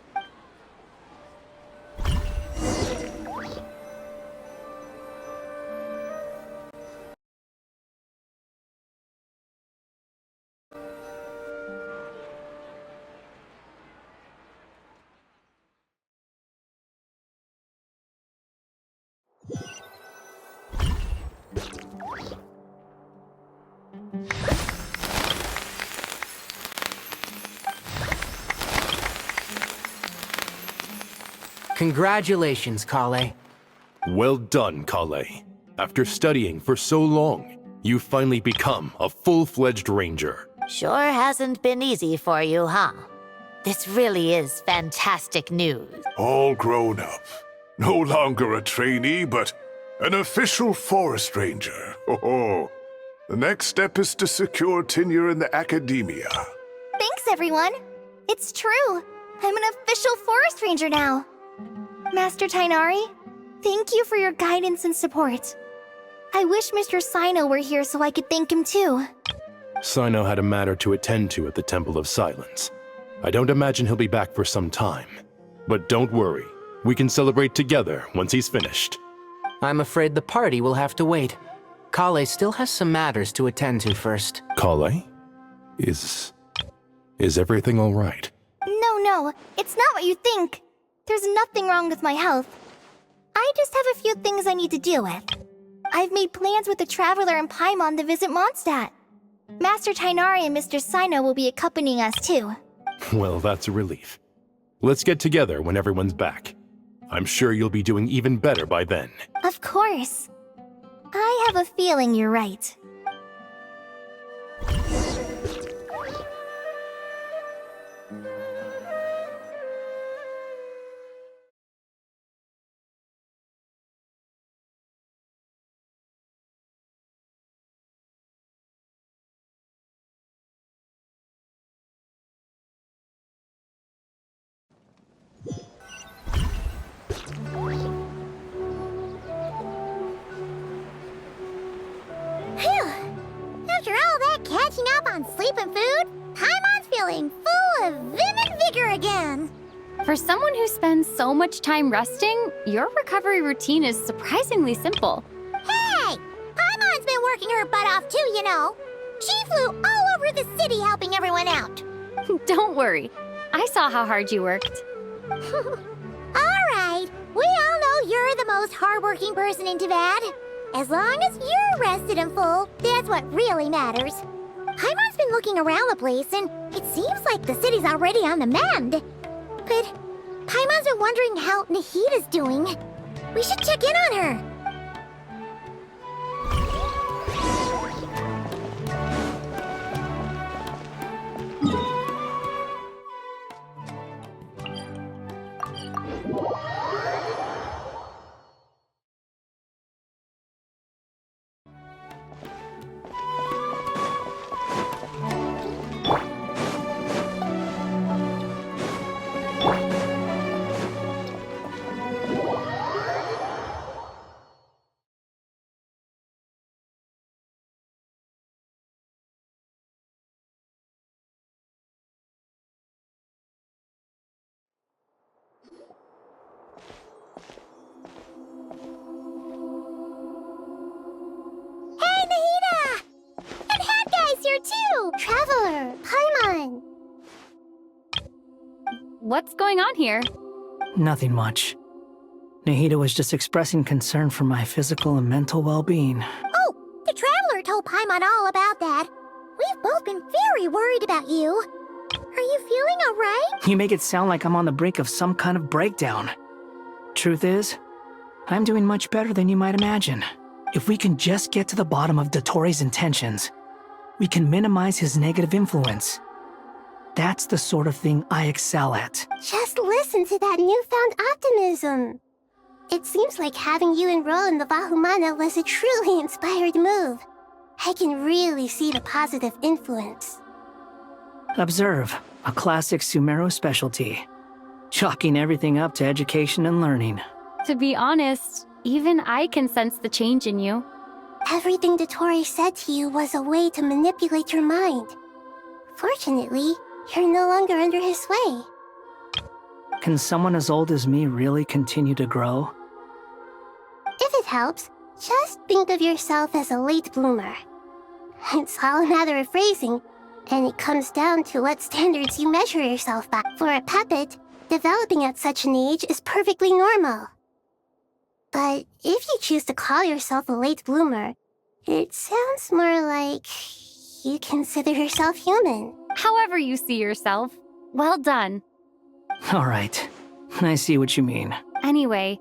Congratulations, Kale. Well done, Kale. After studying for so long, you've finally become a full-fledged ranger. Sure hasn't been easy for you, huh? This really is fantastic news. All grown up. No longer a trainee, but an official forest ranger. Oh, the next step is to secure tenure in the academia. Thanks, everyone. It's true. I'm an official forest ranger now. Master Tainari, thank you for your guidance and support. I wish Mr. Sino were here so I could thank him too. Sino had a matter to attend to at the Temple of Silence. I don't imagine he'll be back for some time. But don't worry, we can celebrate together once he's finished. I'm afraid the party will have to wait. Kale still has some matters to attend to first. Kale? Is everything all right? No, it's not what you think. There's nothing wrong with my health. I just have a few things I need to deal with. I've made plans with the Traveler and Paimon to visit Mondstadt. Master Tainari and Mr. Sino will be accompanying us too. Well, that's a relief. Let's get together when everyone's back. I'm sure you'll be doing even better by then. Of course. I have a feeling you're right. After all that catching up on sleep and food, Paimon's feeling full of vim and vigor again. For someone who spends so much time resting, your recovery routine is surprisingly simple. Hey! Paimon's been working her butt off too, you know. She flew all over the city helping everyone out. Don't worry. I saw how hard you worked. Alright, we all know you're the most hardworking person in Tavad. As long as you're rested and full, that's what really matters. Paimon's been looking around the place, and it seems like the city's already on the mend. But Paimon's been wondering how Nahita's doing. We should check in on her. Too! Traveler! Paimon! What's going on here? Nothing much. Nahita was just expressing concern for my physical and mental well-being. Oh, the Traveler told Paimon all about that. We've both been very worried about you. Are you feeling alright? You make it sound like I'm on the brink of some kind of breakdown. Truth is, I'm doing much better than you might imagine. If we can just get to the bottom of Dotori's intentions, we can minimize his negative influence. That's the sort of thing I excel at. Just listen to that newfound optimism. It seems like having you enroll in the Vahumana was a truly inspired move. I can really see the positive influence. Observe, a classic Sumeru specialty. Chalking everything up to education and learning. To be honest, even I can sense the change in you. Everything Dotori said to you was a way to manipulate your mind. Fortunately, you're no longer under his sway. Can someone as old as me really continue to grow? If it helps, just think of yourself as a late bloomer. It's all a matter of phrasing, and it comes down to what standards you measure yourself by. For a puppet, developing at such an age is perfectly normal. But if you choose to call yourself a late bloomer, it sounds more like you consider yourself human. However you see yourself. Well done. All right. I see what you mean. Anyway,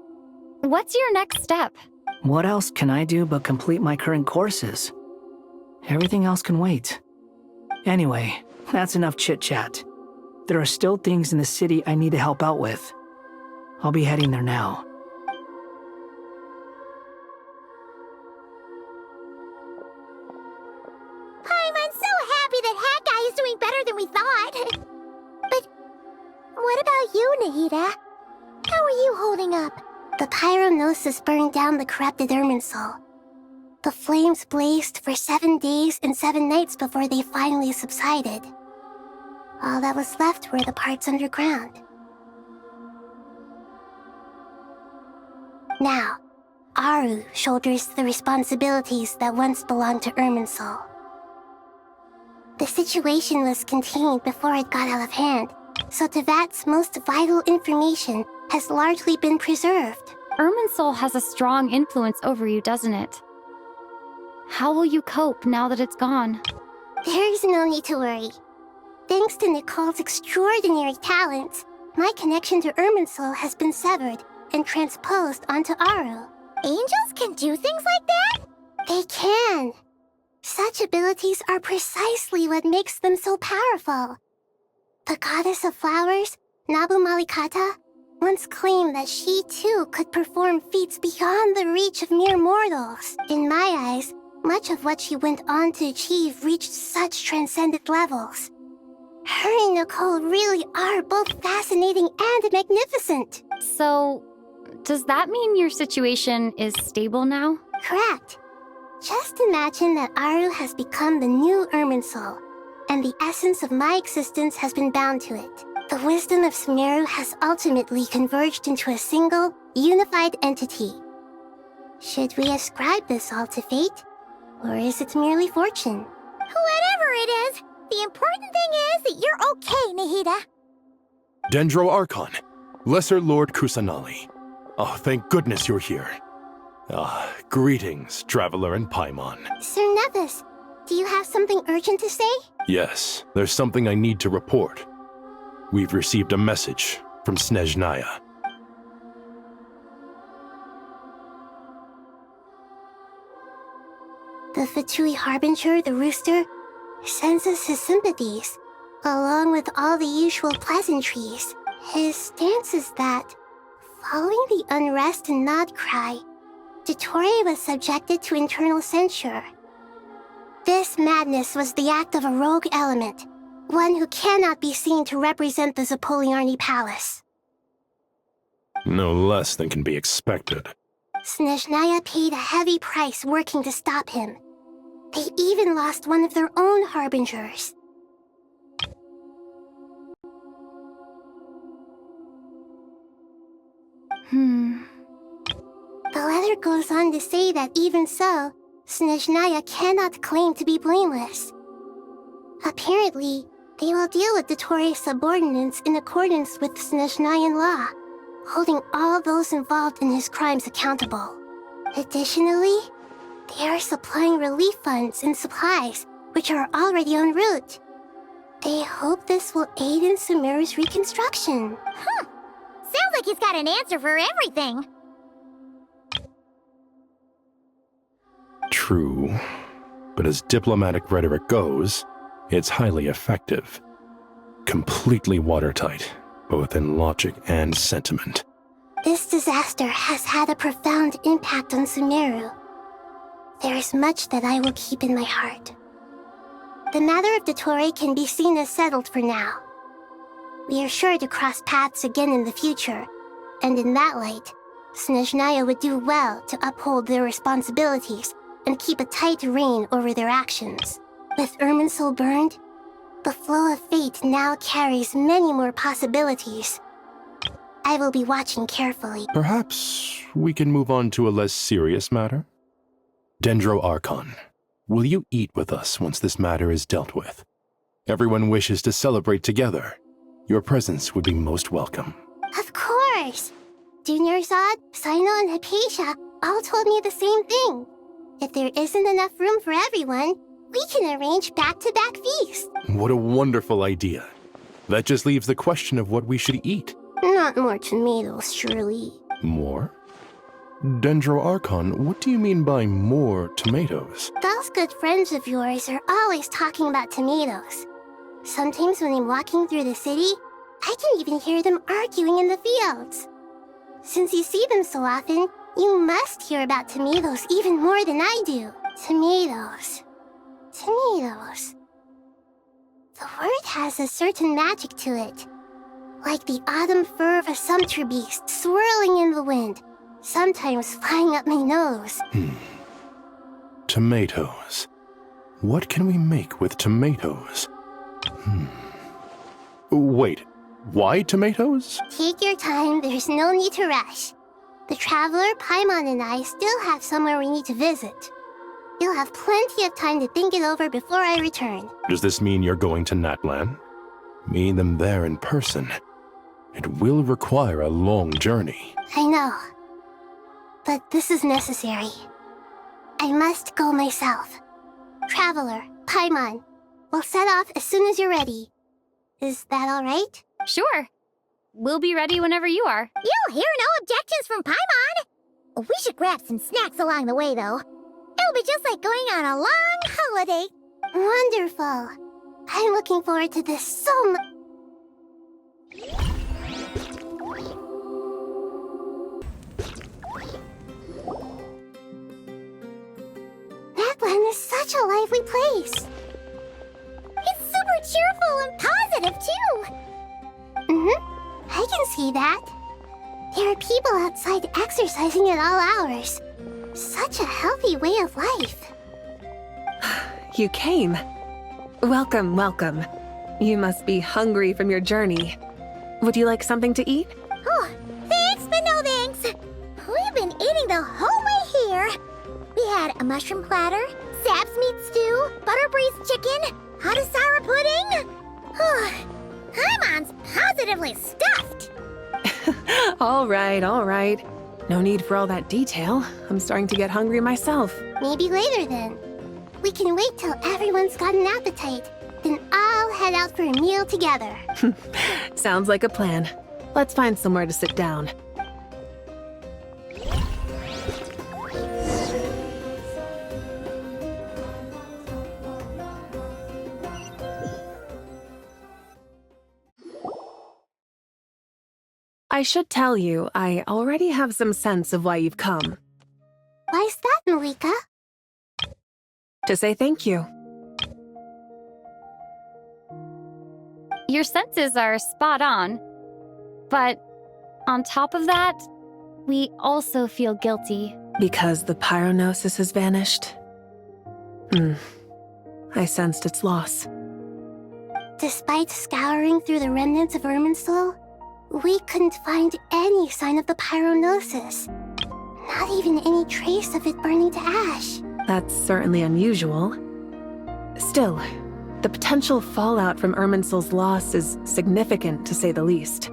what's your next step? What else can I do but complete my current courses? Everything else can wait. Anyway, that's enough chit-chat. There are still things in the city I need to help out with. I'll be heading there now. I'm so happy that Hat Guy is doing better than we thought. But what about you, Nahida? How are you holding up? The pyronosis burned down the corrupted Irminsul. The flames blazed for 7 days and 7 nights before they finally subsided. All that was left were the parts underground. Now, Aru shoulders the responsibilities that once belonged to Irminsul. The situation was contained before it got out of hand, so Tevat's most vital information has largely been preserved. Irminsul has a strong influence over you, doesn't it? How will you cope now that it's gone? There is no need to worry. Thanks to Nicole's extraordinary talents, my connection to Irminsul has been severed and transposed onto Aru. Angels can do things like that? They can. Such abilities are precisely what makes them so powerful. The goddess of flowers, Nabu Malikata, once claimed that she too could perform feats beyond the reach of mere mortals. In my eyes, much of what she went on to achieve reached such transcendent levels. Her and Nicole really are both fascinating and magnificent. So, does that mean your situation is stable now? Correct. Just imagine that Aru has become the new Irminsul, and the essence of my existence has been bound to it. The wisdom of Sumeru has ultimately converged into a single, unified entity. Should we ascribe this all to fate? Or is it merely fortune? Whatever it is, the important thing is that you're okay, Nahida. Dendro Archon, Lesser Lord Kusanali. Oh, thank goodness you're here. Greetings, Traveler and Paimon. Sir Nevis, do you have something urgent to say? Yes, there's something I need to report. We've received a message from Snezhnaya. The Fatui Harbinger, the Rooster, sends us his sympathies, along with all the usual pleasantries. His stance is that, following the unrest in Nodcry, Dottore was subjected to internal censure. This madness was the act of a rogue element, one who cannot be seen to represent the Zapoliarni Palace. No less than can be expected. Snezhnaya paid a heavy price working to stop him. They even lost one of their own harbingers. The letter goes on to say that even so, Snezhnaya cannot claim to be blameless. Apparently, they will deal with Dottore's subordinates in accordance with Snezhnayan law, holding all those involved in his crimes accountable. Additionally, they are supplying relief funds and supplies, which are already en route. They hope this will aid in Sumeru's reconstruction. Sounds like he's got an answer for everything. True, but as diplomatic rhetoric goes, it's highly effective. Completely watertight, both in logic and sentiment. This disaster has had a profound impact on Sumeru. There is much that I will keep in my heart. The matter of Dottore can be seen as settled for now. We are sure to cross paths again in the future, and in that light, Snezhnaya would do well to uphold their responsibilities and keep a tight rein over their actions. With Irminsul burned, the flow of fate now carries many more possibilities. I will be watching carefully. Perhaps we can move on to a less serious matter? Dendro Archon, will you eat with us once this matter is dealt with? Everyone wishes to celebrate together. Your presence would be most welcome. Of course! Junior Zod, Sino, and Hypatia all told me the same thing. If there isn't enough room for everyone, we can arrange back-to-back feasts. What a wonderful idea. That just leaves the question of what we should eat. Not more tomatoes, surely. More? Dendro Archon, what do you mean by more tomatoes? Those good friends of yours are always talking about tomatoes. Sometimes when I'm walking through the city, I can even hear them arguing in the fields. Since you see them so often, you must hear about tomatoes even more than I do. Tomatoes. Tomatoes. The word has a certain magic to it. Like the autumn fur of a sumpter beast swirling in the wind, sometimes flying up my nose. Tomatoes. What can we make with tomatoes? Wait, why tomatoes? Take your time, there's no need to rush. The traveler, Paimon, and I still have somewhere we need to visit. You'll have plenty of time to think it over before I return. Does this mean you're going to Natlan? Meeting them there in person. It will require a long journey. I know. But this is necessary. I must go myself. Traveler, Paimon, we'll set off as soon as you're ready. Is that all right? Sure. We'll be ready whenever you are. You'll hear no objections from Paimon. We should grab some snacks along the way, though. It'll be just like going on a long holiday. Wonderful. I'm looking forward to this so much. Natlan is such a lively place. It's super cheerful and positive, too. I can see that. There are people outside exercising at all hours. Such a healthy way of life. You came. Welcome, welcome. You must be hungry from your journey. Would you like something to eat? Oh, thanks, but no thanks. We've been eating the whole way here. We had a mushroom platter, sap's meat stew, butter braised chicken, hot asara pudding. Paimon's positively stuffed. All right, all right. No need for all that detail. I'm starting to get hungry myself. Maybe later then. We can wait till everyone's got an appetite. Then I'll head out for a meal together. Sounds like a plan. Let's find somewhere to sit down. I should tell you, I already have some sense of why you've come. Why's that, Malika? To say thank you. Your senses are spot on. But on top of that, we also feel guilty. Because the pyronosis has vanished? I sensed its loss. Despite scouring through the remnants of Irminsul, we couldn't find any sign of the pyronosis. Not even any trace of it burning to ash. That's certainly unusual. Still, the potential fallout from Irminsul's loss is significant, to say the least.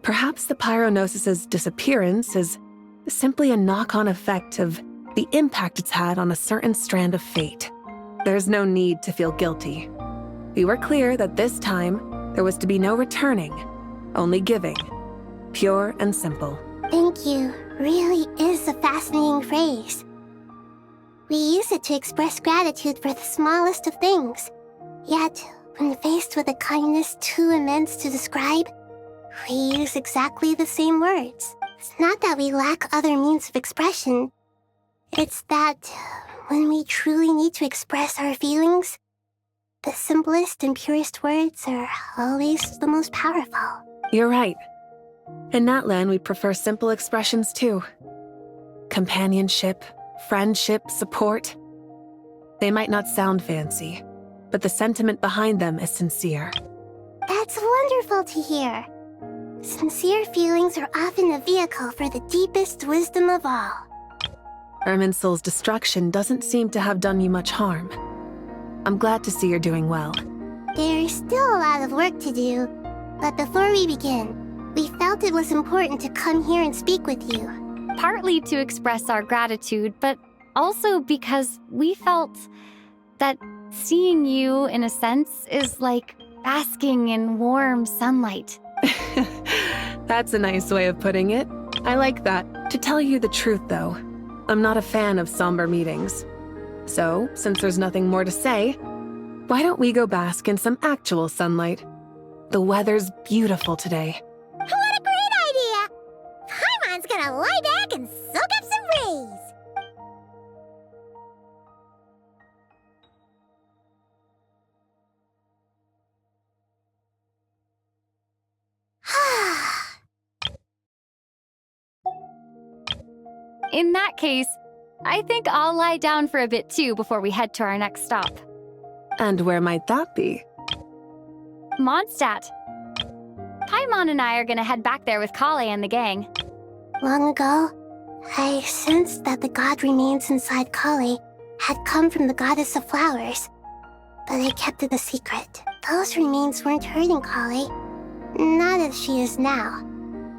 Perhaps the pyronosis's disappearance is simply a knock-on effect of the impact it's had on a certain strand of fate. There's no need to feel guilty. We were clear that this time there was to be no returning, only giving. Pure and simple. Thank you really is a fascinating phrase. We use it to express gratitude for the smallest of things. Yet, when faced with a kindness too immense to describe, we use exactly the same words. It's not that we lack other means of expression. It's that when we truly need to express our feelings, the simplest and purest words are always the most powerful. You're right. In Natlan, we prefer simple expressions too. Companionship, friendship, support. They might not sound fancy, but the sentiment behind them is sincere. That's wonderful to hear. Sincere feelings are often a vehicle for the deepest wisdom of all. Irminsul's destruction doesn't seem to have done you much harm. I'm glad to see you're doing well. There's still a lot of work to do, but before we begin, we felt it was important to come here and speak with you. Partly to express our gratitude, but also because we felt that seeing you, in a sense, is like basking in warm sunlight. That's a nice way of putting it. I like that. To tell you the truth, though, I'm not a fan of somber meetings. So, since there's nothing more to say, why don't we go bask in some actual sunlight? The weather's beautiful today. What a great idea! Paimon's gonna lie back and soak up some rays. In that case, I think I'll lie down for a bit too before we head to our next stop. And where might that be? Mondstadt. Paimon and I are gonna head back there with Kale and the gang. Long ago, I sensed that the god remains inside Kale had come from the goddess of flowers, but I kept it a secret. Those remains weren't hurting Kale, not as she is now.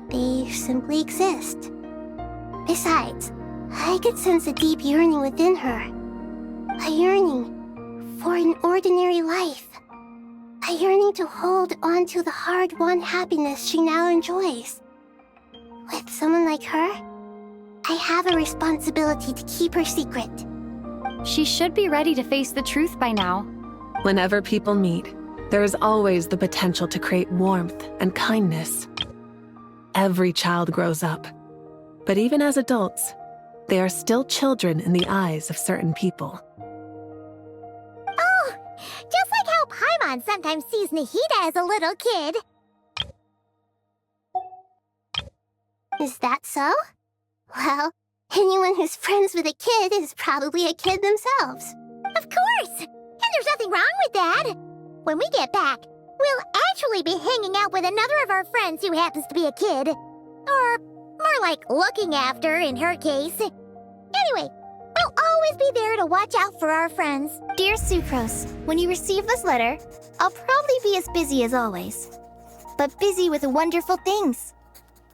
They simply exist. Besides, I could sense a deep yearning within her. A yearning for an ordinary life. A yearning to hold on to the hard-won happiness she now enjoys. With someone like her, I have a responsibility to keep her secret. She should be ready to face the truth by now. Whenever people meet, there is always the potential to create warmth and kindness. Every child grows up. But even as adults, they are still children in the eyes of certain people. Oh, just like how Paimon sometimes sees Nahida as a little kid. Is that so? Well, anyone who's friends with a kid is probably a kid themselves. Of course! And there's nothing wrong with that. When we get back, we'll actually be hanging out with another of our friends who happens to be a kid. Or more like looking after, in her case. Anyway, we'll always be there to watch out for our friends. Dear Sucrose, when you receive this letter, I'll probably be as busy as always. But busy with wonderful things.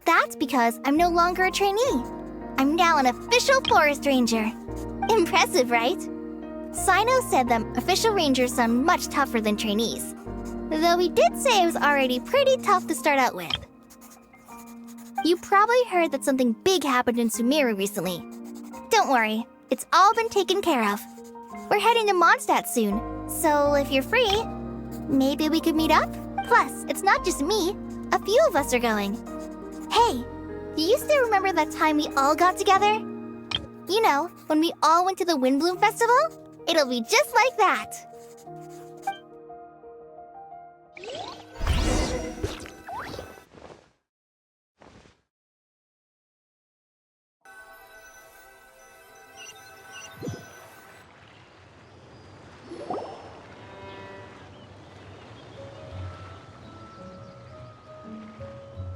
That's because I'm no longer a trainee. I'm now an official forest ranger. Impressive, right? Sino said them official rangers sound much tougher than trainees. Though he did say it was already pretty tough to start out with. You probably heard that something big happened in Sumeru recently. Don't worry, it's all been taken care of. We're heading to Mondstadt soon, so if you're free, maybe we could meet up? Plus, it's not just me. A few of us are going. Hey, do you still remember that time we all got together? You know, when we all went to the Windbloom Festival? It'll be just like that.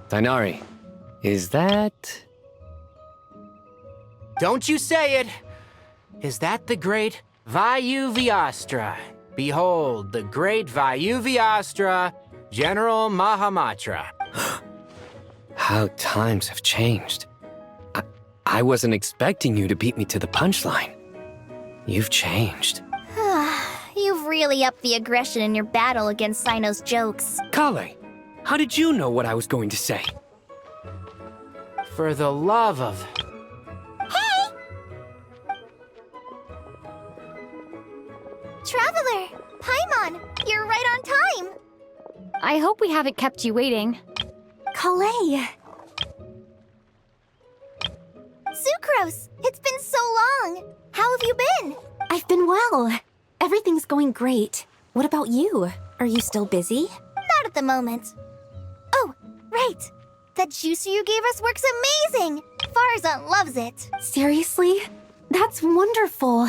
Dainari, is that... Don't you say it! Is that the great Vayu-Vyastra? Behold, the great Vayu-Vyastra, General Mahamatra. How times have changed. I wasn't expecting you to beat me to the punchline. You've changed. You've really upped the aggression in your battle against Sino's jokes. Kale, how did you know what I was going to say? For the love of... Traveler! Paimon! You're right on time! I hope we haven't kept you waiting. Kale! Sucrose! It's been so long! How have you been? I've been well. Everything's going great. What about you? Are you still busy? Not at the moment. Oh, right! That juicer you gave us works amazing! Farzan loves it! Seriously? That's wonderful!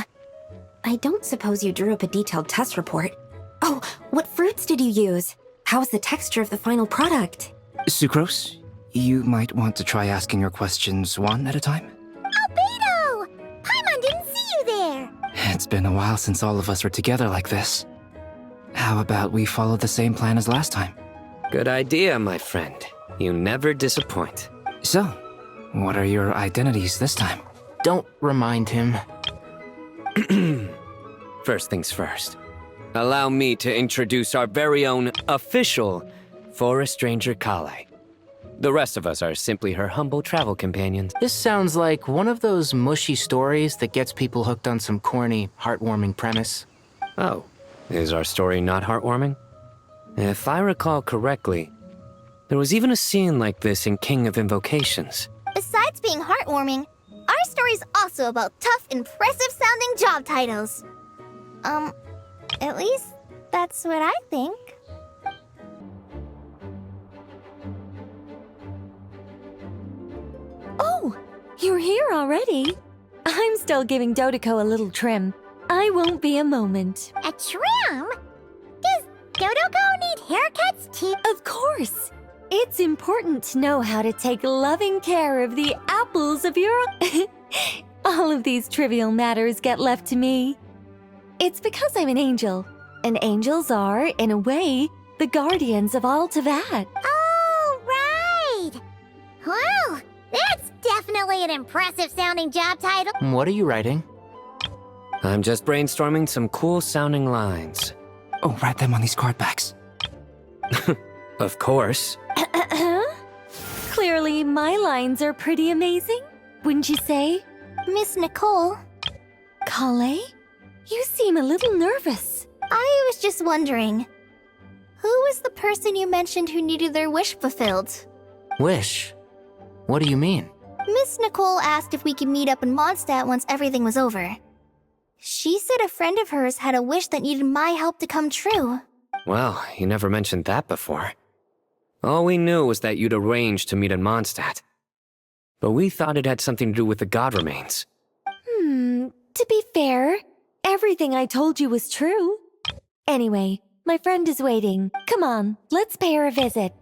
I don't suppose you drew up a detailed test report. Oh, what fruits did you use? How's the texture of the final product? Sucrose, you might want to try asking your questions one at a time. Albedo! Paimon didn't see you there! It's been a while since all of us were together like this. How about we follow the same plan as last time? Good idea, my friend. You never disappoint. So, what are your identities this time? Don't remind him. First things first. Allow me to introduce our very own official Forest Ranger Kale. The rest of us are simply her humble travel companions. This sounds like one of those mushy stories that gets people hooked on some corny, heartwarming premise. Oh, is our story not heartwarming? If I recall correctly, there was even a scene like this in King of Invocations. Besides being heartwarming, our story's also about tough, impressive-sounding job titles. At least that's what I think. Oh, you're here already. I'm still giving Dodoko a little trim. I won't be a moment. A trim? Does Dodoko need haircuts too? Of course. It's important to know how to take loving care of the apples of your... All of these trivial matters get left to me. It's because I'm an angel, and angels are, in a way, the guardians of all Teyvat. Oh, right! Wow, that's definitely an impressive-sounding job title. What are you writing? I'm just brainstorming some cool-sounding lines. Oh, write them on these card backs. Of course. Clearly, my lines are pretty amazing, wouldn't you say? Miss Nicole. Kayn? You seem a little nervous. I was just wondering, who was the person you mentioned who needed their wish fulfilled? Wish? What do you mean? Miss Nicole asked if we could meet up in Mondstadt once everything was over. She said a friend of hers had a wish that needed my help to come true. Well, you never mentioned that before. All we knew was that you'd arranged to meet in Mondstadt. But we thought it had something to do with the god remains. To be fair, everything I told you was true. Anyway, my friend is waiting. Come on, let's pay her a visit.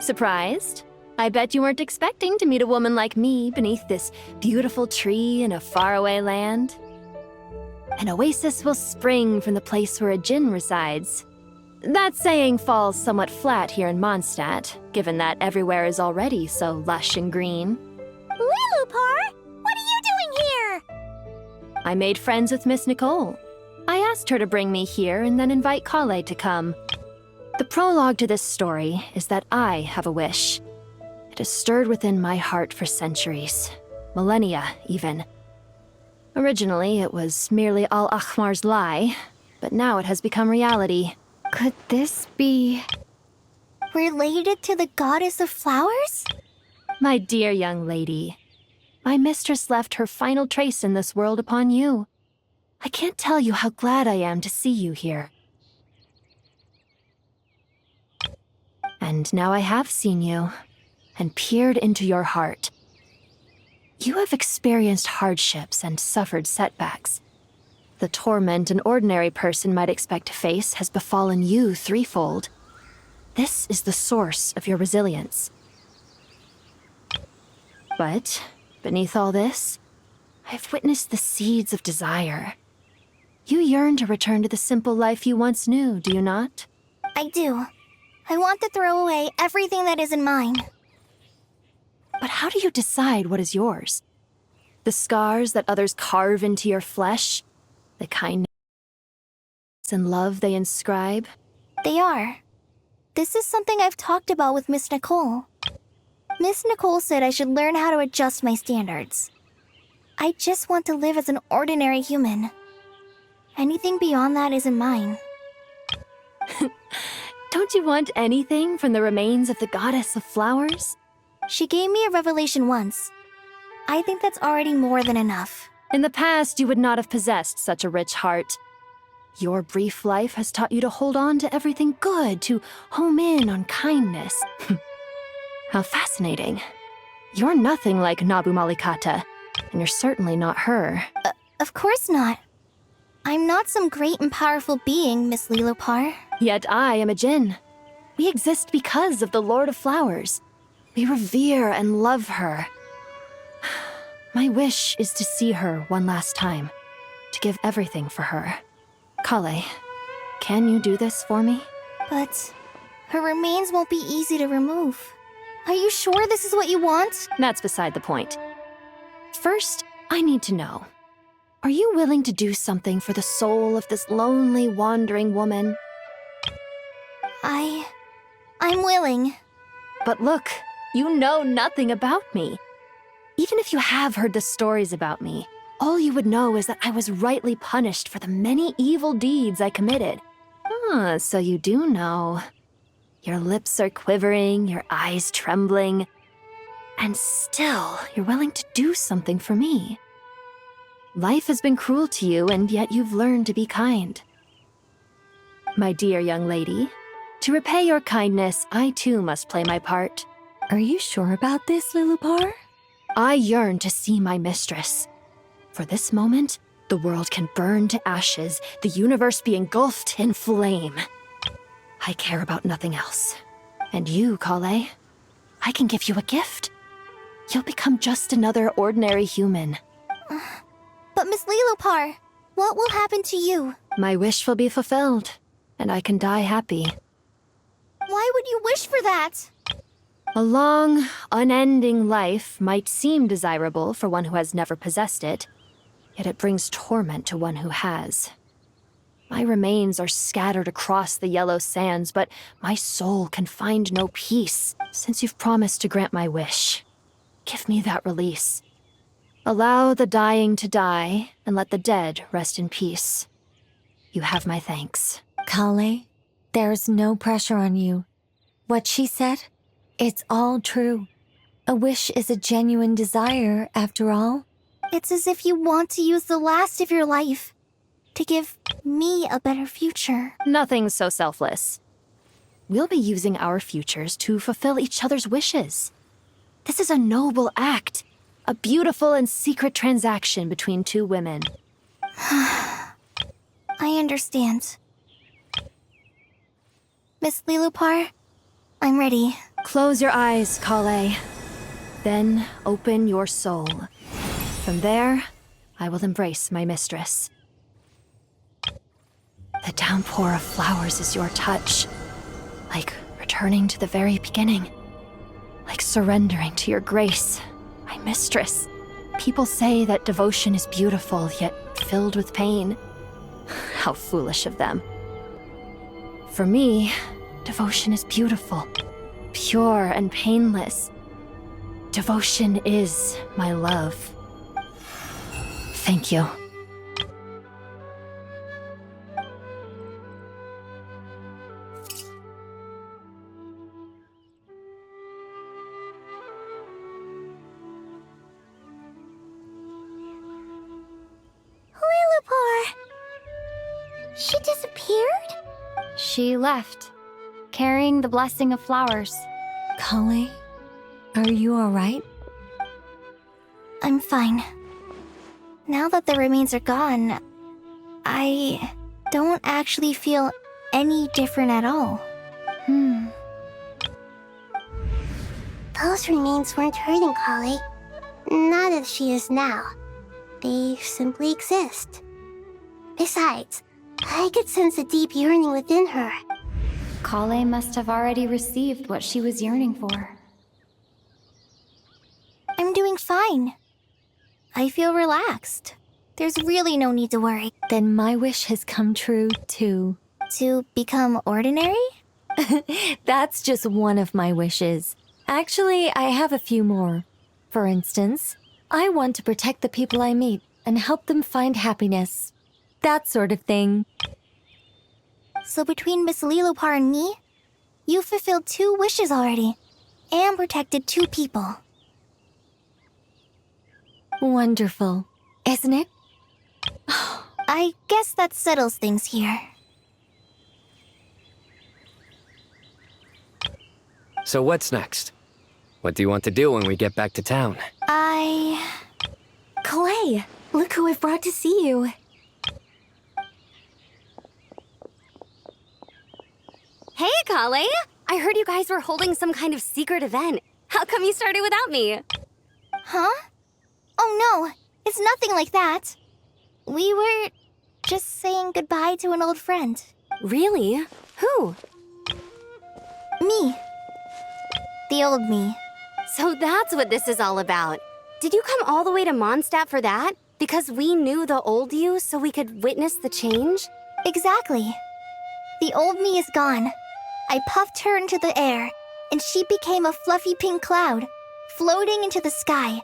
Surprised? I bet you weren't expecting to meet a woman like me beneath this beautiful tree in a faraway land. An oasis will spring from the place where a djinn resides. That saying falls somewhat flat here in Mondstadt, given that everywhere is already so lush and green. Lilupar, what are you doing here? I made friends with Miss Nicole. I asked her to bring me here and then invite Kayn to come. The prologue to this story is that I have a wish. It has stirred within my heart for centuries, millennia even. Originally, it was merely Al-Ahmar's lie, but now it has become reality. Could this be... related to the goddess of flowers? My dear young lady, my mistress left her final trace in this world upon you. I can't tell you how glad I am to see you here. And now I have seen you, and peered into your heart. You have experienced hardships and suffered setbacks. The torment an ordinary person might expect to face has befallen you threefold. This is the source of your resilience. But, beneath all this, I've witnessed the seeds of desire. You yearn to return to the simple life you once knew, do you not? I do. I want to throw away everything that isn't mine. But how do you decide what is yours? The scars that others carve into your flesh? The kindness and love they inscribe? They are. This is something I've talked about with Miss Nicole. Miss Nicole said I should learn how to adjust my standards. I just want to live as an ordinary human. Anything beyond that isn't mine. Don't you want anything from the remains of the goddess of flowers? She gave me a revelation once. I think that's already more than enough. In the past, you would not have possessed such a rich heart. Your brief life has taught you to hold on to everything good, to home in on kindness. How fascinating. You're nothing like Nabu Malikata, and you're certainly not her. Of course not. I'm not some great and powerful being, Miss Lilopar. Yet I am a Jinn. We exist because of the Lord of Flowers. We revere and love her. My wish is to see her one last time, to give everything for her. Kale, can you do this for me? But her remains won't be easy to remove. Are you sure this is what you want? That's beside the point. First, I need to know. Are you willing to do something for the soul of this lonely, wandering woman? I'm willing. But look, you know nothing about me. Even if you have heard the stories about me, all you would know is that I was rightly punished for the many evil deeds I committed. Ah, so you do know. Your lips are quivering, your eyes trembling, and still you're willing to do something for me. Life has been cruel to you, and yet you've learned to be kind. My dear young lady, to repay your kindness, I too must play my part. Are you sure about this, Lilopar? I yearn to see my mistress. For this moment, the world can burn to ashes, the universe be engulfed in flame. I care about nothing else. And you, Kale, I can give you a gift. You'll become just another ordinary human. But Miss Lilopar, what will happen to you? My wish will be fulfilled, and I can die happy. Why would you wish for that? A long, unending life might seem desirable for one who has never possessed it, yet it brings torment to one who has. My remains are scattered across the yellow sands, but my soul can find no peace. Since you've promised to grant my wish, give me that release. Allow the dying to die, and let the dead rest in peace. You have my thanks. Kale, there's no pressure on you. What she said, it's all true. A wish is a genuine desire, after all. It's as if you want to use the last of your life to give me a better future. Nothing so selfless. We'll be using our futures to fulfill each other's wishes. This is a noble act, a beautiful and secret transaction between two women. I understand. Miss Lilopar, I'm ready. Close your eyes, Kale. Then open your soul. From there, I will embrace my mistress. The downpour of flowers is your touch. Like returning to the very beginning. Like surrendering to your grace, my mistress. People say that devotion is beautiful, yet filled with pain. How foolish of them. For me, devotion is beautiful, pure and painless. Devotion is my love. Thank you. Lilopar! She disappeared? She left, carrying the blessing of flowers. Kale, are you alright? I'm fine. Now that the remains are gone, I don't actually feel any different at all. Those remains weren't hurting Kale. Not as she is now. They simply exist. Besides, I could sense a deep yearning within her. Kale must have already received what she was yearning for. I'm doing fine. I feel relaxed. There's really no need to worry. Then my wish has come true, too. To become ordinary? That's just one of my wishes. Actually, I have a few more. For instance, I want to protect the people I meet and help them find happiness. That sort of thing. So between Miss Lilopar and me, You fulfilled 2 wishes already, and protected 2 people. Wonderful, isn't it? I guess that settles things here. So what's next? What do you want to do when we get back to town? Clay, look who I've brought to see you. Hey, Kale! I heard you guys were holding some kind of secret event. How come you started without me? Huh? Oh no, it's nothing like that. We were just saying goodbye to an old friend. Really? Who? Me. The old me. So that's what this is all about. Did you come all the way to Mondstadt for that? Because we knew the old you so we could witness the change? Exactly. The old me is gone. I puffed her into the air, and she became a fluffy pink cloud, floating into the sky,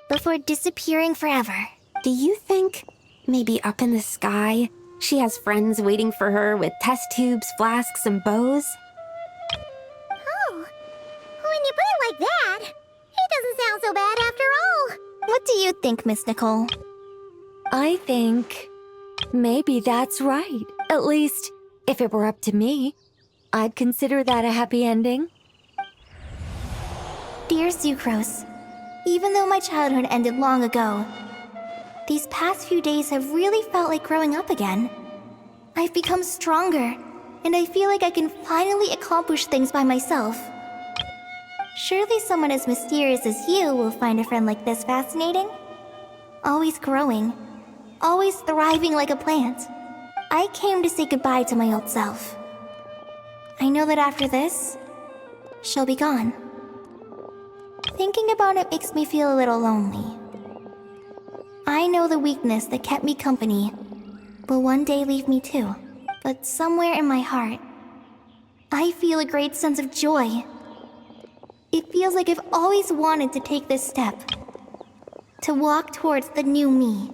before disappearing forever. Do you think, maybe up in the sky, she has friends waiting for her with test tubes, flasks, and bows? Oh, when you put it like that, it doesn't sound so bad after all. What do you think, Miss Nicole? I think maybe that's right. At least, if it were up to me, I'd consider that a happy ending. Dear Sucrose, even though my childhood ended long ago, these past few days have really felt like growing up again. I've become stronger, and I feel like I can finally accomplish things by myself. Surely someone as mysterious as you will find a friend like this fascinating? Always growing, always thriving like a plant. I came to say goodbye to my old self. I know that after this, she'll be gone. Thinking about it makes me feel a little lonely. I know the weakness that kept me company will one day leave me too. But somewhere in my heart, I feel a great sense of joy. It feels like I've always wanted to take this step, to walk towards the new me.